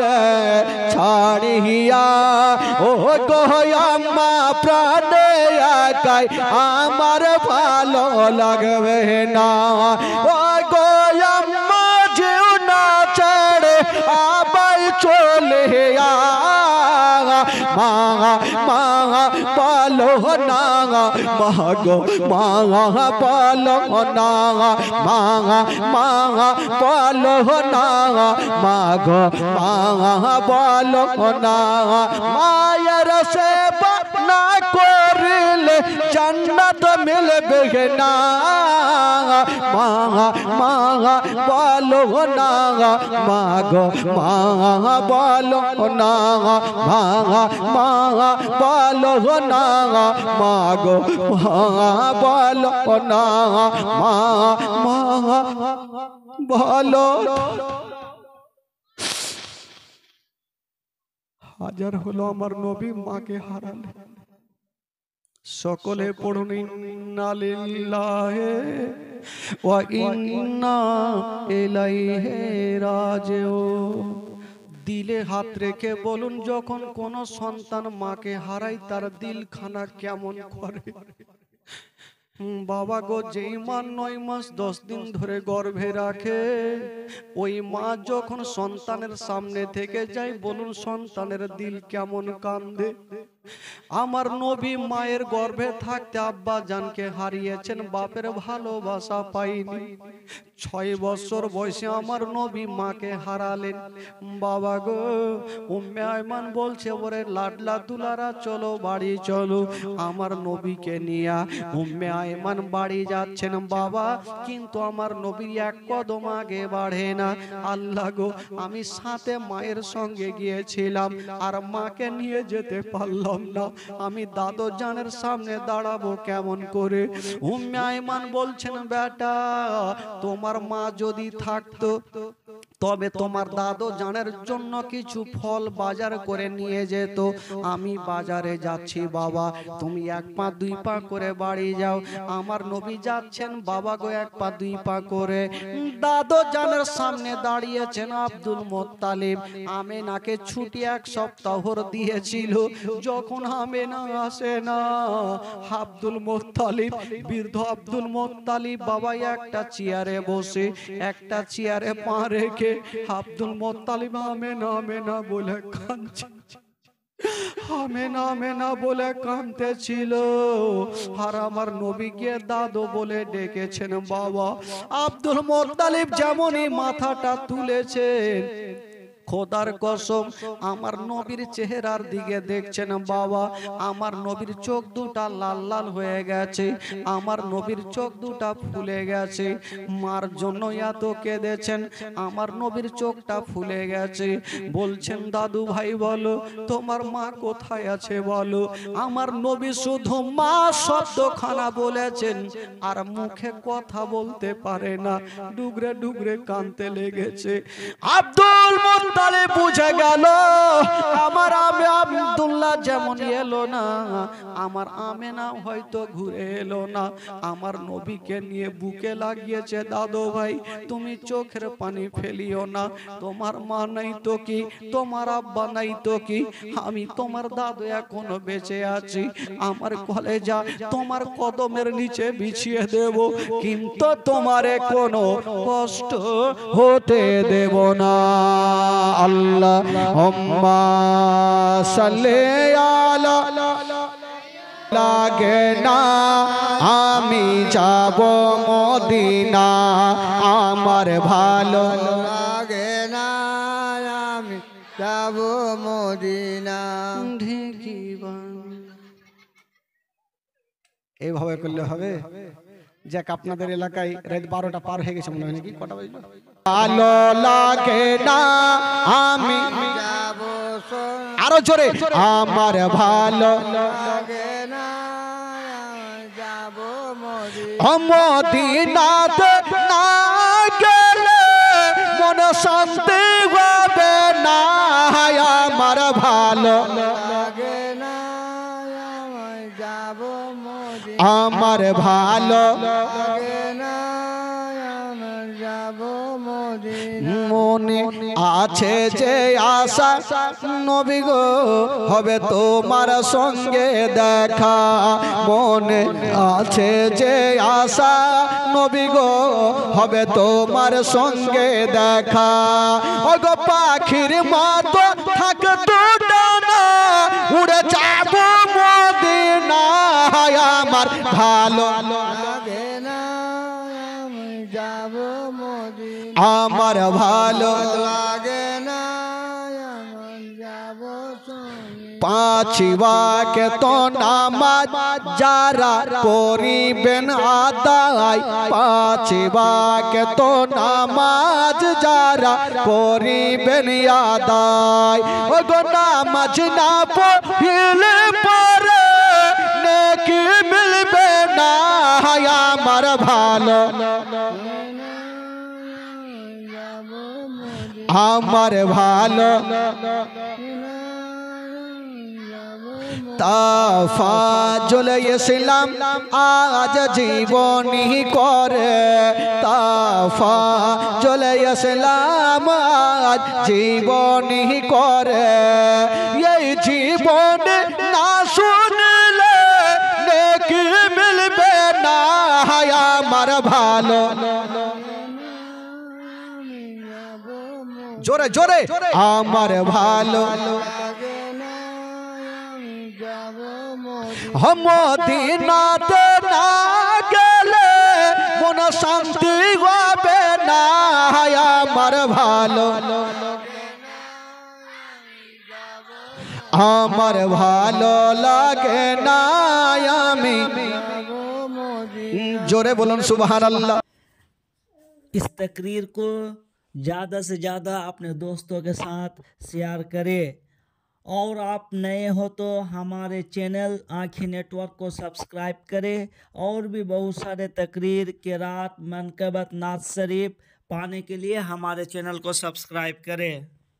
[SPEAKER 1] ছাড়িয়া? ও গো আম্মা প্রাণে একাই আমার ভালো লাগবে না। ও গো আম্মা যেও না ছেড়ে আবার চলে আ। মা মা বলো না, মা গো মা বলো না, মা মা বলো না, মা গো মা বলো না। মায়ের সেবা না করিলে জান্নাত মিলবে না। মা মা বলো না, মা গো মা বলো না, মা মা বলো না, মা গো মা বলো না, মা মা বলো। হাজার হলো আমার নবী মাকে হারালে। সকলে পড়ুন ইন্না লিল্লাহি ওয়া ইন্না ইলাইহি রাজিউন। দিলে হাত রেখে বলুন, যখন কোন সন্তান মাকে হারায় তার দিলখানা কেমন করে? বাবা গো, যেই মা 9 মাস 10 দিন ধরে গর্ভে রাখে, ওই মা যখন সন্তানের সামনে থেকে যায়, বলুন সন্তানের দিল কেমন কান্দে? আমার নবী মায়ের গর্ভে থাকতে আব্বা জানকে হারিয়েছেন, বাপের ভালোবাসা পাইনি। 6 বছর বয়সে আমার নবী মাকে হারালেন। বাবা গো, উম্মে আয়মান বলছে ওরে লাডলা দুলারা চলো বাড়ি চলো আমার নবীকে নিয়া। উম্মে আয়মান বাড়ি যাচ্ছেন বাবা, কিন্তু আমার নবীর এক কদম আগে বাড়ে না। আল্লাহ গো, আমি সাথে মায়ের সঙ্গে গিয়েছিলাম আর মাকে নিয়ে যেতে পারলাম না। আমি দাদু জানের সামনে দাঁড়াবো কেমন করে? উম্মে আয়মান বলছেন বেটা, তোমার মা যদি থাকতো তবে তোমার দাদু জানের জন্য কিছু ফল বাজার করে নিয়ে যেত। আমি বাজারে যাচ্ছি বাবা, তুমি 1 পা 2 পা করে বাড়ি যাও। আমার নবী যাচ্ছেন বাবা গো 1 পা 2 পা করে। দাদু জানের সামনে দাঁড়িয়েছেন আব্দুল মুত্তালিব। আমেনাকে ছুটি 1 সপ্তাহ দিয়েছিল। যখন আমেনা আসে না, আব্দুল মুত্তালিব, বৃদ্ধ আব্দুল মুত্তালিব বাবা একটা চেয়ারে বসে, একটা চেয়ারে পা রেখে আব্দুল মুত্তালিব আমেনা আমেনা বলে কাঁদছে। আমেনা আমেনা বলে কাঁদতেছিল। আর আমার নবী গিয়ে দাদু বলে ডেকেছেন বাবা। আব্দুল মুত্তালিব যেমনই মাথাটা তুলেছেন, খোদার কসম আমার নবীর চেহারার দিকে দেখছেন বাবা, আমার নবীর চোখ দুটা লাল লাল হয়ে গেছে, আমার নবীর চোখ দুটা ফুলে গেছে। মার জন্য এত কেঁদেছেন, আমার নবীর চোখটা ফুলে গেছে। বলছেন দাদু ভাই বলো তোমার মা কোথায় আছে বলো। আমার নবী শুধু মা শব্দখানা বলেছেন আর মুখে কথা বলতে পারে না, ডুগরে ডুগরে কাঁদতে লেগেছে। আব্দুল মুত্তালিব বুঝে গেল আমার আব্দুল্লাহ যেমন এলো না, আমার আমেনা হয়তো ঘুরে এলো না। আমার নবীকে নিয়ে বুকে লাগিয়েছে। দাদু ভাই তুমি চোখের পানি ফেলিও না, তোমার মা নাই তো কি, তোমার আব্বা নাই তো কি, আমি তোমার দাদু এখনো বেঁচে আছি। আমার কলেজা তোমার কদমের নিচে বিছিয়ে দেব, কিন্তু তোমারে কোনো কষ্ট হতে দেব না। আল্লাহুম্মা সাল্লি আলা। লাগে না আমি যাব মদিনা, আমার ভালো
[SPEAKER 2] লাগে না আমি যাব মদিনা।
[SPEAKER 1] এইভাবে করলে হবে? যাক, আপনাদের এলাকায় রাত 12টা পার হয়ে গেছে মনে হয়, নাকি কটা বাজলো? ভালো লাগে না আমি
[SPEAKER 2] যাব
[SPEAKER 1] আরো জোরে, আমার ভালো
[SPEAKER 2] লাগে না যাব মদিনা।
[SPEAKER 1] মদিনাতে না গেলে মন শান্তি হবে না, আমার ভালো
[SPEAKER 2] লাগে না যাব মদিনা।
[SPEAKER 1] আমার ভালো
[SPEAKER 2] লাগে না যাব মদিনা।
[SPEAKER 1] মনে আছে যে আশা নবী গো হবে তোমার সঙ্গে দেখা, মনে আছে যে আশা নবী গো হবে তোমার সঙ্গে দেখা। ও গো পাখির মতো থাকতো ডানা, উড়ে যাব মদিনা, আমার ভালো
[SPEAKER 2] লাগে না যাব মদিনা।
[SPEAKER 1] আমার ভালো
[SPEAKER 2] লাগে না যাব
[SPEAKER 1] পাঁচ ওয়াক্ত নামাজ যারা করিবেন আদায়, পাঁচ ওয়াক্ত নামাজ যারা করিবেন আদায়। ও গো নামাজ না পড়লে পরে নেকি মিলবে না, আমার ভালো আমার ভালো তাফাজুল ইসলাম আজ জীবনী করে, তাফাজুল ইসলাম আজ জীবনী করে। এই জীবন না শুনলে নেকি মিলবে না, আমার ভালো জোরে জোরে আমার ভালো
[SPEAKER 2] লাগে না যাব
[SPEAKER 1] মদিনাতে না গেলে মন শান্তি হবে না আমার ভালো আমার ভালো লাগে না আমি जोरे बोलन सुभान अल्लाह।
[SPEAKER 3] इस तकरीर को ज़्यादा से ज़्यादा अपने दोस्तों के साथ शेयर करें और आप नए हो तो हमारे चैनल आँखें नेटवर्क को सब्सक्राइब करें और भी बहुत सारे तकरीर किरात मनकबत नात शरीफ पाने के लिए हमारे चैनल को सब्सक्राइब करें।